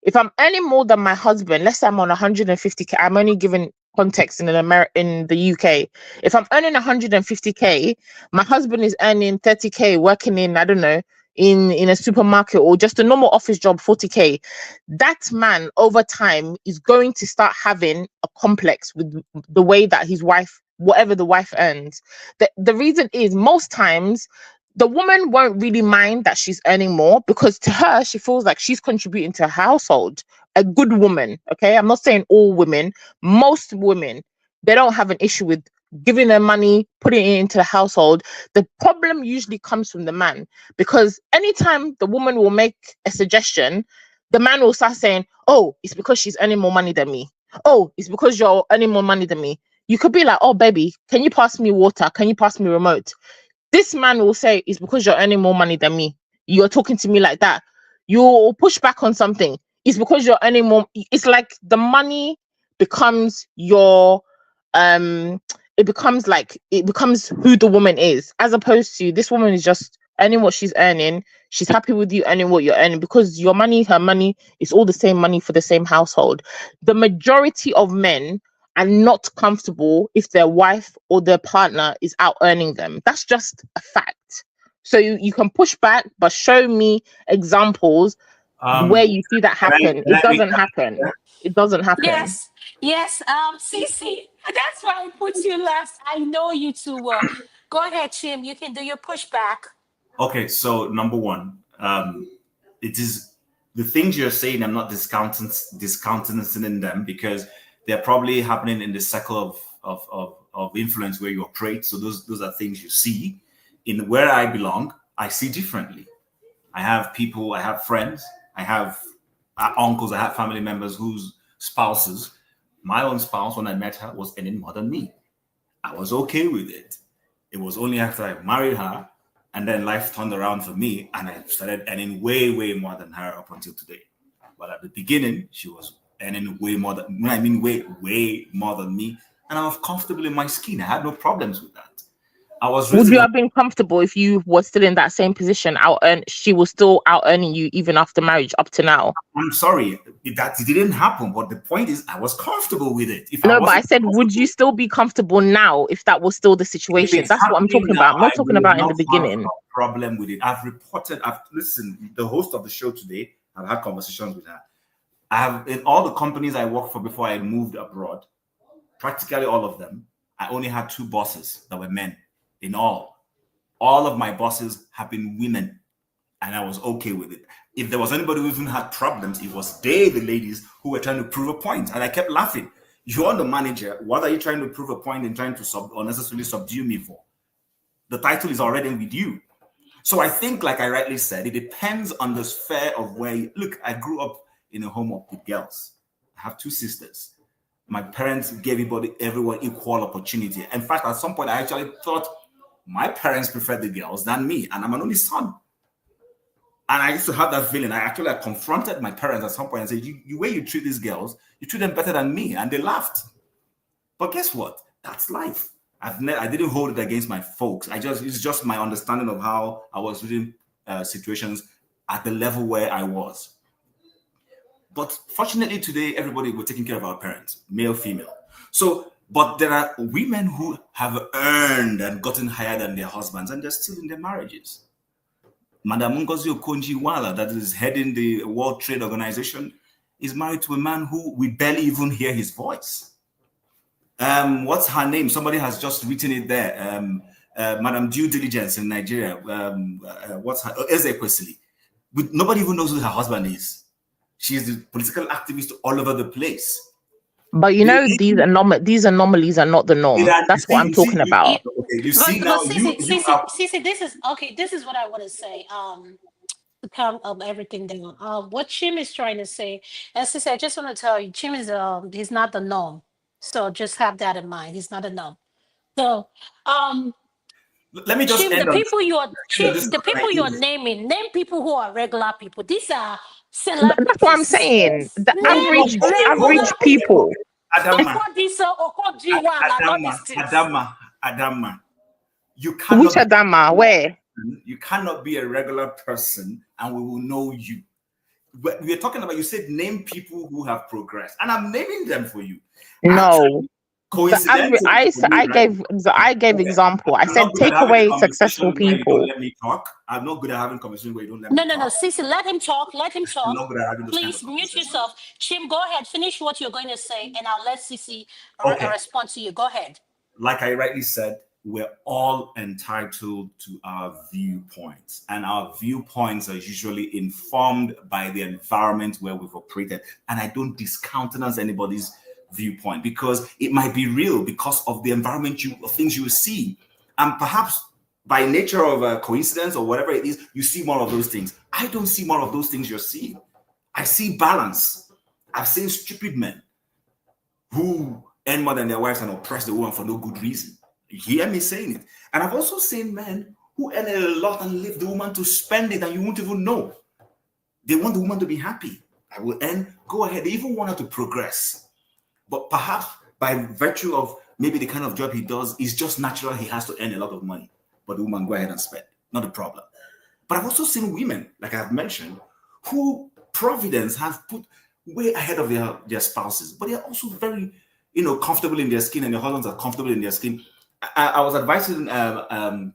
Speaker 10: if I'm earning more than my husband, let's say I'm on 150k, I'm only giving context in the UK. If I'm earning 150k, my husband is earning 30k, working in, I don't know, in a supermarket or just a normal office job, 40k. That man over time is going to start having a complex with the way that his wife, whatever the wife earns. The reason is most times the woman won't really mind that she's earning more, because to her, she feels like she's contributing to her household. A good woman, okay? I'm not saying all women. Most women, they don't have an issue with giving her money, putting it into the household. The problem usually comes from the man, because anytime the woman will make a suggestion, the man will start saying, oh, it's because she's earning more money than me. Oh, it's because you're earning more money than me. You could be like, oh, baby, can you pass me water? Can you pass me remote? This man will say, it's because you're earning more money than me. You're talking to me like that. You'll push back on something. It's because you're earning more. It's like the money becomes your, it becomes who the woman is, as opposed to this woman is just earning what she's earning. She's happy with you earning what you're earning, because your money, her money, is all the same money for the same household. The majority of men are not comfortable if their wife or their partner is out earning them. That's just a fact. So you can push back, but show me examples where you see that happen. It doesn't happen. It doesn't happen.
Speaker 2: Yes, Cece, that's why I put you last. I know you too well. Go ahead, Chim. You can do your pushback.
Speaker 9: Okay, so number one, it is the things you're saying. I'm not discounting them, because they're probably happening in the circle of influence where you operate. So those are things you see. In where I belong, I see differently. I have people, I have friends, I have uncles, I have family members whose spouses, my own spouse, when I met her, was earning more than me. I was okay with it. It was only after I married her, and then life turned around for me, and I started earning way, way more than her up until today. But at the beginning, she was earning way more than, when I mean way more than me, and I was comfortable in my skin. I had no problems with that.
Speaker 10: Would you have been comfortable if you were still in that same position? She was still out earning you even after marriage up to now.
Speaker 9: I'm sorry, that didn't happen. But the point is, I was comfortable with it.
Speaker 10: But I said, would you still be comfortable now if that was still the situation? That's what I'm talking about. I'm not talking about in the beginning.
Speaker 9: Problem with it. I've listened. The host of the show today, I've had conversations with her. I have, in all the companies I worked for before I moved abroad, practically all of them, I only had 2 bosses that were men. In all of my bosses have been women, and I was okay with it. If there was anybody who even had problems, it was the ladies who were trying to prove a point, and I kept laughing. You're the manager. What are you trying to prove a point and trying to unnecessarily subdue me for? The title is already with you. So I think, like I rightly said, it depends on the sphere of where you look. I grew up in a home with girls. I have 2 sisters. My parents gave everyone equal opportunity. In fact, at some point, I actually thought my parents preferred the girls than me, and I'm an only son. And I used to have that feeling. I confronted my parents at some point and said, the way you treat these girls, you treat them better than me. And they laughed. But guess what? That's life. I didn't hold it against my folks. It's just my understanding of how I was reading situations at the level where I was. But fortunately today, everybody, we're taking care of our parents, male, female. But there are women who have earned and gotten higher than their husbands, and they're still in their marriages. Madam Ngozi Okonjo-Iweala, that is heading the World Trade Organization, is married to a man who we barely even hear his voice. What's her name? Somebody has just written it there. Madam Due Diligence in Nigeria. What's her? Ekpa. Nobody even knows who her husband is. She's the political activist all over the place.
Speaker 10: But you know, these anomalies are not the norm. That's what I'm talking about.
Speaker 9: Okay, you see now,
Speaker 2: Cece, this is okay. This is what I want to say. To calm everything down. What Chim is trying to say, and Cece, I just want to tell you, Chim is he's not the norm. So just have that in mind. He's not a norm. So
Speaker 9: let me just
Speaker 2: Chim,
Speaker 9: end
Speaker 2: the
Speaker 9: on
Speaker 2: people you are
Speaker 9: Chim,
Speaker 2: the people you are naming, name people who are regular people. These are
Speaker 10: That's what I'm
Speaker 2: celebrities.
Speaker 10: saying. The
Speaker 2: Name
Speaker 10: average people.
Speaker 9: Adama, Adama, you
Speaker 10: Which
Speaker 9: cannot
Speaker 10: Adama? Where?
Speaker 9: you cannot be a regular person and we will know you. We're talking about, you said name people who have progressed, and I'm naming them for you.
Speaker 10: No.
Speaker 9: Coincidentally,
Speaker 10: I gave example. I said take away successful people.
Speaker 9: Let me talk. I'm not good at having conversation where you don't let me talk.
Speaker 2: No, Cece, let him talk. Let him talk.
Speaker 9: I'm not good at having those
Speaker 2: Please
Speaker 9: kind of
Speaker 2: mute yourself. Chim, go ahead. Finish what you're going to say, and I'll let Cece respond to you. Go ahead.
Speaker 9: Like I rightly said, we're all entitled to our viewpoints, and our viewpoints are usually informed by the environment where we've operated. And I don't discountenance anybody's viewpoint because it might be real because of the environment things you will see, and perhaps by nature of a coincidence or whatever it is, you see more of those things. I don't see more of those things you're seeing. I see balance. I've seen stupid men who earn more than their wives and oppress the woman for no good reason. You hear me saying it? And I've also seen men who earn a lot and leave the woman to spend it, and you won't even know. They want the woman to be happy. I will earn, go ahead. They even want her to progress. But perhaps by virtue of maybe the kind of job he does, it's just natural he has to earn a lot of money. But the woman go ahead and spend. Not a problem. But I've also seen women, like I've mentioned, who Providence have put way ahead of their spouses. But they're also very, comfortable in their skin, and their husbands are comfortable in their skin. I was advising Adama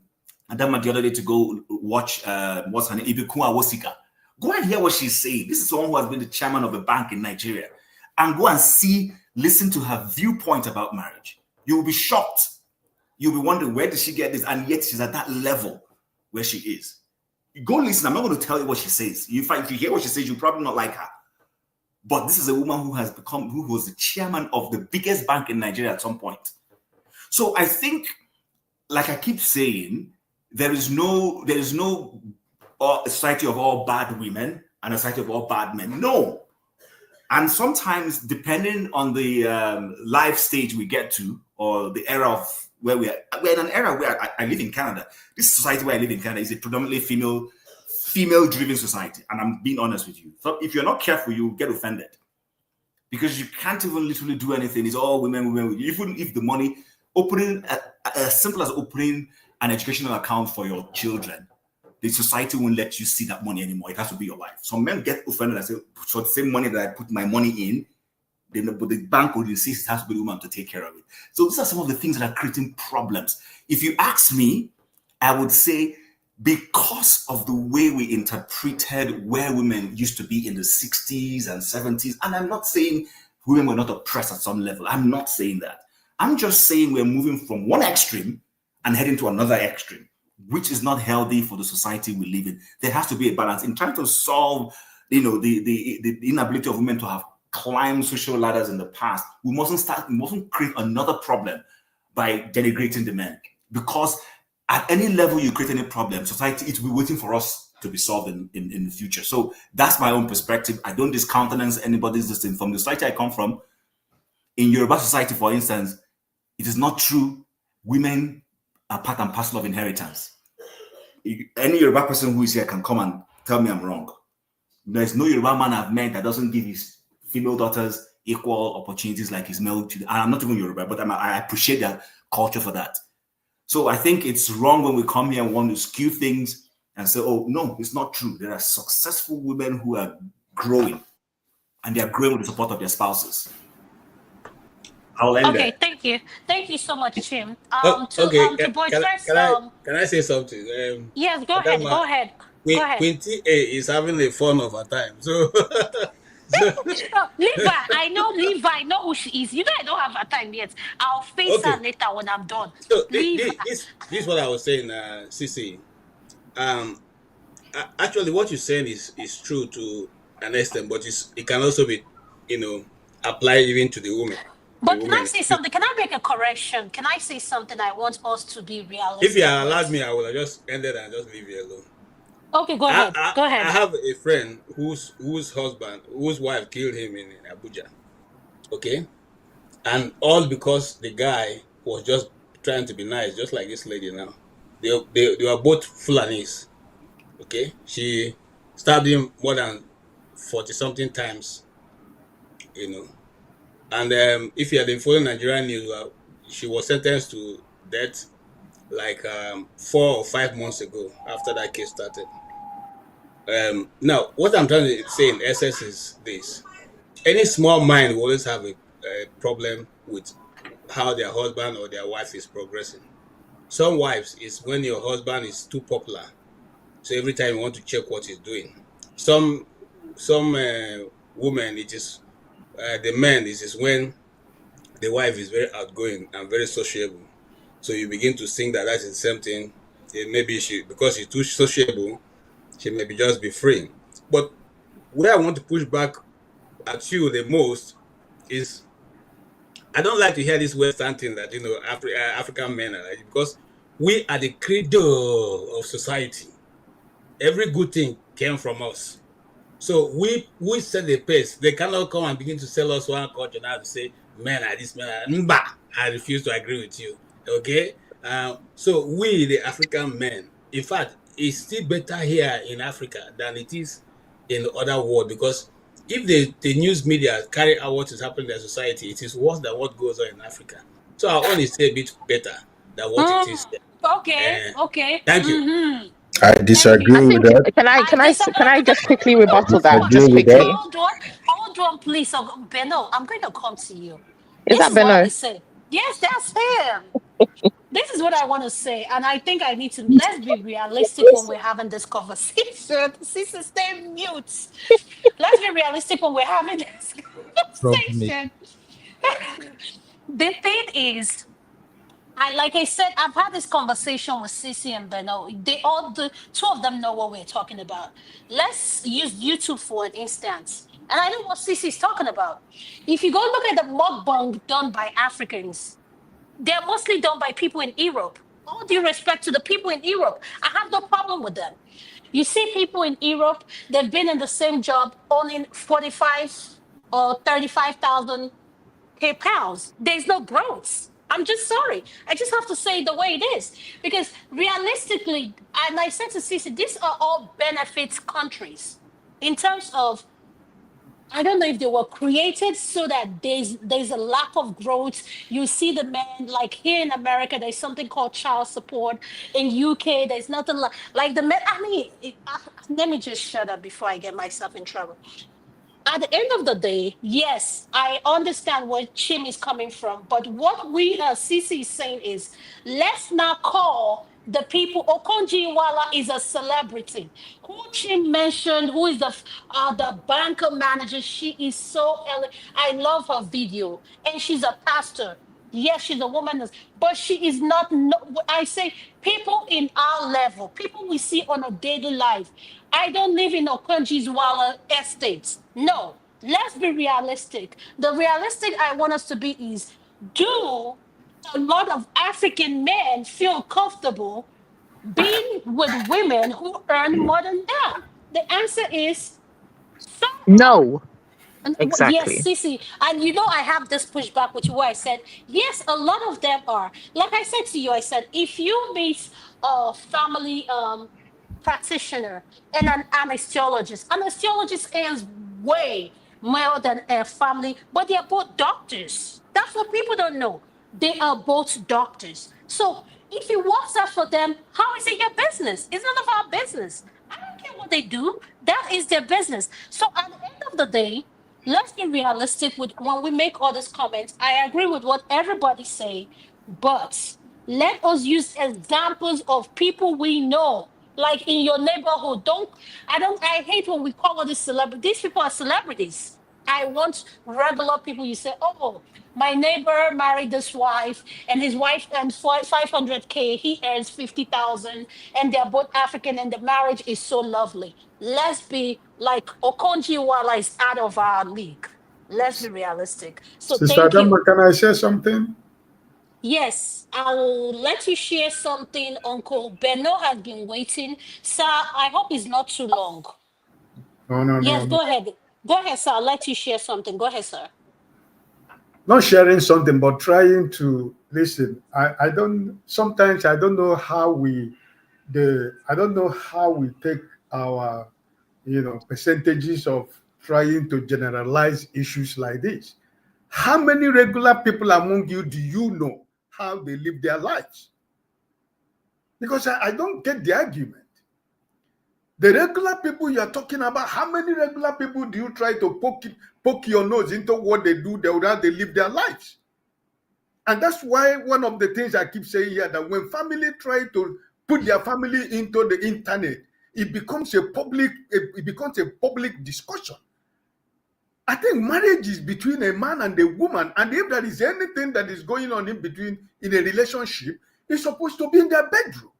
Speaker 9: the other day to go watch what's her name, Ibikun Awosika. Go and hear what she's saying. This is someone who has been the chairman of a bank in Nigeria. And go and listen to her viewpoint about marriage. You will be shocked. You'll be wondering, where did she get this? And yet she's at that level where she is. Go listen. I'm not going to tell you what she says. If you hear what she says, you'll probably not like her. But this is a woman who was the chairman of the biggest bank in Nigeria at some point. So I think, like I keep saying, there is no society of all bad women and a society of all bad men. No. And sometimes, depending on the life stage we get to, or the era of where we're in an era where I live in Canada. This society where I live in Canada is a predominantly female-driven society. And I'm being honest with you. So if you're not careful, you'll get offended. Because you can't even literally do anything. It's all women. Even if the money, opening, as simple as opening an educational account for your children, the society won't let you see that money anymore. It has to be your wife. Some men get offended and say, so the same money that I put my money in, but the bank would insist it has to be the woman to take care of it. So these are some of the things that are creating problems. If you ask me, I would say because of the way we interpreted where women used to be in the 60s and 70s, and I'm not saying women were not oppressed at some level. I'm not saying that. I'm just saying we're moving from one extreme and heading to another extreme, which is not healthy for the society we live in. There has to be a balance. In trying to solve, the inability of women to have climbed social ladders in the past, we mustn't create another problem by denigrating the men. Because at any level you create any problem, society, it will be waiting for us to be solved in the future. So that's my own perspective. I don't discountenance anybody's this thing. From the society I come from, in Yoruba society, for instance, it is not true women are part and parcel of inheritance. Any Yoruba person who is here can come and tell me I'm wrong. There's no Yoruba man I've met that doesn't give his female daughters equal opportunities like his male children. I'm not even Yoruba, but I appreciate their culture for that. So I think it's wrong when we come here and want to skew things and say, oh, no, it's not true. There are successful women who are growing, and they are growing with the support of their spouses. I'll end
Speaker 2: Okay,
Speaker 9: there.
Speaker 2: thank you. Thank you so much, Chim.
Speaker 5: Can I say something?
Speaker 2: Yes, go ahead. Go ahead.
Speaker 5: Quinty A is having a fun of her time. So
Speaker 2: Levi, I know who she is. You know I don't have her time yet. I'll face her later when I'm done.
Speaker 5: So this is what I was saying, Cece. Actually, what you're saying is true to an extent, but it can also be, apply even to the women.
Speaker 2: But can I say something? Can I make a correction? Can I say something? I want us to be realistic.
Speaker 5: If you had allowed me, I would have just ended and just leave you alone.
Speaker 2: Okay, go ahead. Go ahead.
Speaker 5: I have a friend whose wife killed him in Abuja. Okay, and all because the guy was just trying to be nice, just like this lady now. They were both Fulanis. Okay, she stabbed him more than 40 something times. You know, and if you had been following Nigerian news, she was sentenced to death like 4 or 5 months ago after that case started. Now, what I'm trying to say in essence is this: any small mind will always have a problem with how their husband or their wife is progressing. Some wives is when your husband is too popular, so every time you want to check what he's doing. Some women, it is the men. It is when the wife is very outgoing and very sociable. So you begin to think that that's the same thing. Maybe because she's too sociable, she may just be free. But where I want to push back at you the most is, I don't like to hear this Western thing that African men are like, because we are the credo of society. Every good thing came from us. So we set the pace. They cannot come and begin to sell us one culture now to say men are this, men are Mba. I refuse to agree with you. Okay? So we, the African men, in fact, it's still better here in Africa than it is in the other world, because if the news media carry out what is happening in their society, it is worse than what goes on in Africa. So our own is still a bit better than what it is there.
Speaker 2: Okay.
Speaker 5: Thank you.
Speaker 6: I disagree with that.
Speaker 10: Can I just quickly rebuttal that? Just quickly.
Speaker 2: Hold on, please. Beno, I'm going to come to you.
Speaker 10: Is that Beno?
Speaker 2: Yes, that's him. This is what I want to say, and I think let's be realistic when we're having this conversation. Sister, stay mute. Let's be realistic when we're having this conversation. The thing is, like I said, I've had this conversation with Sissy and Beno. The two of them know what we're talking about. Let's use YouTube for an instance. And I know what Sissy's talking about. If you go look at the mukbang done by Africans, they're mostly done by people in Europe. All due respect to the people in Europe, I have no problem with them. You see people in Europe, they've been in the same job owning 45 or 35,000 pounds. There's no growth. I'm just sorry. I just have to say the way it is. Because realistically, and I said to Cece, these are all benefits countries in terms of, I don't know if they were created so that there's a lack of growth. You see the men, like here in America, there's something called child support. In UK, there's nothing like the men. I mean, let me just shut up before I get myself in trouble. At the end of the day, yes, I understand where Chim is coming from, but what we CC is saying is, let's not call the people. Okonji Iweala is a celebrity. Who Chim mentioned, who is the banker manager? She is so I love her video, and she's a pastor. Yes, she's a woman, but she is not. No, I say people in our level, people we see on a daily life. I don't live in Okonji's Iweala estates. No, let's be realistic. The realistic I want us to be is, do a lot of African men feel comfortable being with women who earn more than them? The answer is
Speaker 10: no. Exactly.
Speaker 2: Yes, Sissy. And I have this pushback with you where I said, yes, a lot of them are. Like I said to you, I said, if you meet a family practitioner and an anesthesiologist earns way more than a family, but they are both doctors. That's what people don't know. They are both doctors. So if it works out for them, how is it your business? It's none of our business. I don't care what they do. That is their business. So at the end of the day, let's be realistic with when we make all these comments. I agree with what everybody say, but let us use examples of people we know, like in your neighborhood. I hate when we call all these celebrities. These people are celebrities. I want regular people. You say, oh, my neighbor married this wife, and his wife earns 500K. He earns 50,000, and they're both African, and the marriage is so lovely. Let's be like Okonji Iweala is out of our league. Let's be realistic. So
Speaker 6: Sister
Speaker 2: thank you.
Speaker 6: Adama, can I say something?
Speaker 2: Yes, I'll let you share something. Uncle Beno has been waiting. Sir, I hope it's not too long.
Speaker 6: No, no, no,
Speaker 2: Yes,
Speaker 6: no.
Speaker 2: go ahead. Go ahead, sir. I'll let you share something. Go ahead, sir.
Speaker 6: Not sharing something, but trying to listen. I don't, sometimes I don't know how I don't know how we take our, percentages of trying to generalize issues like this. How many regular people among you do you know how they live their lives? Because I don't get the argument. The regular people you're talking about, how many regular people do you try to poke your nose into what they do, how they live their lives? And that's why one of the things I keep saying here, that when family try to put their family into the internet, it becomes a public discussion. I think marriage is between a man and a woman, and if there is anything that is going on in between in a relationship, it's supposed to be in their bedroom.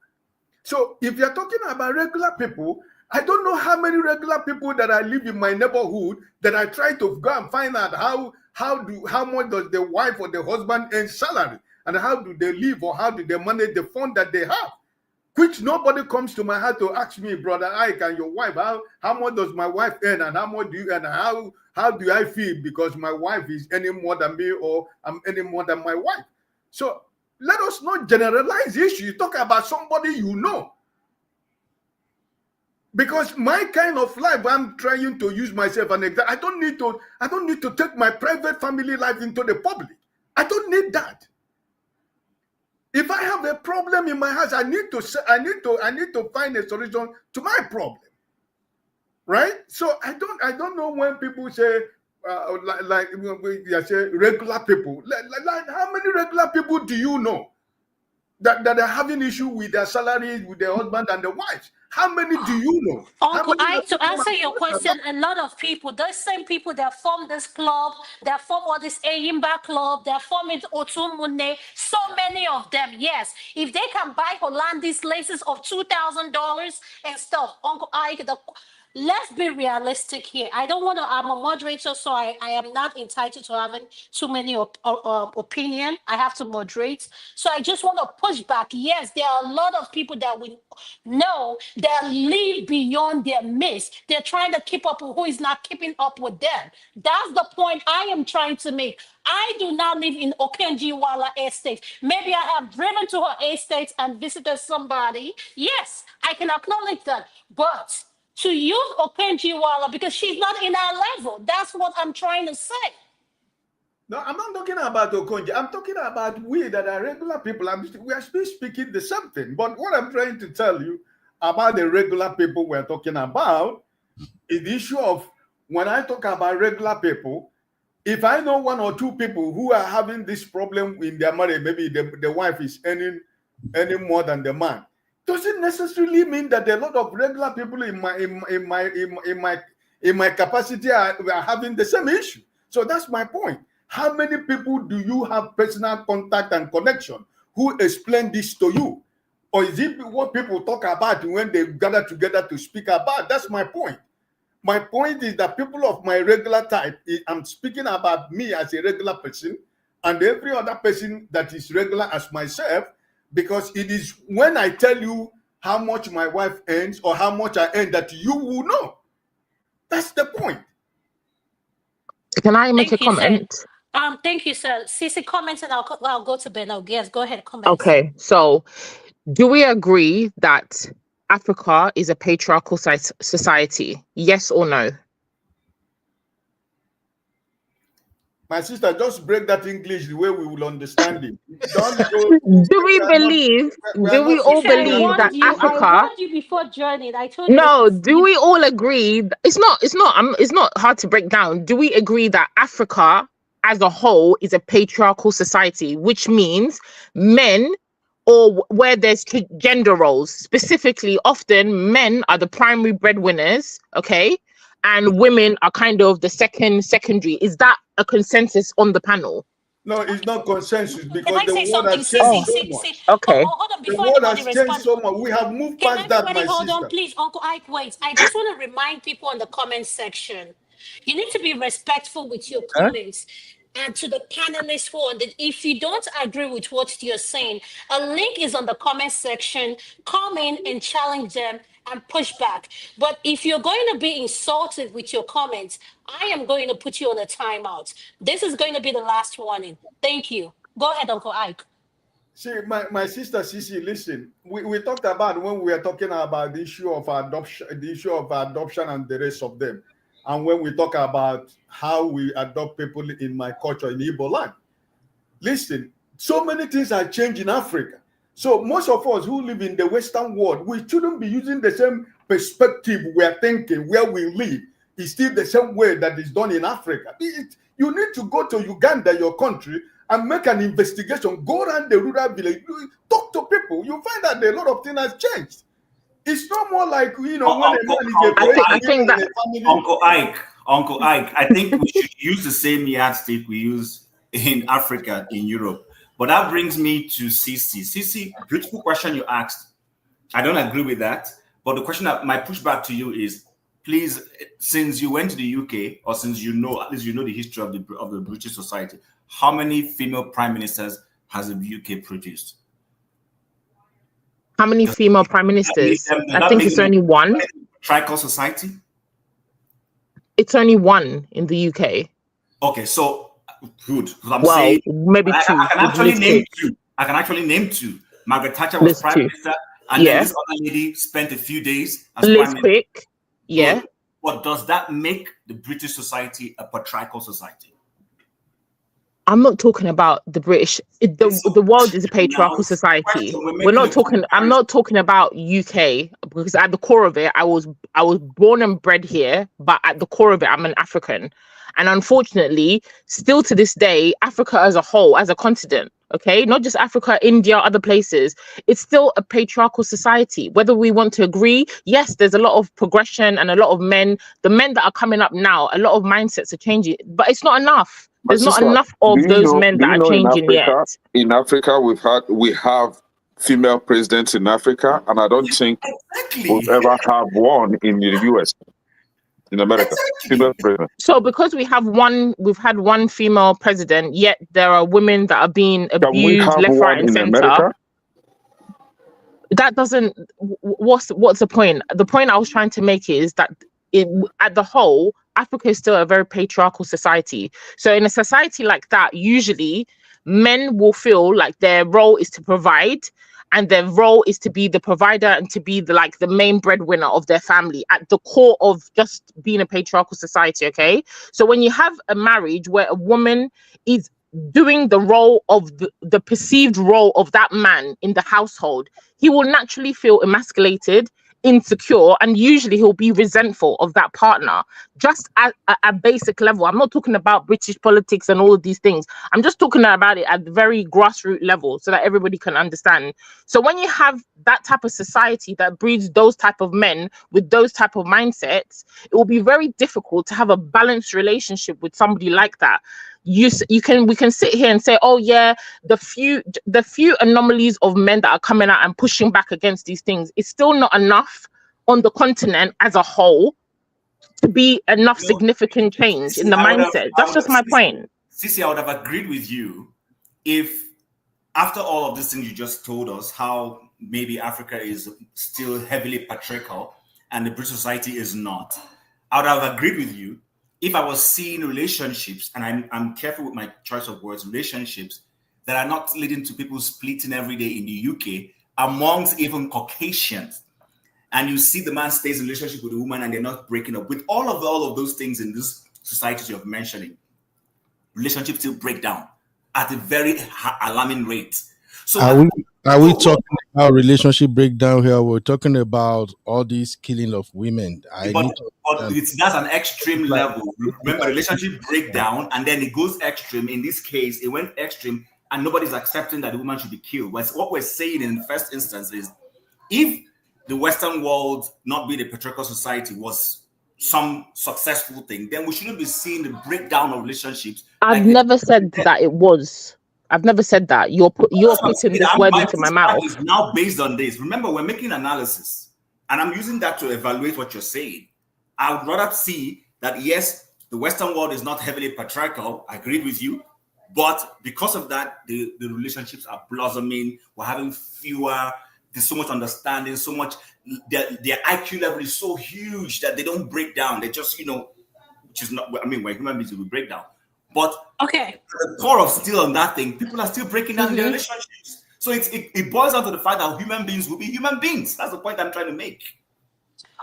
Speaker 6: So if you're talking about regular people, I don't know how many regular people that I live in my neighborhood that I try to go and find out how much does the wife or the husband earn salary, and how do they live, or how do they manage the fund that they have, which nobody comes to my heart to ask me, Brother Ike and your wife, how much does my wife earn, and how much do you earn, and how do I feel because my wife is earning more than me, or I'm earning more than my wife. So let us not generalize the issue. You talk about somebody you know. Because my kind of life, I'm trying to use myself an example. I don't need to take my private family life into the public. I don't need that. If I have a problem in my house, I need to find a solution to my problem. Right? So I don't know when people say like you say regular people. Like how many regular people do you know that are having issue with their salaries, with their husband and their wives? How many do you know?
Speaker 2: Uncle Ike, to answer your question, a lot of people, those same people that form this club, that form all this Ayimba club, that form it Otumune, so many of them, yes. If they can buy Hollandi's laces of $2,000 and stuff, Uncle Ike, let's be realistic here. I don't want to, I'm a moderator, so I am not entitled to having too many opinion. I have to moderate. So I just want to push back. Yes, there are a lot of people that we know that live beyond their means. They're trying to keep up with who is not keeping up with them. That's the point I am trying to make. I do not live in Okenjiwala estate. Maybe I have driven to her estate and visited somebody. Yes, I can acknowledge that. But to use Okenjiwala because she's not in our level. That's what I'm trying to say.
Speaker 6: No, I'm not talking about Okonji. I'm talking about we that are regular people. We are still speaking the same thing. But what I'm trying to tell you about the regular people we're talking about is the issue of when I talk about regular people, if I know one or two people who are having this problem in their marriage, maybe the wife is earning more than the man, doesn't necessarily mean that a lot of regular people in my capacity are having the same issue. So that's my point. How many people do you have personal contact and connection who explain this to you? Or is it what people talk about when they gather together to speak about? That's my point. My point is that people of my regular type, I'm speaking about me as a regular person and every other person that is regular as myself, because it is when I tell you how much my wife earns or how much I earn that you will know. That's the point.
Speaker 10: Can I make a comment?
Speaker 2: Thank you, sir. Cece, comments and I'll go to Ben. Yes, go ahead. Comment.
Speaker 10: Okay, so do we agree that Africa is a patriarchal society? Yes or no?
Speaker 6: My sister, just break that English the way we will understand it.
Speaker 10: Do we all believe that Africa?
Speaker 2: I warned you before joining. I told you.
Speaker 10: No, do we all agree? It's not hard to break down. Do we agree that Africa as a whole is a patriarchal society, which means men, or where there's gender roles, specifically often men are the primary breadwinners, okay? And women are kind of the secondary. Is that a consensus on the panel?
Speaker 6: No, it's not consensus because
Speaker 2: Can I
Speaker 6: the
Speaker 2: say
Speaker 6: world has
Speaker 2: something?
Speaker 6: changed so much.
Speaker 10: Okay.
Speaker 2: Hold on,
Speaker 6: the world has changed so much. We have moved past that, my
Speaker 2: hold
Speaker 6: sister.
Speaker 2: on, please, Uncle Ike, wait. I just want to remind people in the comment section You need to be respectful with your comments. And to the panelists who are, that if you don't agree with what you're saying, a link is on the comment section. Come in and challenge them and push back. But if you're going to be insulted with your comments, I am going to put you on a timeout. This is going to be the last warning. Thank you. Go ahead, Uncle Ike.
Speaker 6: See, my sister Sisi, listen, we talked about when we were talking about the issue of adoption, and the rest of them. And when we talk about how we adopt people in my culture in Igbo land, listen, so many things are changed in Africa. So most of us who live in the Western world, we shouldn't be using the same perspective we are thinking where we live. It's still the same way that is done in Africa. You need to go to Uganda, your country, and make an investigation. Go around the rural village, talk to people. You find that a lot of things have changed. It's no more like, you know, when a man is
Speaker 9: I think that Uncle Ike, I think we should use the same yardstick we use in Africa, in Europe. But that brings me to Sisi. Sisi, beautiful question you asked. I don't agree with that. But the question that my pushback to you is, please, since you went to the UK, or since you know, at least you know the history of the British society, how many female prime ministers has the UK produced?
Speaker 10: How many female prime ministers? I think it's only one.
Speaker 9: Trical society?
Speaker 10: It's only one in the UK.
Speaker 9: Okay, so good.
Speaker 10: Well, saying, maybe two.
Speaker 9: I can actually name two. I can actually name two. Margaret Thatcher was prime minister, and then this other lady spent a few days as
Speaker 10: Liz Quick. Yeah.
Speaker 9: But does that make the British society a patriarchal society?
Speaker 10: I'm not talking about the British. The world is a patriarchal society. We're not talking. I'm not talking about UK, because at the core of it, I was born and bred here, but at the core of it, I'm an African, and unfortunately, still to this day, Africa as a whole, as a continent, okay, not just Africa, India, other places, it's still a patriarchal society. Whether we want to agree, yes, there's a lot of progression and a lot of men. The men that are coming up now, a lot of mindsets are changing, but it's not enough. There's not enough of those men that are changing yet.
Speaker 8: In Africa, we have female presidents in Africa, and I don't think we'll ever have one in the US, in America. Female president.
Speaker 10: So because we've had one female president, yet there are women that are being abused left, right, and center. That doesn't. What's the point? The point I was trying to make is that at the whole, Africa is still a very patriarchal society. So in a society like that, usually men will feel like their role is to provide, and their role is to be the provider and to be the main breadwinner of their family, at the core of just being a patriarchal society. Okay, so when you have a marriage where a woman is doing the role of the perceived role of that man in the household, he will naturally feel emasculated, insecure, and usually he'll be resentful of that partner, just at a basic level. I'm not talking about British politics and all of these things. I'm just talking about it at the very grassroots level so that everybody can understand. So when you have that type of society that breeds those type of men with those type of mindsets, it will be very difficult to have a balanced relationship with somebody like that. We can sit here and say, oh yeah, the few anomalies of men that are coming out and pushing back against these things is still not enough on the continent as a whole to be enough significant change in the mindset. That's just my point.
Speaker 9: Sisi, I would have agreed with you if, after all of this thing you just told us, how maybe Africa is still heavily patriarchal and the British society is not, I would have agreed with you if I was seeing relationships, and I'm careful with my choice of words, relationships that are not leading to people splitting every day in the UK amongst even Caucasians. And you see the man stays in a relationship with a woman and they're not breaking up. With all of those things in this society you're mentioning, relationships still break down at a very alarming rate. So
Speaker 11: are we talking about relationship breakdown here? We're talking about all these killing of women.
Speaker 9: That's an extreme level. Remember, relationship breakdown, and then it goes extreme. In this case, it went extreme, and nobody's accepting that the woman should be killed. But what we're saying in the first instance is, if the Western world, not being a patriarchal society, was some successful thing, then we shouldn't be seeing the breakdown of relationships.
Speaker 10: I've never said that it was. I've never said that. You're putting this word into my mouth.
Speaker 9: It's now based on this. Remember, we're making analysis, and I'm using that to evaluate what you're saying. I would rather see that, yes, The Western world is not heavily patriarchal. I agree with you. But because of that, the relationships are blossoming. We're having fewer. There's so much understanding, so much. Their IQ level is so huge that they don't break down. They just, which is not. I mean, we're human beings, we break down. But
Speaker 2: okay,
Speaker 9: the core of still on that thing, people are still breaking down their relationships. So it boils down to the fact that human beings will be human beings. That's the point I'm trying to make.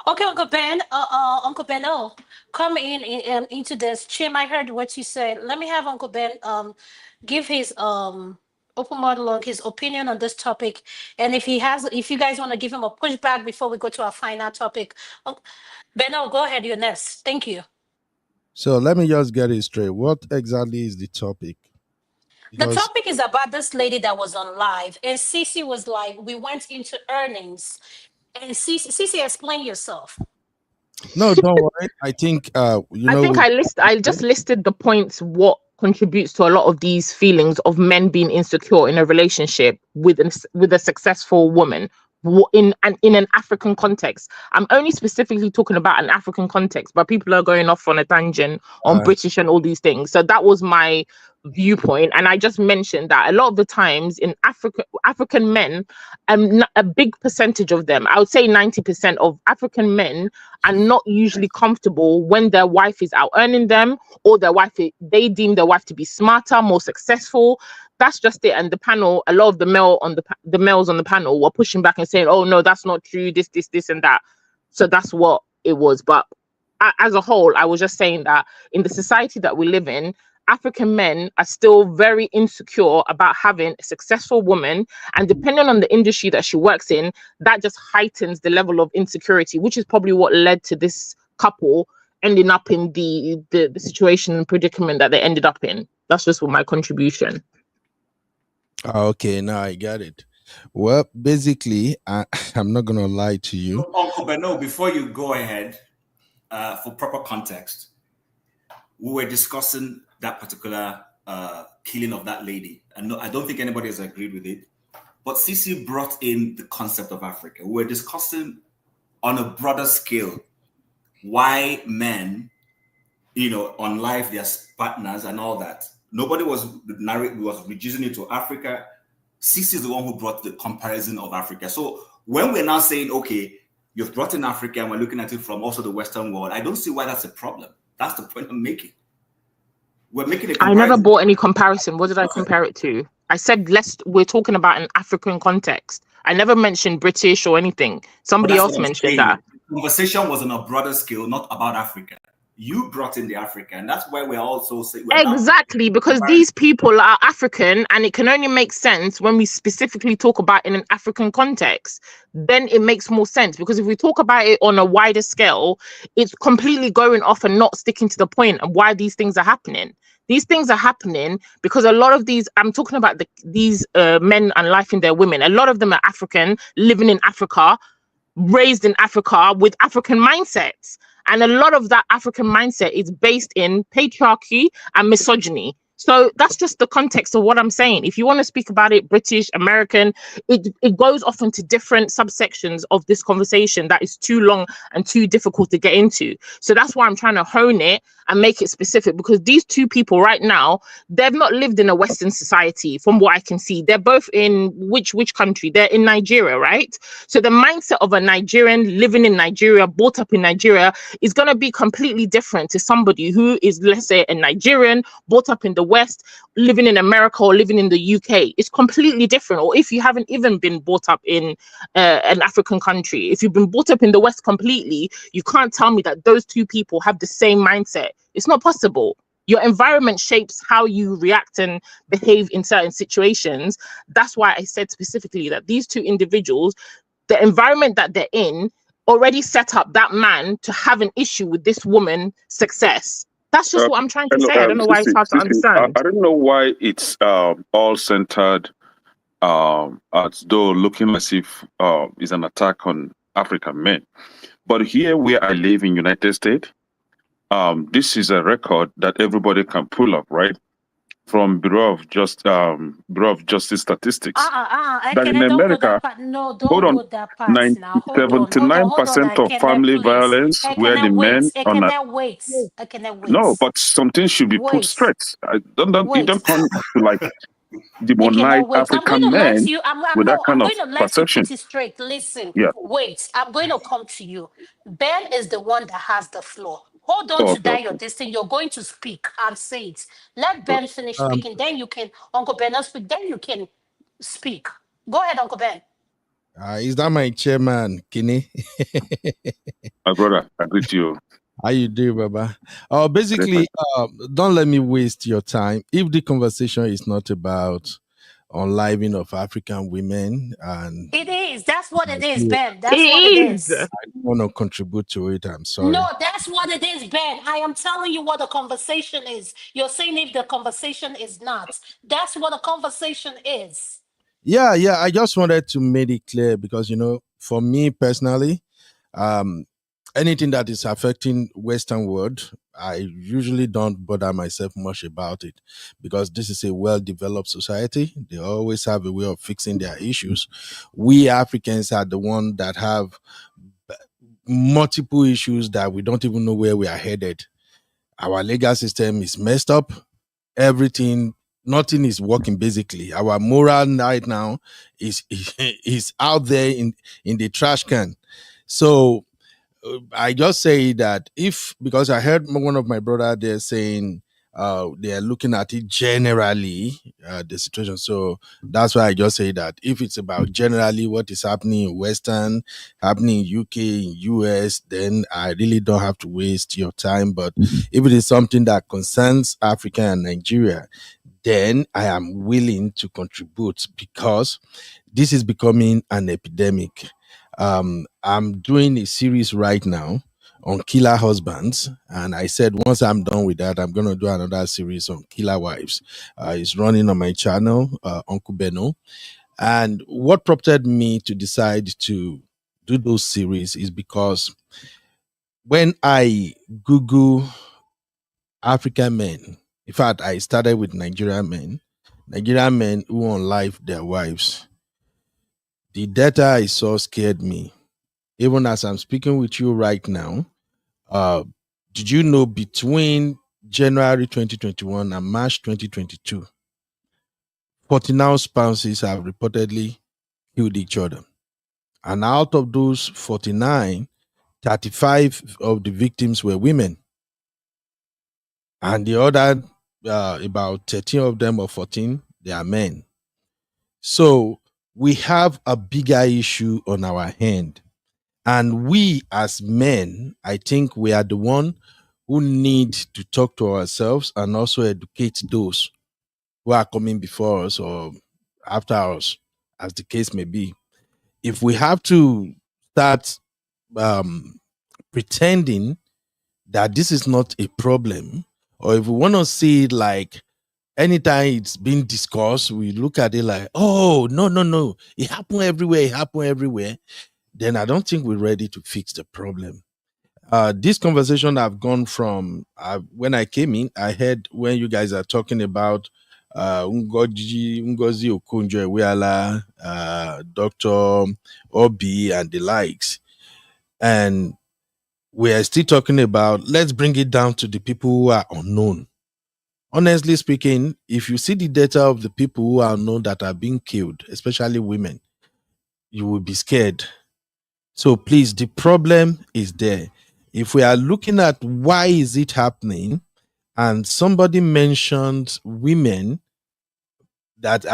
Speaker 2: Okay, Uncle Ben, Uncle Beno, come into this. Chim, I heard what you said. Let me have Uncle Ben give his open monologue, his opinion on this topic, and if you guys want to give him a pushback before we go to our final topic, Beno, go ahead. You're next. Thank you.
Speaker 11: So let me just get it straight. What exactly is the topic?
Speaker 2: The topic is about this lady that was on live, and Cece was like, we went into earnings. And Cece, explain yourself.
Speaker 11: No, don't worry. I think
Speaker 10: I just listed the points what contributes to a lot of these feelings of men being insecure in a relationship with a successful woman in an African context. I'm only specifically talking about an African context, but people are going off on a tangent on British and all these things. So that was my viewpoint, and I just mentioned that a lot of the times in African men, a big percentage of them, I would say 90% of African men, are not usually comfortable when their wife is out earning them, or they deem their wife to be smarter, more successful. That's just it. And the panel, a lot of the males on the panel were pushing back and saying, "Oh no, that's not true. This, and that." So that's what it was. But as a whole, I was just saying that in the society that we live in, African men are still very insecure about having a successful woman, and depending on the industry that she works in, that just heightens the level of insecurity, which is probably what led to this couple ending up in the situation and predicament that they ended up in. That's just my contribution.
Speaker 11: Okay, now I got it. Well, basically, I'm not gonna lie to you.
Speaker 9: So, Uncle Beno, before you go ahead, for proper context, we were discussing that particular killing of that lady. And no, I don't think anybody has agreed with it. But Cece brought in the concept of Africa. We were discussing on a broader scale why men, on life, their partners and all that. Nobody was reducing it to Africa. Cece is the one who brought the comparison of Africa. So when we're now saying, okay, you've brought in Africa and we're looking at it from also the Western world, I don't see why that's a problem. That's the point I'm making. We're making a comparison.
Speaker 10: I never brought any comparison. What did I compare it to? I said we're talking about an African context. I never mentioned British or anything. Somebody else mentioned that.
Speaker 9: The conversation was on a broader scale, not about Africa. You brought in the Africa, and that's why we're also saying
Speaker 10: exactly, because these people are African, and it can only make sense when we specifically talk about in an African context. Then it makes more sense, because if we talk about it on a wider scale, it's completely going off and not sticking to the point of why these things are happening. These things are happening because a lot of these, I'm talking about these men and life in their women. A lot of them are African, living in Africa, raised in Africa with African mindsets. And a lot of that African mindset is based in patriarchy and misogyny. So that's just the context of what I'm saying. If you want to speak about it, British, American, it goes off into different subsections of this conversation that is too long and too difficult to get into. So that's why I'm trying to hone it and make it specific, because these two people right now, they've not lived in a Western society from what I can see. They're both in which country? They're in Nigeria, right? So the mindset of a Nigerian living in Nigeria, brought up in Nigeria, is going to be completely different to somebody who is, let's say, a Nigerian, brought up in the West, living in America or living in the UK. It's completely different. Or if you haven't even been brought up in an African country, if you've been brought up in the West completely, you can't tell me that those two people have the same mindset. It's not possible. Your environment shapes how you react and behave in certain situations. That's why I said specifically that these two individuals, the environment that they're in, already set up that man to have an issue with this woman's success. That's just what I'm trying to say. I don't know why it's hard to understand.
Speaker 8: I don't know why it's all centered as though looking as if it's an attack on African men. But here where I live in United States, this is a record that everybody can pull up, right? from Bureau of Justice Statistics that in
Speaker 2: Don't go
Speaker 8: America,
Speaker 2: that part. No,
Speaker 8: hold
Speaker 2: don't
Speaker 8: on,
Speaker 2: go that part now. Hold on,
Speaker 8: 79% of
Speaker 2: Ekene,
Speaker 8: family
Speaker 2: please.
Speaker 8: violence where the
Speaker 2: Ekene, wait.
Speaker 8: men on a
Speaker 2: Ekene, wait. Ekene,
Speaker 8: no,
Speaker 2: wait.
Speaker 8: but something should be put
Speaker 2: Wait.
Speaker 8: straight. You
Speaker 2: Wait.
Speaker 8: don't come to like demonize
Speaker 2: Ekene, wait. I'm going to
Speaker 8: African
Speaker 2: let
Speaker 8: men
Speaker 2: you.
Speaker 8: with that
Speaker 2: I'm
Speaker 8: kind of
Speaker 2: going to let you
Speaker 8: perception.
Speaker 2: put it straight. Listen.
Speaker 8: Yeah.
Speaker 2: Wait. I'm going to come to you. Ben is the one that has the floor. Hold on
Speaker 8: Oh,
Speaker 2: to
Speaker 8: okay,
Speaker 2: that. Your
Speaker 8: okay.
Speaker 2: this thing. You're going to speak and say it. Let Ben finish
Speaker 11: Um,
Speaker 2: speaking. Then you can. Uncle Ben, not speak. Then you can speak. Go ahead, Uncle Ben.
Speaker 11: is that my chairman, Kini?
Speaker 8: My brother, I greet you.
Speaker 11: How you do, Baba? Basically, don't let me waste your time. If the conversation is not about unliving of African women, and
Speaker 2: It is. That's what
Speaker 11: I
Speaker 2: it is,
Speaker 11: feel
Speaker 2: Ben.
Speaker 10: It
Speaker 2: That's what it
Speaker 10: is.
Speaker 2: is.
Speaker 11: I don't want to contribute to it, I'm sorry.
Speaker 2: No, that's what it is, Ben. I am telling you what the conversation is. You're saying if the conversation is not. That's what the conversation is.
Speaker 11: Yeah, I just wanted to make it clear because, for me personally, um, anything that is affecting Western world, I usually don't bother myself much about it because this is a well-developed society. They always have a way of fixing their issues. We Africans are the one that have multiple issues that we don't even know where we are headed. Our legal system is messed up. Nothing is working basically. Our moral right now is out there in the trash can. So I just say that because I heard one of my brother there saying they are looking at it generally, the situation. So that's why I just say that if it's about generally what is happening in Western, happening in UK, in US, then I really don't have to waste your time. But if it is something that concerns Africa and Nigeria, then I am willing to contribute because this is becoming an epidemic. I'm doing a series right now on killer husbands, and I said once I'm done with that, I'm going to do another series on killer wives. It's running on my channel, Uncle Beno. And what prompted me to decide to do those series is because when I Google African men, in fact, I started with Nigerian men who unlife their wives. The data I saw scared me. Even as I'm speaking with you right now, did you know between January 2021 and March 2022, 49 spouses have reportedly killed each other. And out of those 49, 35 of the victims were women. And the other, about 13 of them or 14, they are men. So we have a bigger issue on our hand. And we as men, I think we are the one who need to talk to ourselves and also educate those who are coming before us or after us, as the case may be. If we have to start pretending that this is not a problem, or if we want to see it like anytime it's being discussed, we look at it like, oh, no, it happened everywhere, then I don't think we're ready to fix the problem. This conversation I've gone from when I came in, I heard when you guys are talking about Ngozi Okonjo-Iweala, Dr. Obi and the likes. And we are still talking about, let's bring it down to the people who are unknown. Honestly speaking, if you see the data of the people who are unknown that are being killed, especially women, you will be scared. So please, the problem is there. If we are looking at why is it happening, and somebody mentioned women that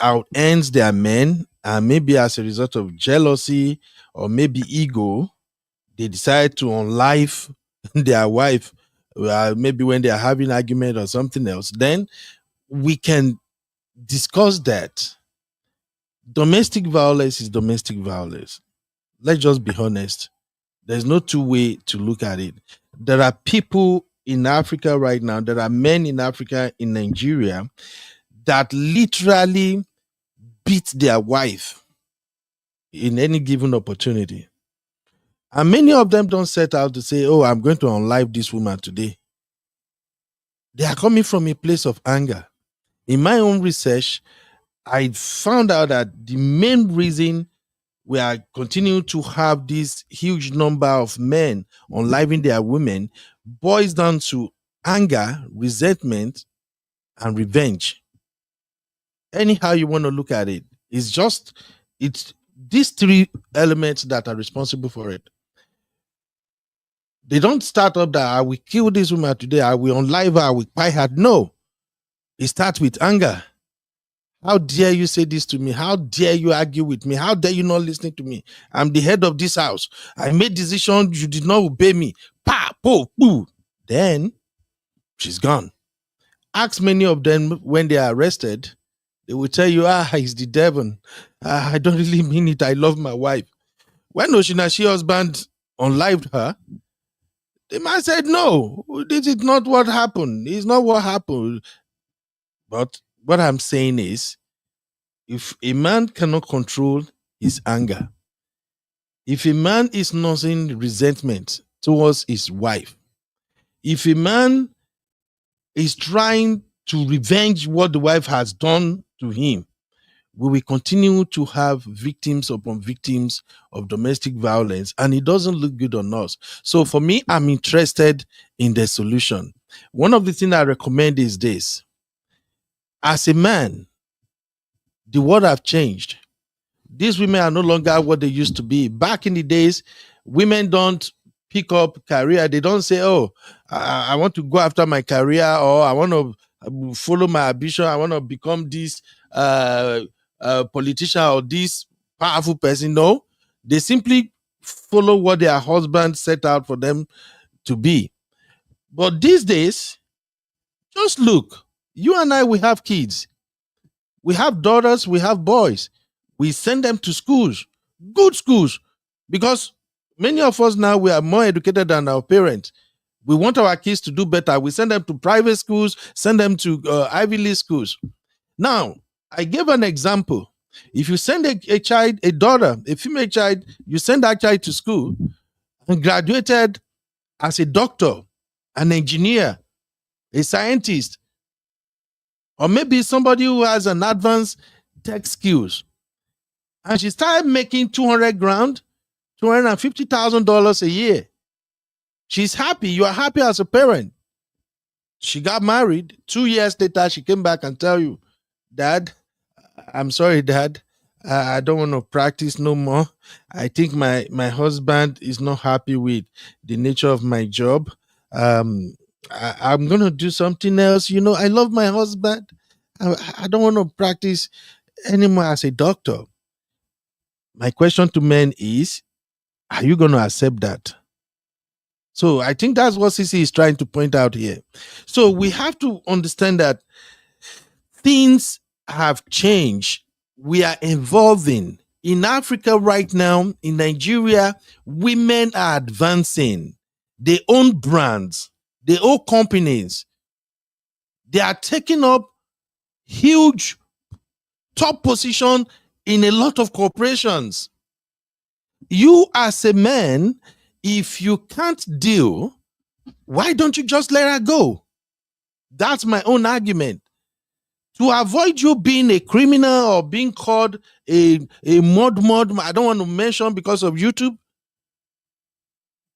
Speaker 11: outends their men, and maybe as a result of jealousy or maybe ego, they decide to unlife their wife, maybe when they are having argument or something else, then we can discuss that. Domestic violence is domestic violence. Let's just be honest. There's no two way to look at it. There are people in Africa right now, there are men in Africa, in Nigeria, that literally beat their wife in any given opportunity. And many of them don't set out to say, oh, I'm going to unlife this woman today. They are coming from a place of anger. In my own research, I found out that the main reason we are continuing to have this huge number of men unliving their women boils down to anger, resentment, and revenge. Anyhow you want to look at it, it's these three elements that are responsible for it. They don't start up that I will kill this woman today, I will unlive her, I will buy her. No, it starts with anger. How dare you say this to me? How dare you argue with me? How dare you not listen to me? I'm the head of this house. I made decision, you did not obey me. Pa, po, boo. Then she's gone. Ask many of them when they are arrested, they will tell you, it's the devil. I don't really mean it. I love my wife. When Oshinashi husband unlived her, the man said, no, this is not what happened. It's not what happened. But what I'm saying is, if a man cannot control his anger, if a man is nursing resentment towards his wife, if a man is trying to revenge what the wife has done to him, we will continue to have victims upon victims of domestic violence, and it doesn't look good on us. So for me, I'm interested in the solution. One of the things I recommend is this. As a man, the world have changed. These women are no longer what they used to be. Back in the days, women don't pick up career. They don't say, oh, I want to go after my career, or I want to follow my ambition. I want to become this politician or this powerful person. No, they simply follow what their husband set out for them to be. But these days, just look, you and I, we have kids. We have daughters, we have boys. We send them to schools, good schools, because many of us now, we are more educated than our parents. We want our kids to do better. We send them to private schools, send them to Ivy League schools. Now, I gave an example. If you send a child, a daughter, a female child, you send that child to school and graduated as a doctor, an engineer, a scientist, or maybe somebody who has an advanced tech skills, and she started making $250,000 a year. She's happy. You are happy as a parent. She got married. 2 years later, she came back and tell you, Dad, I'm sorry, Dad. I don't want to practice no more. I think my husband is not happy with the nature of my job. I'm going to do something else. You know, I love my husband. I don't want to practice anymore as a doctor. My question to men is, are you going to accept that? So I think that's what CC is trying to point out here. So we have to understand that things have changed. We are evolving. In Africa right now, in Nigeria, women are advancing. They own brands. They own companies. They are taking up huge top position in a lot of corporations. You as a man, if you can't deal, why don't you just let her go? That's my own argument. To avoid you being a criminal or being called a mod, I don't want to mention because of YouTube.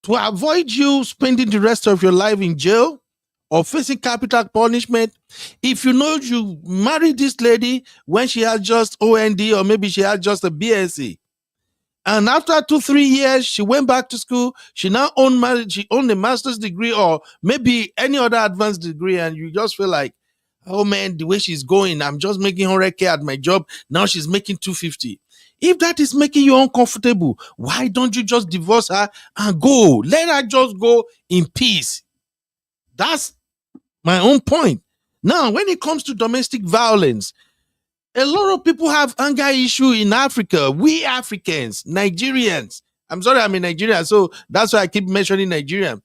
Speaker 11: To avoid you spending the rest of your life in jail or facing capital punishment, if you know you married this lady when she had just OND or maybe she had just a BSc, and after 2-3 years, she went back to school. She now owned a master's degree or maybe any other advanced degree, and you just feel like, oh man, the way she's going, I'm just making 100K at my job. Now she's making 250. If that is making you uncomfortable, why don't you just divorce her and go? Let her just go in peace. That's my own point. Now, when it comes to domestic violence, a lot of people have anger issue in Africa. We Africans, Nigerians. I'm sorry, I'm in Nigeria, so that's why I keep mentioning Nigeria.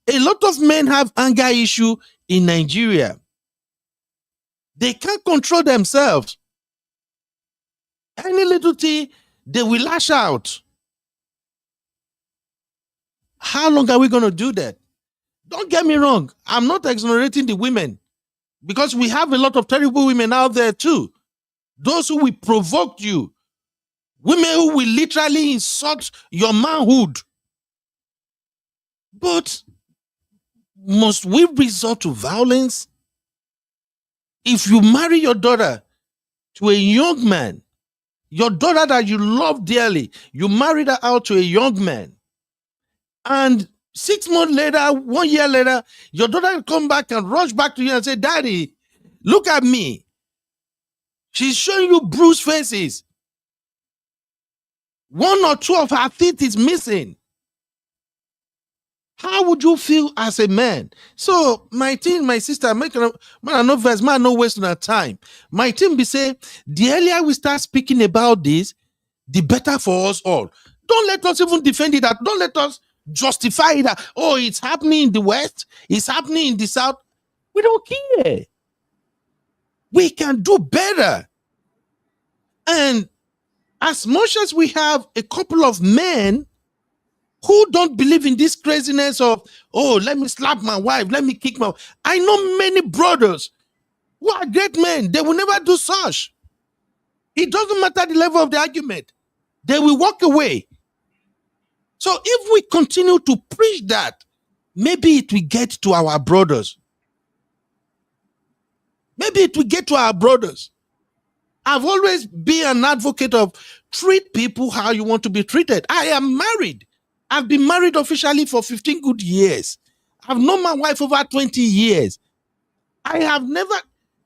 Speaker 11: A lot of men have anger issue in Nigeria. They can't control themselves. Any little thing, they will lash out. How long are we going to do that? Don't get me wrong. I'm not exonerating the women. Because we have a lot of terrible women out there too. Those who will provoke you. Women who will literally insult your manhood. But must we resort to violence? If you marry your daughter to a young man, your daughter that you love dearly, you married her out to a young man, and 6 months later, 1 year later, your daughter will come back and rush back to you and say, Daddy, look at me. She's showing you bruised faces. 1 or 2 of her teeth is missing. How would you feel as a man? So my team, my sister, man, no verse, man, no wasting our time. My team be say, the earlier we start speaking about this, the better for us all. Don't let us even defend it. Don't let us justify it. Oh, it's happening in the West. It's happening in the South. We don't care. We can do better. And as much as we have a couple of men who don't believe in this craziness of, oh, let me slap my wife, let me kick my wife. I know many brothers who are great men. They will never do such. It doesn't matter the level of the argument. They will walk away. So if we continue to preach that, maybe it will get to our brothers. Maybe it will get to our brothers. I've always been an advocate of treat people how you want to be treated. I am married. I've been married officially for 15 good years. I've known my wife over 20 years. I have never,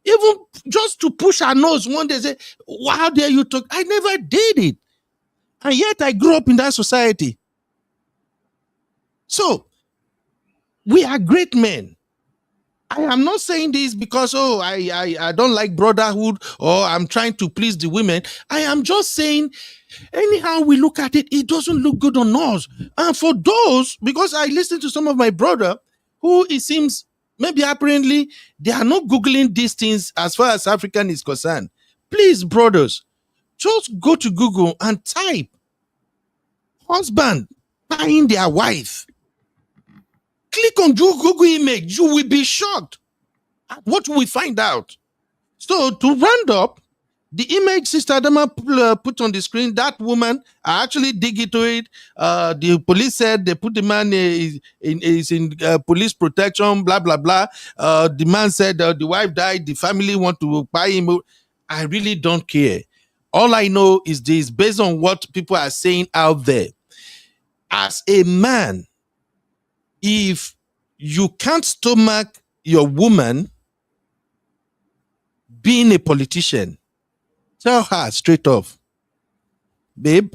Speaker 11: even just to push her nose one day, say, how dare you talk? I never did it. And yet I grew up in that society. So, we are great men. I am not saying this because, oh, I don't like brotherhood or I'm trying to please the women. I am just saying, anyhow we look at it, it doesn't look good on us. And for those, because I listened to some of my brother who it seems, maybe apparently, they are not Googling these things as far as African is concerned. Please, brothers, just go to Google and type husband buying their wife. Click on Google image, you will be shocked at what we find out. So to round up, the image Sister Adama put on the screen, that woman, I actually dig into it. The police said they put the man is in police protection, blah, blah, blah. The man said the wife died, the family want to buy him. I really don't care. All I know is this, based on what people are saying out there. As a man, if you can't stomach your woman being a politician, tell her straight off, babe,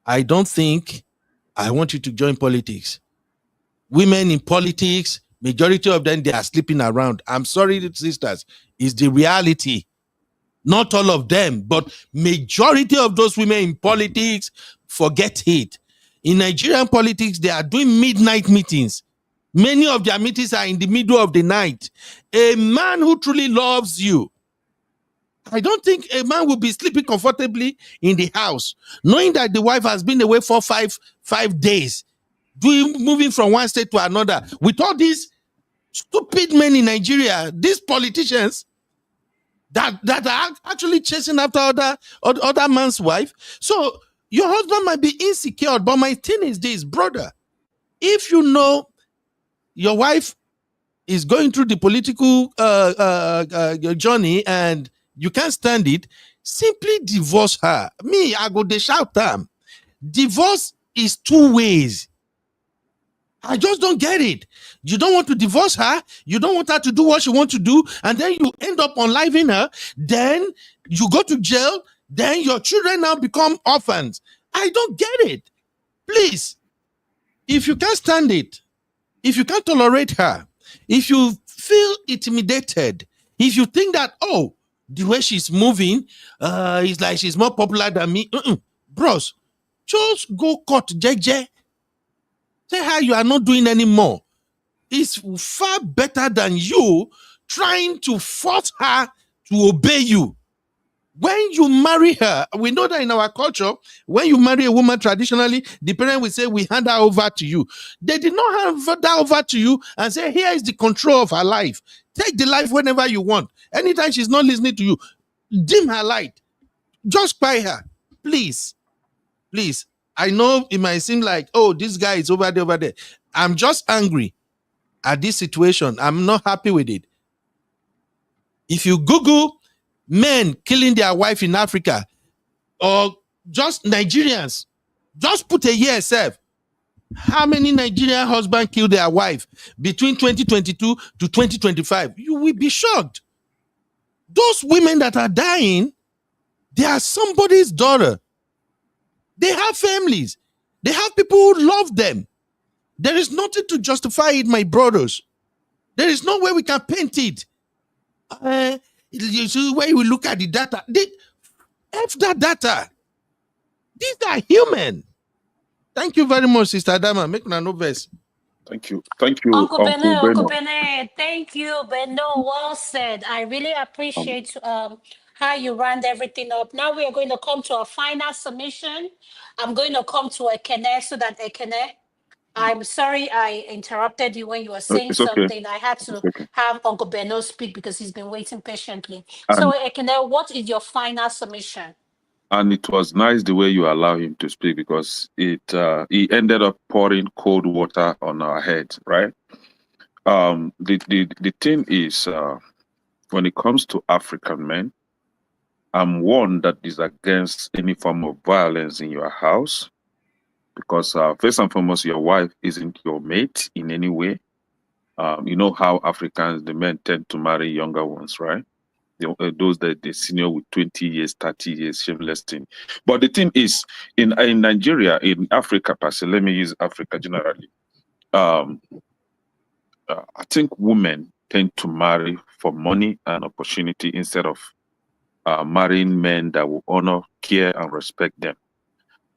Speaker 11: I don't think I want you to join politics. Women in politics, majority of them, they are sleeping around. I'm sorry, sisters, it's the reality. Not all of them, but majority of those women in politics, forget it. In Nigerian politics, they are doing midnight meetings. Many of their meetings are in the middle of the night. A man who truly loves you, I don't think a man will be sleeping comfortably in the house, knowing that the wife has been away for five days, moving from one state to another. With all these stupid men in Nigeria, these politicians that are actually chasing after other man's wife. So your husband might be insecure, but my thing is this, brother, if you know your wife is going through the political journey and you can't stand it, simply divorce her. Me, I go to shout them. Divorce is 2 ways. I just don't get it. You don't want to divorce her. You don't want her to do what she wants to do. And then you end up unliving her. Then you go to jail. Then your children now become orphans. I don't get it. Please, if you can't stand it, if you can't tolerate her, if you feel intimidated, if you think that, oh, the way she's moving is like she's more popular than me, bros, just go cut JJ. Tell her you are not doing anymore. It's far better than you trying to force her to obey you. When you marry her, we know that in our culture, when you marry a woman traditionally, the parent will say, we hand her over to you. They did not hand that over to you and say, here is the control of her life. Take the life whenever you want. Anytime she's not listening to you, dim her light. Just spy her. Please. Please. I know it might seem like, oh, this guy is over there. I'm just angry at this situation. I'm not happy with it. If you Google men killing their wife in Africa or just Nigerians, just put a year itself. How many Nigerian husbands killed their wife between 2022 to 2025? You will be shocked. Those women that are dying, they are somebody's daughter. They have families. They have people who love them. There is nothing to justify it, my brothers. There is no way we can paint it. You see, when we look at the data, F that data. These are human. Thank you very much, Sister Adama. Make me no verse.
Speaker 8: Thank you. Thank you,
Speaker 2: Uncle
Speaker 8: Beno.
Speaker 2: Bene, thank you, Beno. Well said. I really appreciate how you round everything up. Now we are going to come to a final submission. I'm going to come to Ekene so that Ekene, I'm sorry I interrupted you when you were saying
Speaker 8: It's okay.
Speaker 2: something. I had to have Uncle Beno speak because he's been waiting patiently.
Speaker 8: And,
Speaker 2: so Ekene, what is your final submission?
Speaker 8: And it was nice the way you allow him to speak, because he ended up pouring cold water on our heads, right? The thing is, when it comes to African men, I'm one that is against any form of violence in your house, because first and foremost, your wife isn't your mate in any way. You know how Africans, the men tend to marry younger ones, right? Those that they senior with 20 years, 30 years, shameless thing. But the thing is, in Nigeria, in Africa, per se, let me use Africa generally. I think women tend to marry for money and opportunity instead of marrying men that will honor, care, and respect them.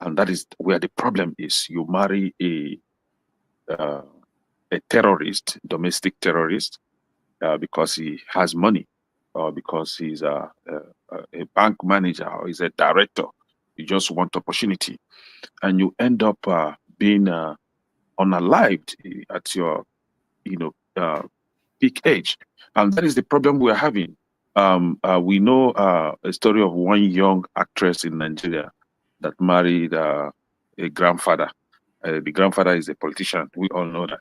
Speaker 8: And that is where the problem is. You marry a terrorist, domestic terrorist, because he has money, or because he's a bank manager, or he's a director. You just want opportunity, and you end up being unalived at your, peak age, and that is the problem we're having. We know a story of one young actress in Nigeria that married a grandfather. The grandfather is a politician. We all know that.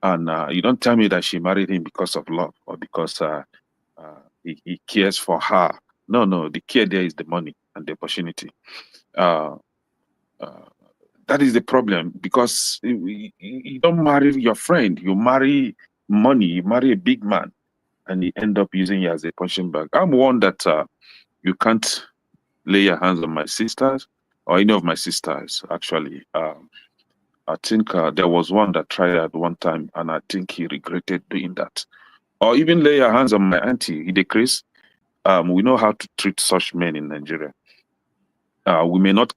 Speaker 8: And you don't tell me that she married him because of love, or because he cares for her. No, the care there is the money and the opportunity. That is the problem, because you don't marry your friend, you marry money, you marry a big man, and you end up using you as a punching bag. I'm one that you can't lay your hands on my sisters, or any of my sisters, actually. I think there was one that tried at one time, and I think he regretted doing that. Or even lay your hands on my auntie, Chris. We know how to treat such men in Nigeria. We may not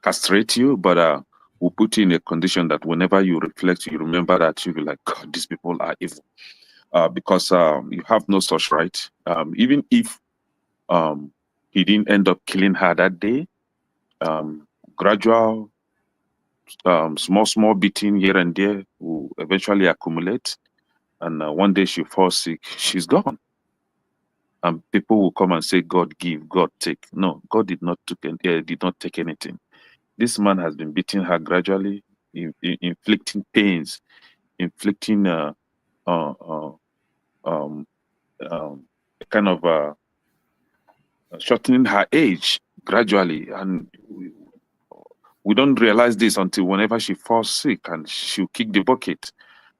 Speaker 8: castrate you, but we'll put you in a condition that whenever you reflect, you remember that you'll be like, God, these people are evil. Because you have no such right. Even if he didn't end up killing her that day, gradual, small beating here and there will eventually accumulate. And one day she falls sick, she's gone. And people will come and say, God give, God take. No, God did not take anything. This man has been beating her gradually, inflicting pains, inflicting kind of shortening her age gradually. And we don't realize this until whenever she falls sick and she'll kick the bucket,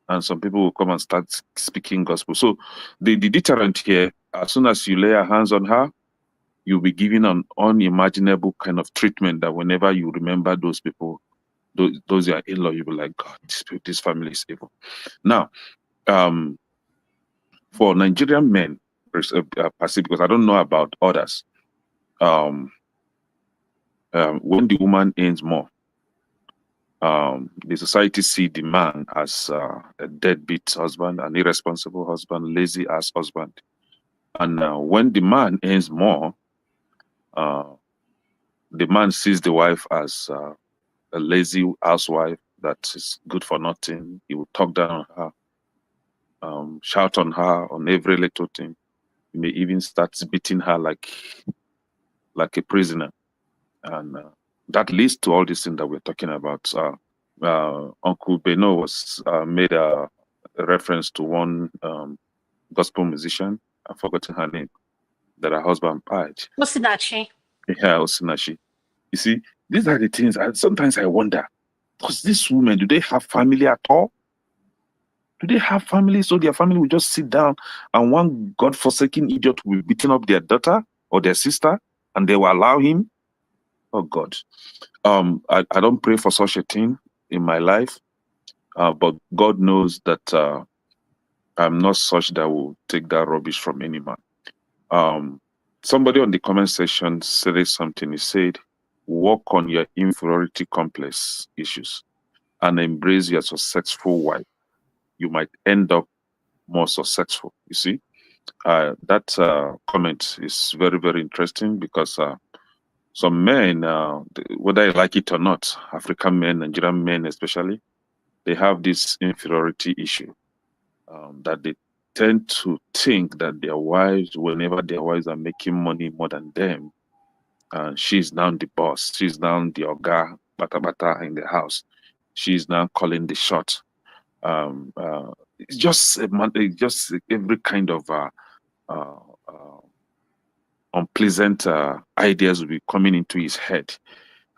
Speaker 8: and some people will come and start speaking gospel. So the deterrent here, as soon as you lay your hands on her, you'll be given an unimaginable kind of treatment that whenever you remember those people, those are in-law, you'll be like, God, this family is evil. Now, for Nigerian men, because I don't know about others, when the woman earns more, the society see the man as a deadbeat husband, an irresponsible husband, lazy ass husband. And when the man earns more, the man sees the wife as a lazy housewife that is good for nothing. He will talk down on her. shout on her on every little thing. You may even start beating her like a prisoner, and that leads to all these things that we're talking about. Uncle Beno was made a reference to one gospel musician. I've forgotten her name. That her husband died.
Speaker 2: Osinachi.
Speaker 8: Yeah, Osinachi. You see, these are the things. Sometimes I wonder, because these women, do they have family at all? Do they have family? So their family will just sit down and one God-forsaken idiot will be beating up their daughter or their sister, and they will allow him? Oh God. I don't pray for such a thing in my life, but God knows that I'm not such that will take that rubbish from any man. Somebody on the comment section said something. He said, work on your inferiority complex issues and embrace your successful wife. You might end up more successful. You see, that comment is very, very interesting because some men, whether you like it or not, African men, Nigerian men especially, they have this inferiority issue that they tend to think that their wives, whenever their wives are making money more than them, she's now the boss, she's now the oga, bata bata in the house, she's now calling the shot. It's just every kind of unpleasant ideas will be coming into his head.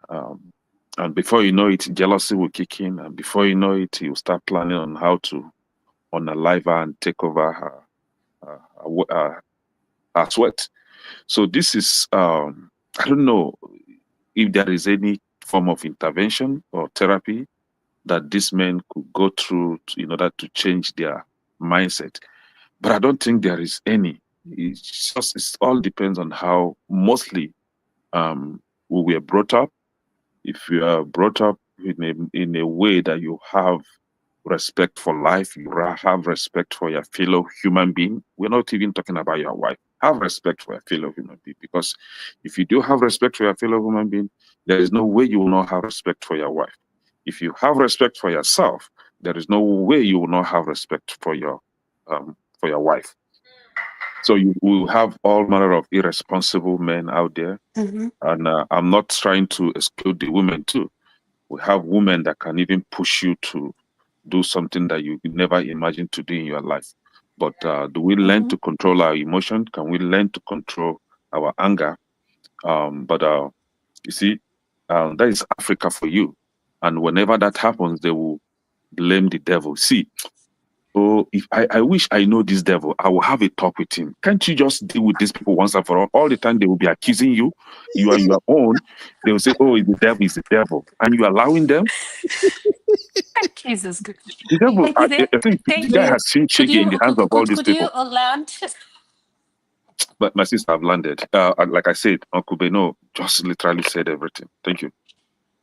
Speaker 8: And before you know it, jealousy will kick in. And before you know it, he'll start planning on how to unalive her and take over her sweat. So this is, I don't know if there is any form of intervention or therapy that these men could go through in order to change their mindset. But I don't think there is any. It all depends on how mostly we were brought up. If you are brought up in a way that you have respect for life, you have respect for your fellow human being. We're not even talking about your wife. Have respect for your fellow human being, because if you do have respect for your fellow human being, there is no way you will not have respect for your wife. If you have respect for yourself, there is no way you will not have respect for your wife. So you will have all manner of irresponsible men out there. And I'm not trying to exclude the women too. We have women that can even push you to do something that you never imagined to do in your life. But do we learn to control our emotion? Can we learn to control our anger? But you see, that is Africa for you. And whenever that happens, they will blame the devil. See, if I wish I know this devil, I will have a talk with him. Can't you just deal with these people once and for all? All the time they will be accusing you. You are your own. They will say, oh, it's the devil. And you're allowing them?
Speaker 2: Jesus.
Speaker 8: The devil, I think the guy has seen shaky in the hands of all these people.
Speaker 2: Could you land?
Speaker 8: But my sister, I've landed. Like I said, Uncle Beno just literally said everything. Thank you.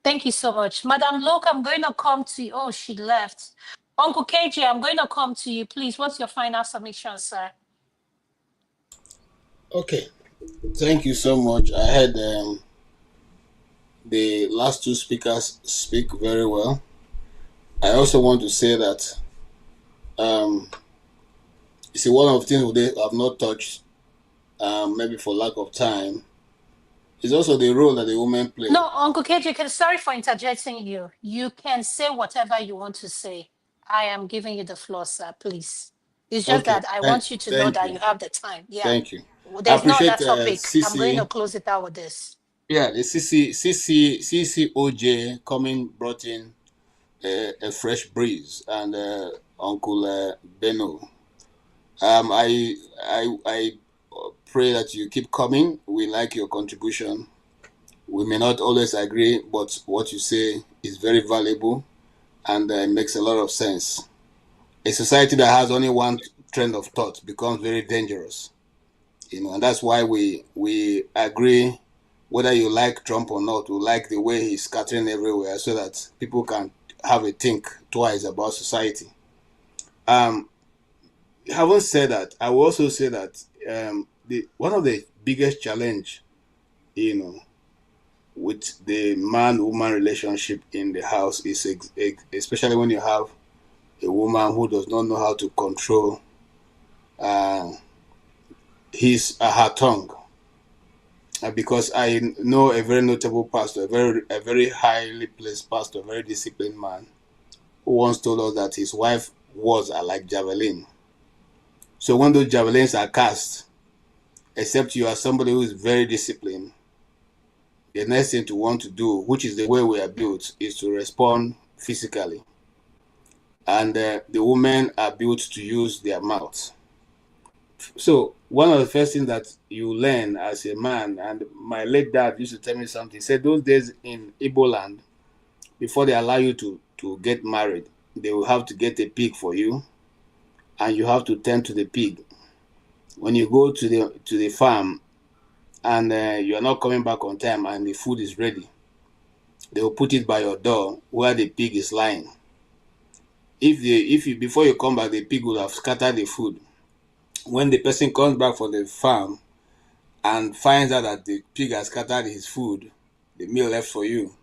Speaker 2: Thank you so much. Madam Luke, I'm going to come to you. Oh, she left. Uncle KJ, I'm going to come to you. Please, what's your final submission, sir?
Speaker 5: Okay. Thank you so much. I heard the last two speakers speak very well. I also want to say that you see, one of the things they have not touched, maybe for lack of time, is also the role that the women play.
Speaker 2: No, Uncle KJ, sorry for interjecting you. You can say whatever you want to say. I am giving you the floor, sir, please. It's just that I want you to know that you have the time. Yeah.
Speaker 5: Thank you.
Speaker 2: There's no other topic. I'm going to close it out with this.
Speaker 5: Yeah, the CCOJ brought in a fresh breeze, and Uncle Beno. I pray that you keep coming. We like your contribution. We may not always agree, but what you say is very valuable and makes a lot of sense. A society that has only one trend of thought becomes very dangerous, and that's why we agree, whether you like Trump or not. We like the way he's scattering everywhere so that people can have a think twice about society. Having said that, I will also say that one of the biggest challenge, with the man-woman relationship in the house is especially when you have a woman who does not know how to control her tongue. Because I know a very notable pastor, a very highly placed pastor, a very disciplined man, who once told us that his wife words are like javelin. So when those javelins are cast, except you are somebody who is very disciplined, the next thing to want to do, which is the way we are built, is to respond physically. And the women are built to use their mouths. So one of the first things that you learn as a man, and my late dad used to tell me something, he said those days in Igbo land, before they allow you to get married, they will have to get a pig for you, and you have to tend to the pig. When you go to the farm and you are not coming back on time and the food is ready, they will put it by your door where the pig is lying. If you before you come back, the pig will have scattered the food. When the person comes back from the farm and finds out that the pig has scattered his food, the meal left for you,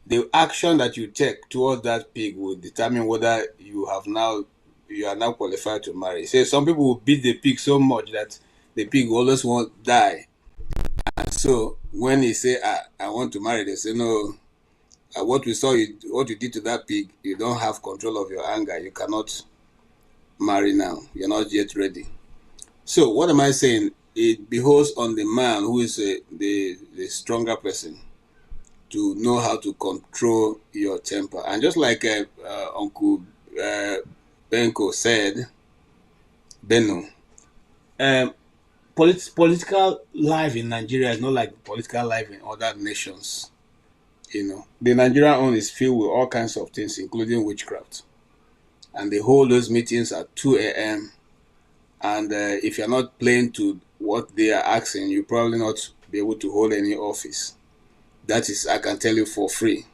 Speaker 5: the action that you take towards that pig will determine whether you are now qualified to marry. So some people will beat the pig so much that the pig always won't die. And so when he say, I want to marry, they say, no, what you did to that pig, you don't have control of your anger. You cannot marry now. You're not yet ready. So what am I saying? It behoves on the man who is the stronger person to know how to control your temper. And just like Uncle Benko said, political life in Nigeria is not like political life in other nations. The Nigerian own is filled with all kinds of things, including witchcraft. And they hold those meetings at 2 a.m. And if you're not playing to what they are asking, you'll probably not be able to hold any office. That is, I can tell you for free.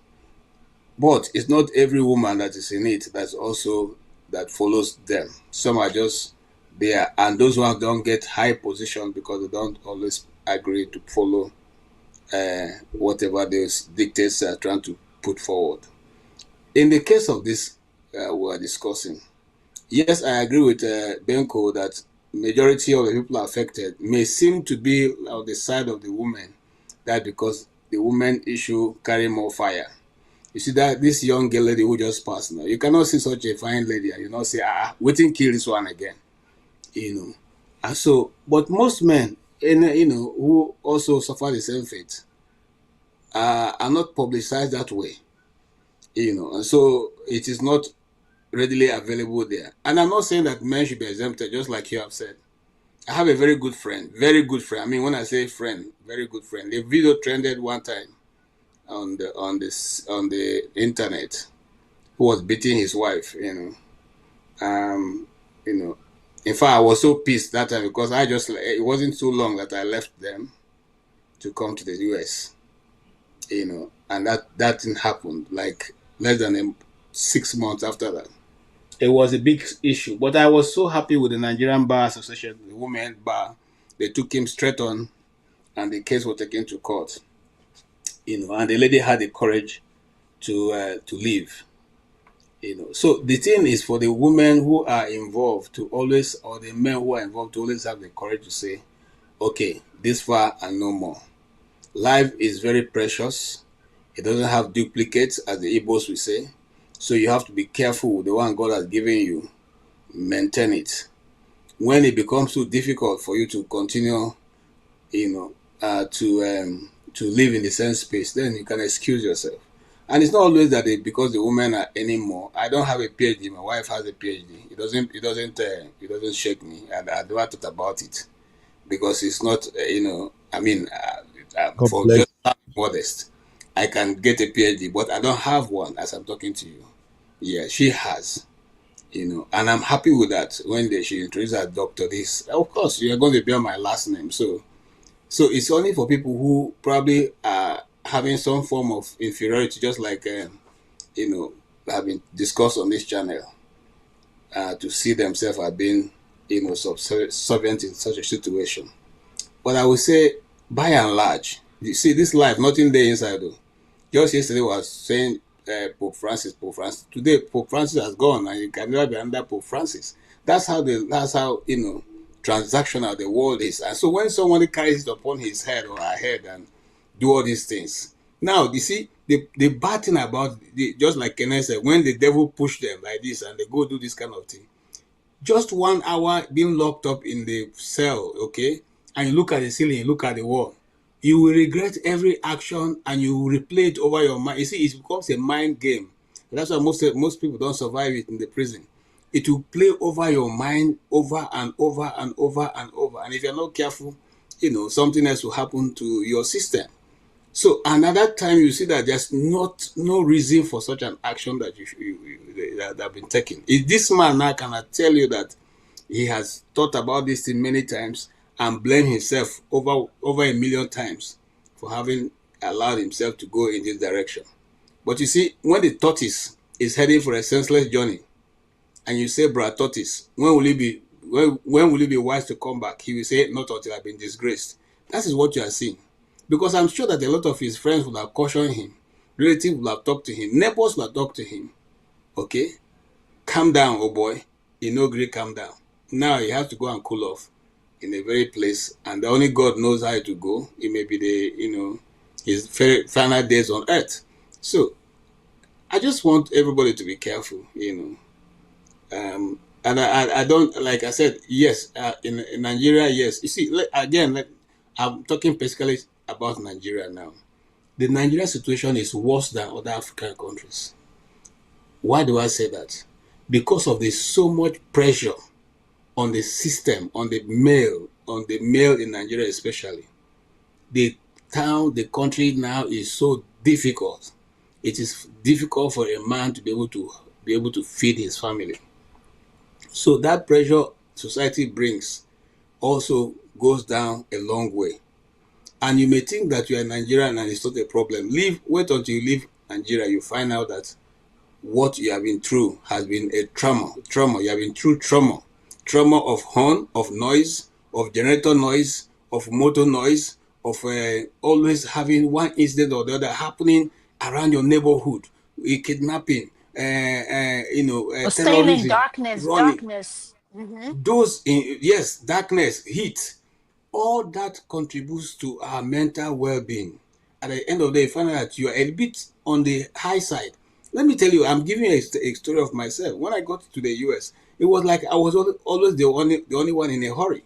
Speaker 5: But it's not every woman that is in it that follows them. Some are just there, and those ones don't get high position because they don't always agree to follow whatever those dictates are trying to put forward. In the case of this we are discussing, yes, I agree with Benko that majority of the people affected may seem to be on the side of the woman. That because the woman issue carry more fire. You see that this young girl lady who just passed now, you cannot see such a fine lady and you not say, waiting kill this one again. And so, but most men, who also suffer the same fate, are not publicized that way. And so it is not readily available there. And I'm not saying that men should be exempted, just like you have said. I have a very good friend. I mean, when I say friend, very good friend. The video trended one time on the internet, who was beating his wife. In fact, I was so pissed that time because it wasn't too long that I left them to come to the US. And that thing happened like less than 6 months after that. It was a big issue, but I was so happy with the Nigerian Bar Association, the Women Bar. They took him straight on, and the case was taken to court. And the lady had the courage to leave. So the thing is for the women who are involved to always, or the men who are involved to always have the courage to say, okay, this far and no more. Life is very precious. It doesn't have duplicates, as the Igbos will say. So you have to be careful with the one God has given you. Maintain it. When it becomes too difficult for you to continue, to live in the same space, then you can excuse yourself. And it's not always that because the women are anymore. I don't have a PhD. My wife has a PhD. It doesn't shake me. And I never thought about it because it's not. For just modest, I can get a PhD, but I don't have one as I'm talking to you. Yeah, she has. And I'm happy with that. When she introduced her doctor, of course, you're going to bear my last name. So it's only for people who probably are having some form of inferiority, just like, have been discussed on this channel, to see themselves as being, subservient in such a situation. But I would say, by and large, you see, this life, nothing there inside though. Just yesterday I was saying, Pope Francis. Today, Pope Francis has gone, and you can never be under Pope Francis. That's how transactional the world is. And so when somebody carries it upon his head or her head and do all these things, now you see the bad thing about just like Kenneth said, when the devil push them like this and they go do this kind of thing, just 1 hour being locked up in the cell, okay, and you look at the ceiling, you look at the wall, you will regret every action and you will replay it over your mind. You see, it becomes a mind game. That's why most people don't survive it in the prison. It will play over your mind over and over and over and over. And if you're not careful, something else will happen to your system. So another time you see that there's no reason for such an action that that have been taken. If this man now cannot tell you that he has thought about this thing many times and blame himself over 1 million times for having allowed himself to go in this direction. But you see, when the tortoise is heading for a senseless journey, and you say, "Brother Tortoise, when will you be wise to come back?" He will say, "Not until I've been disgraced." That is what you are seeing. Because I'm sure that a lot of his friends would have cautioned him, relatives would have talked to him, neighbors would have talked to him. Okay, calm down, oh boy. He no agree, calm down. Now he has to go and cool off in a very place, and only God knows how to go. It may be his final days on earth. So I just want everybody to be careful, and I don't, like I said, yes, in Nigeria, yes. You see, I'm talking basically about Nigeria now. The Nigeria situation is worse than other African countries. Why do I say that? Because of there's so much pressure on the system, on the male in Nigeria especially. The country now is so difficult. It is difficult for a man to be able to feed his family. So that pressure society brings also goes down a long way. And you may think that you are Nigerian and it's not a problem. Wait until you leave Nigeria, you find out that what you have been through has been a trauma. You have been through trauma. Trauma of horn, of noise, of generator noise, of motor noise, of always having one incident or the other happening around your neighborhood. Kidnapping,
Speaker 2: Or staying in
Speaker 5: terrorism,
Speaker 2: darkness,
Speaker 5: running.
Speaker 2: darkness.
Speaker 5: Yes, darkness, heat. All that contributes to our mental well-being. At the end of the day, you find out that you are a bit on the high side. Let me tell you, I'm giving you a story of myself. When I got to the US, it was like I was always the only one in a hurry,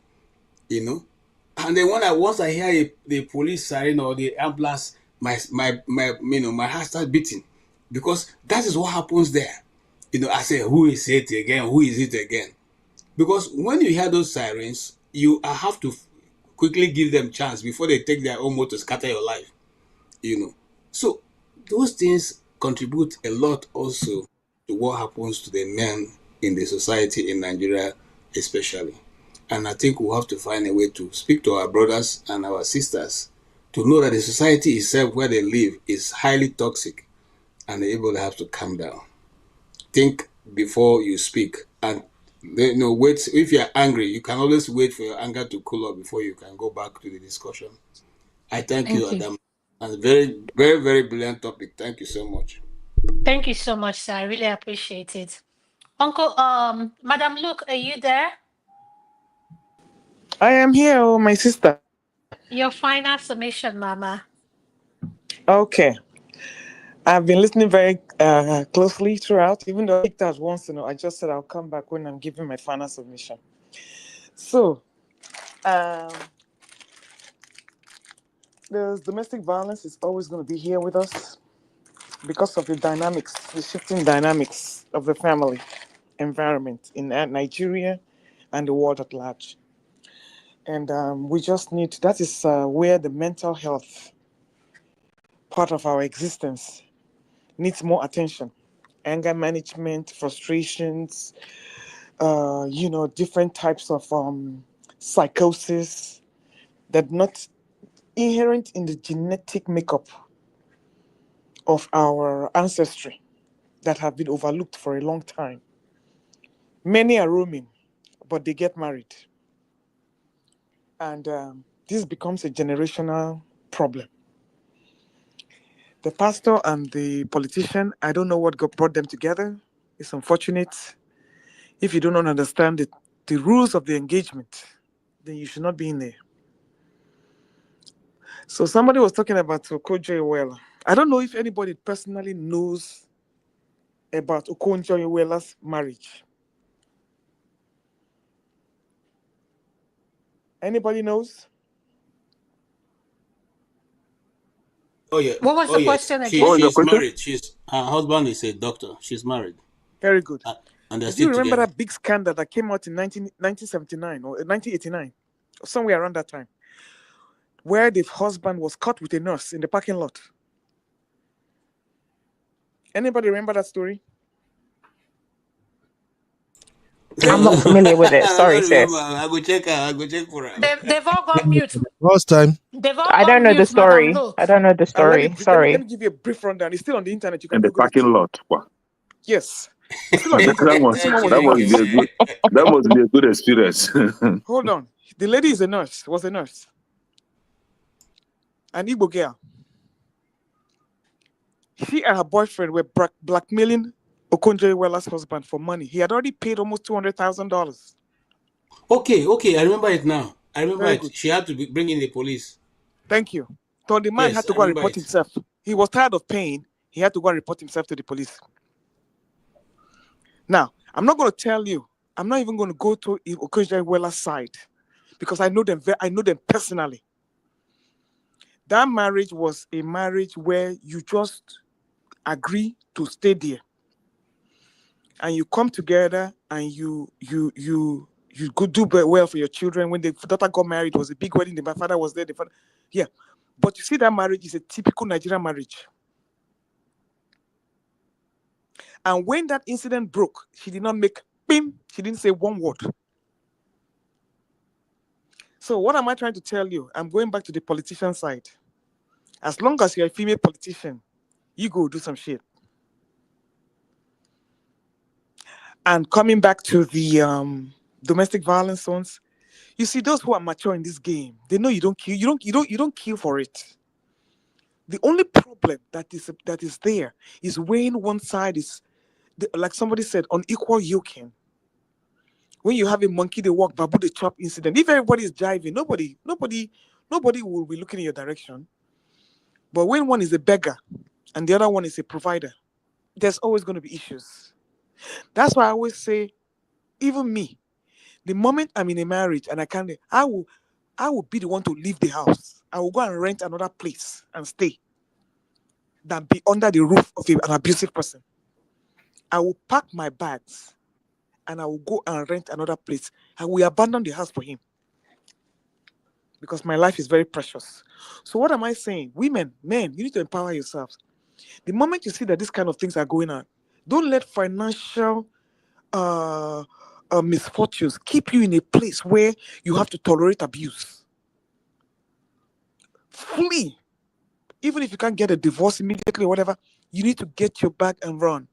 Speaker 5: And then once I hear the police siren or the ambulance, my heart starts beating, because that is what happens there. I say, who is it again? Who is it again? Because when you hear those sirens, you have to quickly give them chance before they take their own motor to scatter your life. So those things contribute a lot also to what happens to the men in the society in Nigeria especially. And I think we'll have to find a way to speak to our brothers and our sisters to know that the society itself where they live is highly toxic, and they're able to have to calm down. Think before you speak, and wait. If you're angry, you can always wait for your anger to cool off before you can go back to the discussion. I thank you, Adam. And very, very, very brilliant topic. Thank you so much.
Speaker 2: Thank you so much, sir. I really appreciate it. Uncle, Madam Luke, are you there?
Speaker 7: I am here, oh, my sister.
Speaker 2: Your final submission, Mama.
Speaker 7: Okay. I've been listening very closely throughout, even though I picked out once, I just said I'll come back when I'm giving my final submission. So, the domestic violence is always going to be here with us because of the shifting dynamics of the family environment in Nigeria and the world at large. And we just need, that is where the mental health part of our existence needs more attention. Anger management, frustrations, different types of psychosis that not inherent in the genetic makeup of our ancestry that have been overlooked for a long time. Many are roaming, but they get married. And this becomes a generational problem. The pastor and the politician, I don't know what brought them together. It's unfortunate. If you do not understand the rules of the engagement, then you should not be in there. So somebody was talking about Okonjo-Iweala. I don't know if anybody personally knows about Okonjo-Iweala's marriage. Anybody knows?
Speaker 5: Oh yeah.
Speaker 2: What was
Speaker 5: Oh
Speaker 2: the
Speaker 5: yes.
Speaker 2: question
Speaker 5: She,
Speaker 2: again?
Speaker 5: she's married. Her husband is a doctor. She's married.
Speaker 7: Very good.
Speaker 5: And they're
Speaker 7: Did you
Speaker 5: still
Speaker 7: remember
Speaker 5: together.
Speaker 7: that big scandal that came out in 1979 or 1989, or somewhere around that time, where the husband was caught with a nurse in the parking lot? Anybody remember that story?
Speaker 10: I'm not familiar with it. Sorry, sis.
Speaker 5: I go check her. I go check for her.
Speaker 2: They've all gone mute.
Speaker 11: Last time.
Speaker 2: They've all
Speaker 10: I don't
Speaker 2: gone
Speaker 10: know the
Speaker 2: mute, Madam
Speaker 10: story.
Speaker 2: Hook.
Speaker 10: I don't know the story.
Speaker 7: Let
Speaker 10: Sorry.
Speaker 7: me give you a brief rundown. It's still on the internet. You can
Speaker 8: In the
Speaker 7: Google it.
Speaker 8: parking lot. Wow.
Speaker 7: Yes. It's still on the internet.
Speaker 8: That must be a good experience.
Speaker 7: Hold on. The lady is a nurse, was a nurse. An Igbo girl. She and her boyfriend were blackmailing Okonjo-Iweala's husband for money. He had already paid almost $200,000.
Speaker 5: Okay, I remember it now. I remember
Speaker 7: Very
Speaker 5: it.
Speaker 7: good.
Speaker 5: She had to bring in the police.
Speaker 7: Thank you. So the man had to go and report himself. He was tired of paying. He had to go and report himself to the police. Now, I'm not going to tell you. I'm not even going to go to Okonjo-Iweala's side because I know them. I know them personally. That marriage was a marriage where you just agree to stay there, and you come together and you could do well for your children. When the daughter got married, it was a big wedding. My father was there. Yeah, but you see, that marriage is a typical Nigerian marriage. And when that incident broke, she did not make bim. She didn't say one word. So what am I trying to tell you? I'm going back to the politician side. As long as you're a female politician, you go do some shit. And coming back to the domestic violence ones, you see, those who are mature in this game, they know you don't kill. You don't kill for it. The only problem that is there is when one side is, like somebody said, unequal yoking. When you have a monkey they walk, babu they chop incident. If everybody is driving, nobody will be looking in your direction. But when one is a beggar and the other one is a provider, there's always going to be issues. That's why I always say, even me, the moment I'm in a marriage and I will be the one to leave the house. I will go and rent another place and stay than be under the roof of an abusive person. I will pack my bags and I will go and rent another place. I will abandon the house for him because my life is very precious. So what am I saying? Women, men, you need to empower yourselves. The moment you see that these kind of things are going on, don't let financial misfortunes keep you in a place where you have to tolerate abuse. Flee. Even if you can't get a divorce immediately or whatever, you need to get your bag and run.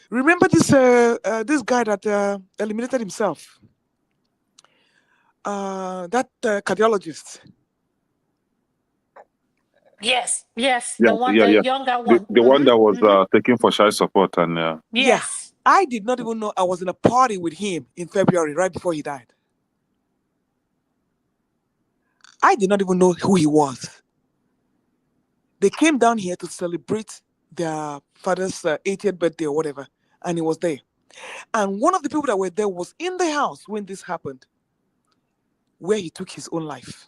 Speaker 7: Remember this guy that eliminated himself? That cardiologist.
Speaker 2: Yes.
Speaker 8: the
Speaker 2: Younger one.
Speaker 8: the one that was taken for child support and
Speaker 2: Yes.
Speaker 7: Yeah. I did not even know I was in a party with him in February, right before he died. I did not even know who he was. They came down here to celebrate their father's 80th birthday or whatever, and he was there. And one of the people that were there was in the house when this happened, where he took his own life.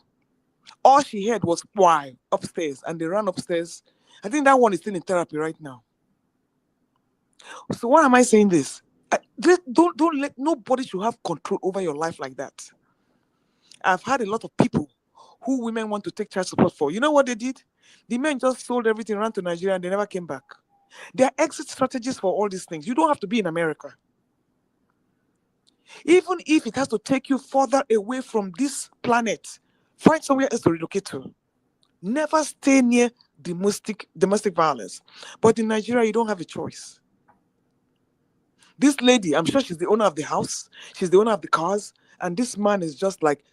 Speaker 7: All she heard was why upstairs, and they ran upstairs. I think that one is still in therapy right now. So why am I saying this? Don't let nobody should have control over your life like that. I've had a lot of people who women want to take child support for. You know what they did? The men just sold everything, ran to Nigeria, and they never came back. There are exit strategies for all these things. You don't have to be in America. Even if it has to take you further away from this planet, find somewhere else to relocate to. Never stay near domestic violence. But in Nigeria, you don't have a choice. This lady, I'm sure she's the owner of the house. She's the owner of the cars. And this man is just like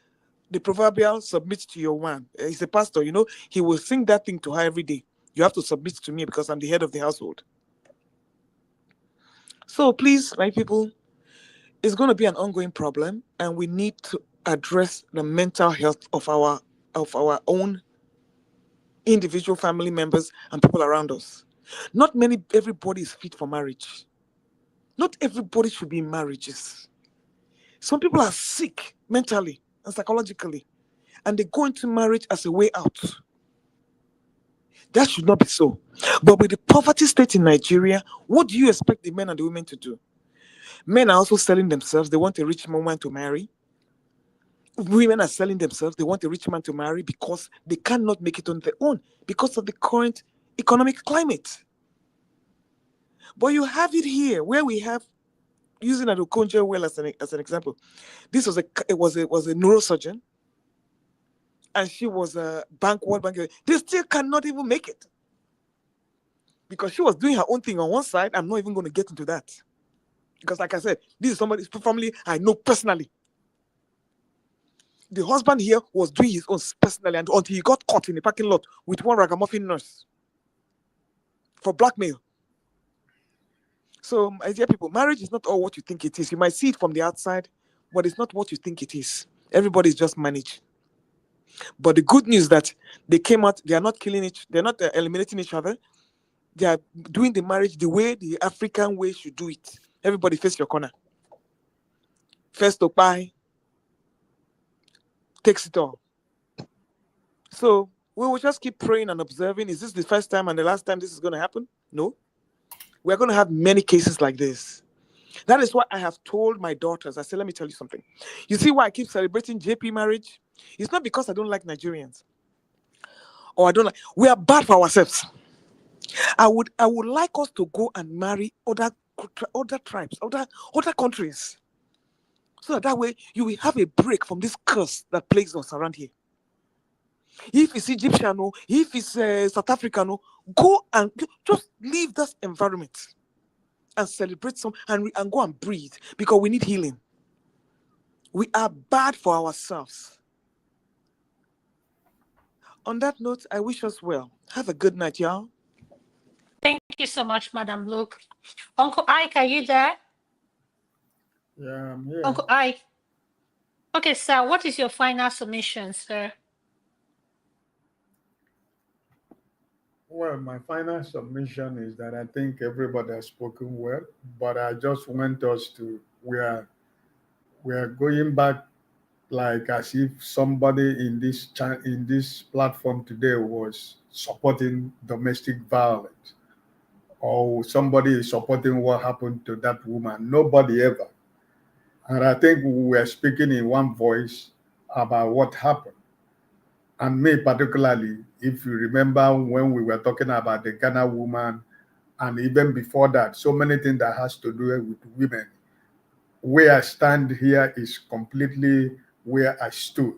Speaker 7: the proverbial submit to your one. He's a pastor, you know. He will sing that thing to her every day. You have to submit to me because I'm the head of the household. So please, my people, it's going to be an ongoing problem, and we need to address the mental health of our own individual family members and people around us. Not everybody is fit for marriage. Not everybody should be in marriages. Some people are sick mentally and psychologically, and they go into marriage as a way out. That should not be so. But with the poverty state in Nigeria, what do you expect the men and the women to do? Men are also selling themselves. They want a rich woman to marry. Women are selling themselves. They want a rich man to marry because they cannot make it on their own because of the current economic climate. But you have it here where we have, using Adokonjo well as an example. This was a neurosurgeon, and she was a world bank. They still cannot even make it because she was doing her own thing on one side. I'm not even going to get into that because, like I said, this is somebody's family I know personally. The husband here was doing his own personally, and until he got caught in the parking lot with one ragamuffin nurse for blackmail. So, my dear people, marriage is not all what you think it is. You might see it from the outside, but it's not what you think it is. Everybody's just managed. But the good news is that they came out, they are not killing they're not eliminating each other. They are doing the marriage the way the African way should do it. Everybody face your corner. First to buy takes it all. So we will just keep praying and observing. Is this the first time and the last time this is going to happen? No. We're going to have many cases like this. That is what I have told my daughters. I said, let me tell you something. You see why I keep celebrating JP marriage? It's not because I don't like Nigerians. Or I don't like, we are bad for ourselves. I would like us to go and marry other tribes, other countries. So that way you will have a break from this curse that plagues us around here. If it's Egyptian, or if it's South African, go and just leave that environment and celebrate some and go and breathe because we need healing. We are bad for ourselves. On that note, I wish us well. Have a good night, y'all.
Speaker 2: Thank you so much, Madam Luke. Uncle Ike, are you there?
Speaker 6: Yeah, I'm here.
Speaker 2: Uncle Ike. Okay, sir, what is your final submission, sir?
Speaker 6: Well, my final submission is that I think everybody has spoken well, but I just want us to, we are going back like as if somebody in this platform today was supporting domestic violence, or somebody is supporting what happened to that woman. Nobody ever. And I think we were speaking in one voice about what happened. And me particularly, if you remember when we were talking about the Ghana woman, and even before that, so many things that has to do with women. Where I stand here is completely where I stood.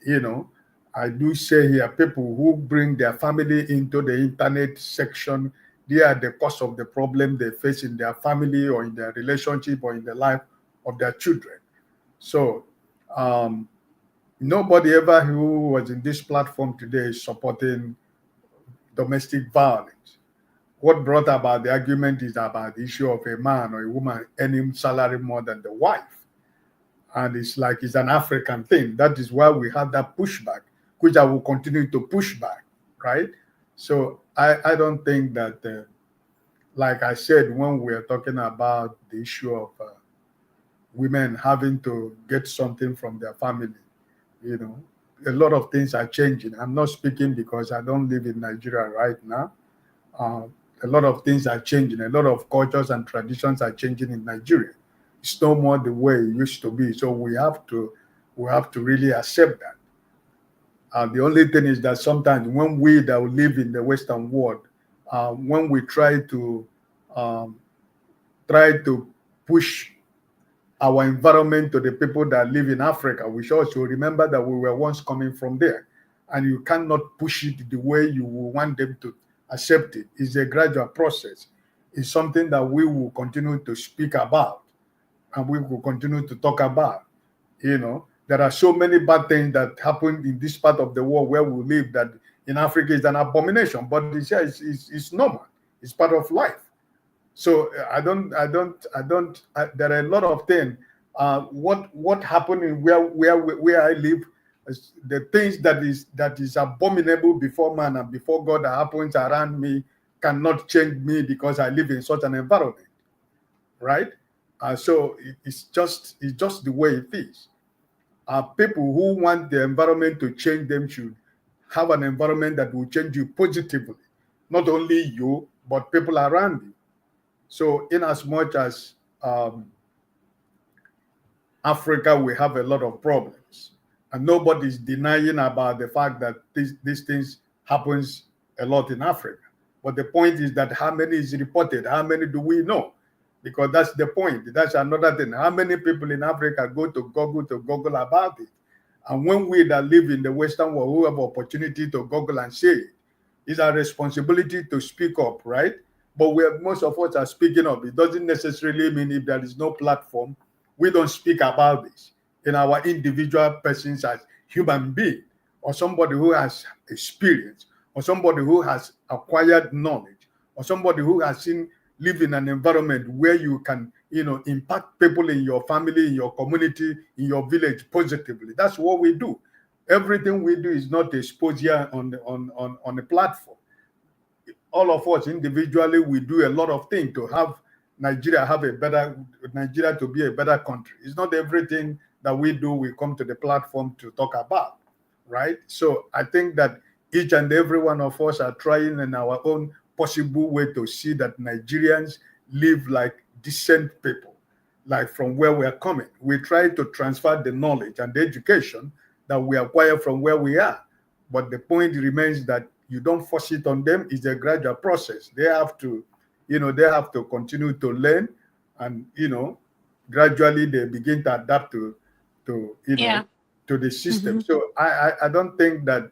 Speaker 6: You know, I do say here, people who bring their family into the internet section, they are the cause of the problem they face in their family or in their relationship or in the life of their children. So nobody ever who was in this platform today is supporting domestic violence. What brought about the argument is about the issue of a man or a woman earning salary more than the wife. And it's like it's an African thing. That is why we had that pushback, which I will continue to push back, right? So I don't think that, like I said, when we are talking about the issue of women having to get something from their family, you know, a lot of things are changing. I'm not speaking because I don't live in Nigeria right now. A lot of things are changing. A lot of cultures and traditions are changing in Nigeria. It's no more the way it used to be. So we have to really accept that. The only thing is that sometimes when we that live in the Western world, when we try to push our environment to the people that live in Africa, we should also remember that we were once coming from there, and you cannot push it the way you want them to accept it. It's a gradual process. It's something that we will continue to speak about and we will continue to talk about. You know, there are so many bad things that happen in this part of the world where we live that in Africa is an abomination, but it's normal. It's part of life. So there are a lot of things. What happened in where I live, the things that is abominable before man and before God that happens around me cannot change me because I live in such an environment, right? So it's just the way it is. People who want the environment to change them should have an environment that will change you positively, not only you but people around you. So in as much as Africa, we have a lot of problems, and nobody's denying about the fact that these things happens a lot in Africa. But the point is that how many is reported? How many do we know? Because that's the point. That's another thing. How many people in Africa go to Google about it? And when we that live in the Western world who have opportunity to Google and say it, it's our responsibility to speak up, right? But most of us are speaking up. It doesn't necessarily mean if there is no platform, we don't speak about this in our individual persons as human being, or somebody who has experience, or somebody who has acquired knowledge, or somebody who has live in an environment where you can, impact people in your family, in your community, in your village positively. That's what we do. Everything we do is not exposure on a platform. All of us individually, we do a lot of things to have Nigeria to be a better country. It's not everything that we do we come to the platform to talk about, right? So I think that each and every one of us are trying in our own possible way to see that Nigerians live like decent people, like from where we are coming. We try to transfer the knowledge and the education that we acquire from where we are. But the point remains that you don't force it on them. It's a gradual process. They have to, continue to learn, and gradually they begin to adapt to the system.
Speaker 2: Mm-hmm.
Speaker 6: So I don't think that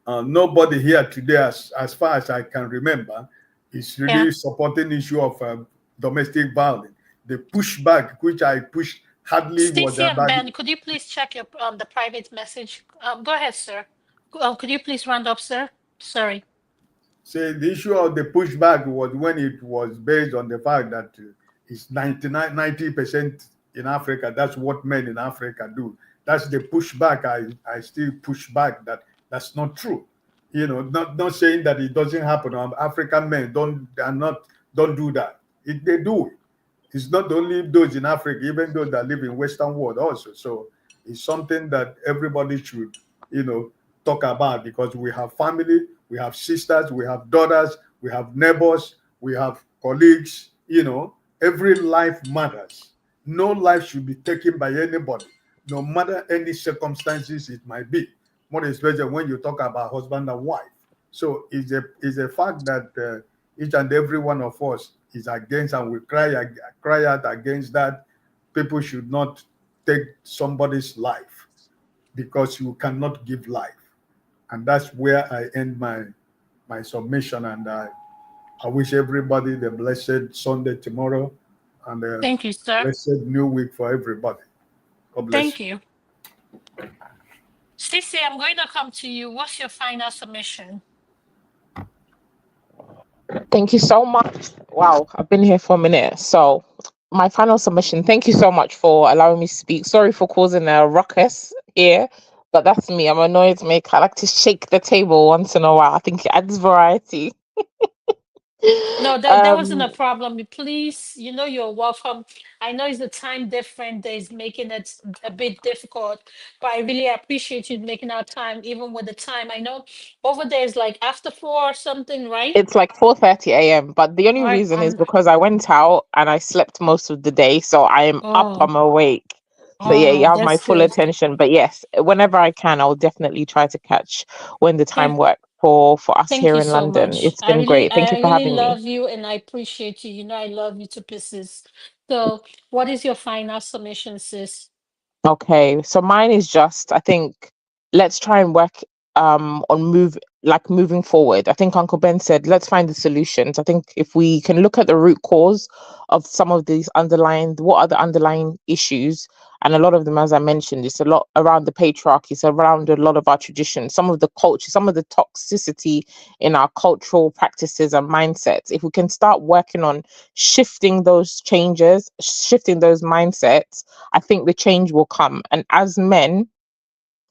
Speaker 6: nobody here today, as far as I can remember, is really supporting the issue of domestic violence. The pushback, which I pushed hardly, was
Speaker 2: Stacey and
Speaker 6: about.
Speaker 2: Ben, could you please check your the private message? Go ahead, sir. Could you please round up, sir? Sorry.
Speaker 6: Say the issue of the pushback was when it was based on the fact that it's 90% in Africa. That's what men in Africa do. That's the pushback. I still push back that that's not true. Not saying that it doesn't happen. African men don't do that. They do it. It's not only those in Africa, even those that live in Western world also. So it's something that everybody should, talk about, because we have family, we have sisters, we have daughters, we have neighbors, we have colleagues. Every life matters. No life should be taken by anybody, no matter any circumstances it might be. More especially when you talk about husband and wife. So it's a fact that each and every one of us is against, and we cry out against that. People should not take somebody's life because you cannot give life. And that's where I end my submission. And I wish everybody the blessed Sunday tomorrow, and a
Speaker 2: Thank you, sir.
Speaker 6: blessed new week for everybody. God bless
Speaker 2: Thank you. Stacey, I'm going to come to you. What's your final submission?
Speaker 10: Thank you so much. Wow, I've been here for a minute. So my final submission, thank you so much for allowing me to speak. Sorry for causing a ruckus here, but that's me. I'm a noise maker. I like to shake the table once in a while. I think it adds variety.
Speaker 2: No, that wasn't a problem. Please, you're welcome. I know it's the time different that is making it a bit difficult, but I really appreciate you making our time, even with the time. I know over there is like after 4 or something, right?
Speaker 10: It's like 4:30 a.m. But the only
Speaker 2: All right,
Speaker 10: reason is because I went out and I slept most of the day, so I am up. I'm awake. So yeah, you have my
Speaker 2: that's
Speaker 10: full
Speaker 2: good.
Speaker 10: attention. But yes, whenever I can, I'll definitely try to catch when the time works for us
Speaker 2: Thank
Speaker 10: here
Speaker 2: you
Speaker 10: in
Speaker 2: so
Speaker 10: London.
Speaker 2: much.
Speaker 10: It's been great. Thank you
Speaker 2: I
Speaker 10: for
Speaker 2: really
Speaker 10: having me.
Speaker 2: love you and I appreciate you. I love you to pieces. So, what is your final submission, sis?
Speaker 10: Okay, so mine is just, I think, let's try and work on moving forward. I think Uncle Ben said, let's find the solutions. I think if we can look at the root cause of some of these what are the underlying issues, and a lot of them, as I mentioned, it's a lot around the patriarchy, it's around a lot of our traditions, some of the culture, some of the toxicity in our cultural practices and mindsets. If we can start working on shifting those changes, shifting those mindsets, I think the change will come. And as men,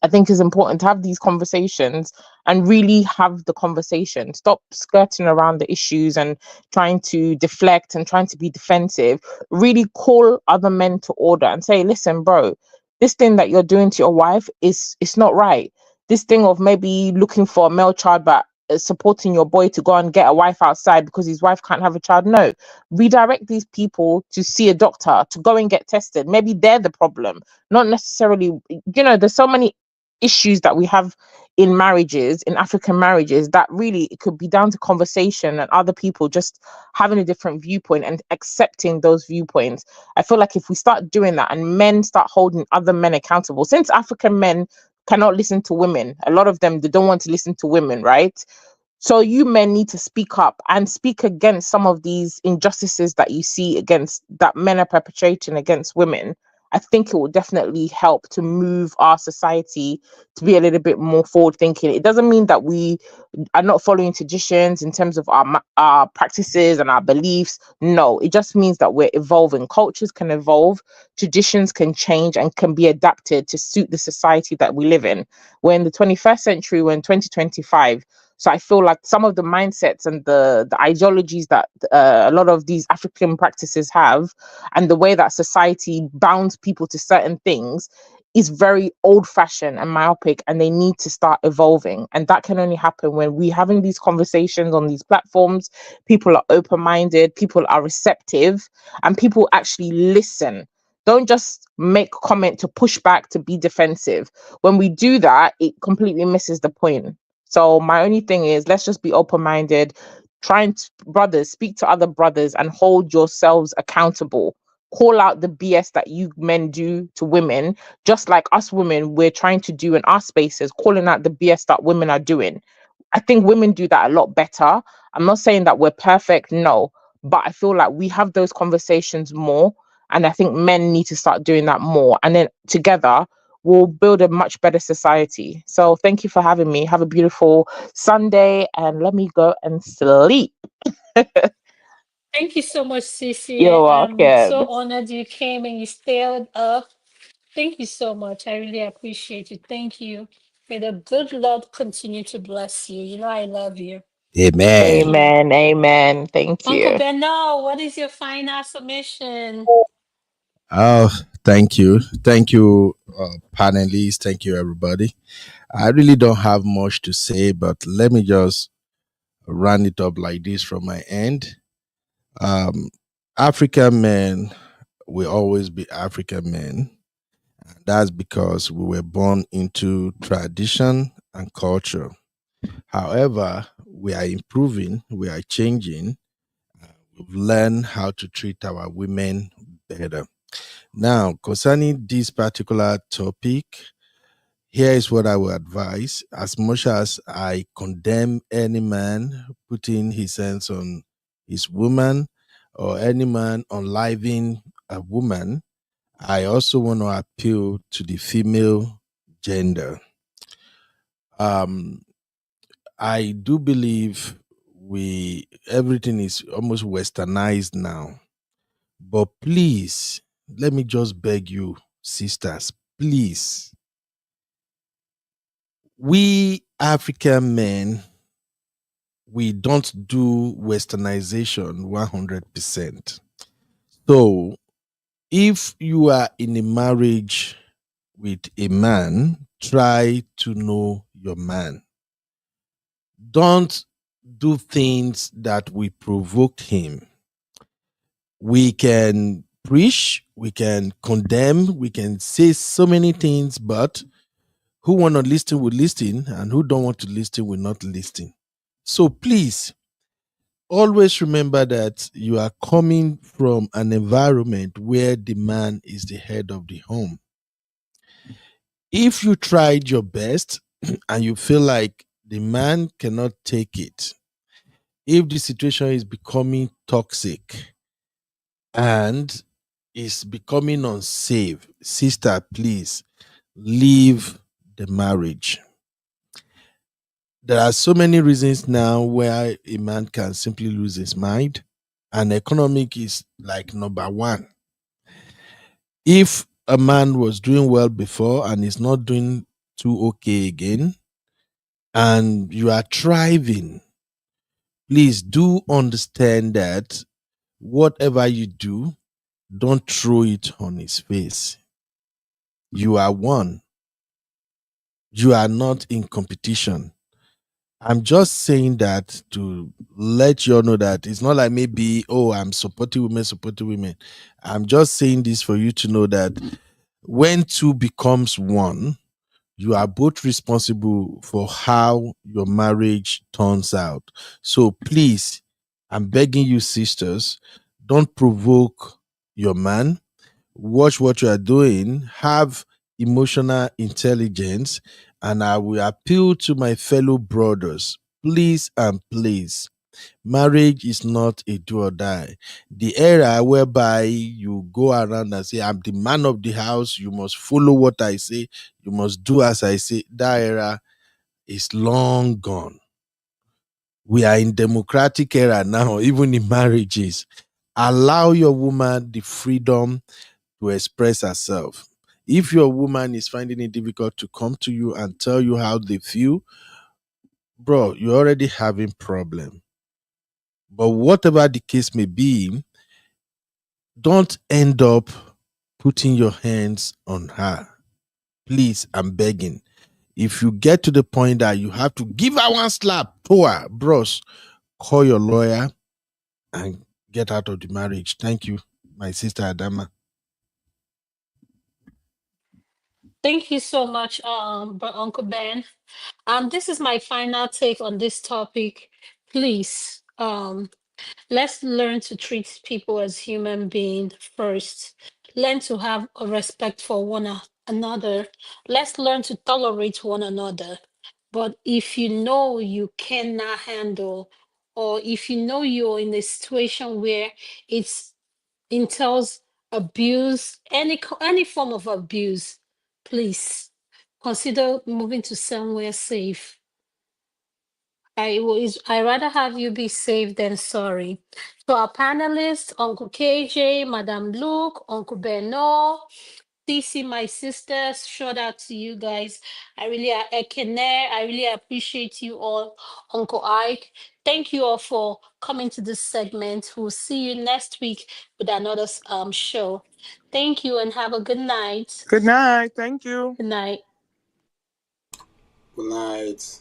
Speaker 10: I think it's important to have these conversations and really have the conversation. Stop skirting around the issues and trying to deflect and trying to be defensive. Really call other men to order and say, listen, bro, this thing that you're doing to your wife it's not right. This thing of maybe looking for a male child but supporting your boy to go and get a wife outside because his wife can't have a child. No, redirect these people to see a doctor, to go and get tested. Maybe they're the problem, not necessarily, there's so many issues that we have in marriages, in African marriages, that really it could be down to conversation and other people just having a different viewpoint and accepting those viewpoints. I feel like if we start doing that and men start holding other men accountable, since African men cannot listen to women, a lot of them, they don't want to listen to women, right? So you men need to speak up and speak against some of these injustices that you see that men are perpetrating against women. I think it will definitely help to move our society to be a little bit more forward thinking. It doesn't mean that we are not following traditions in terms of our practices and our beliefs. No, it just means that we're evolving. Cultures can evolve, traditions can change and can be adapted to suit the society that we live in. We're in the 21st century, we're in 2025. So I feel like some of the mindsets and the ideologies that a lot of these African practices have, and the way that society bounds people to certain things, is very old-fashioned and myopic, and they need to start evolving. And that can only happen when we're having these conversations on these platforms. People are open-minded, people are receptive, and people actually listen. Don't just make comment to push back, to be defensive. When we do that, it completely misses the point. So my only thing is, let's just be open-minded, brothers, speak to other brothers and hold yourselves accountable. Call out the BS that you men do to women, just like us women, we're trying to do in our spaces, calling out the BS that women are doing. I think women do that a lot better. I'm not saying that we're perfect, no, but I feel like we have those conversations more. And I think men need to start doing that more. And then together, we'll build a much better society. So thank you for having me. Have a beautiful Sunday and let me go and sleep.
Speaker 2: Thank you so much, Cece.
Speaker 10: You're
Speaker 2: I'm so
Speaker 10: welcome.
Speaker 2: honored you came and you stayed up. Thank you so much. I really appreciate it. Thank you. May the good Lord continue to bless you. You know, I love you. Thank
Speaker 11: Amen.
Speaker 2: you.
Speaker 10: Amen. Amen. Thank
Speaker 2: Uncle
Speaker 10: you.
Speaker 2: Beno, what is your final submission?
Speaker 11: Oh, thank you. Thank you, panelists. Thank you, everybody. I really don't have much to say, but let me just run it up like this from my end. African men will always be African men. That's because we were born into tradition and culture. However, we are improving, we are changing. We've learned how to treat our women better. Now, concerning this particular topic, here is what I would advise. As much as I condemn any man putting his hands on his woman or any man unliving a woman, I also want to appeal to the female gender. I do believe everything is almost westernized now. But please, let me just beg you, sisters, please. We African men, we don't do westernization 100%. So if you are in a marriage with a man, try to know your man. Don't do things that will provoke him. We can preach, we can condemn, we can say so many things, but who want to listen will listen, and who don't want to listen will not listen. So please, always remember that you are coming from an environment where the man is the head of the home. If you tried your best and you feel like the man cannot take it, if the situation is becoming toxic and is becoming unsafe, sister, please leave the marriage. There are so many reasons now where a man can simply lose his mind, and economic is like number one. If a man was doing well before and is not doing too okay again, and you are thriving, please do understand that whatever you do, don't throw it on his face. You are one. You are not in competition. I'm just saying that to let you all know that it's not like maybe, oh, I'm supporting women. I'm just saying this for you to know that when two becomes one, you are both responsible for how your marriage turns out. So please, I'm begging you, sisters, don't provoke your man. Watch what you are doing, have emotional intelligence, and I will appeal to my fellow brothers. Please and please, marriage is not a do or die. The era whereby you go around and say, I'm the man of the house, you must follow what I say, you must do as I say, that era is long gone. We are in democratic era now, even in marriages. Allow your woman the freedom to express herself. If your woman is finding it difficult to come to you and tell you how they feel, bro, you're already having problem. But whatever the case may be, don't end up putting your hands on her. Please, I'm begging. If you get to the point that you have to give her one slap to her, bros, call your lawyer and get out of the marriage. Thank you, my sister Adama.
Speaker 2: Thank you so much, Uncle Ben. This is my final take on this topic. Please, let's learn to treat people as human beings first. Learn to have a respect for another. Let's learn to tolerate one another. But if you know you cannot handle, or if you know you're in a situation where it's entails abuse, any form of abuse, please consider moving to somewhere safe. I rather have you be safe than sorry. So our panelists, Uncle KJ, Madam Luke, Uncle Bernard, TC, my sisters, shout out to you guys. I really appreciate you all, Uncle Ike. Thank you all for coming to this segment. We'll see you next week with another show. Thank you and have a good night.
Speaker 7: Good night. Thank you.
Speaker 2: Good night.
Speaker 5: Good night.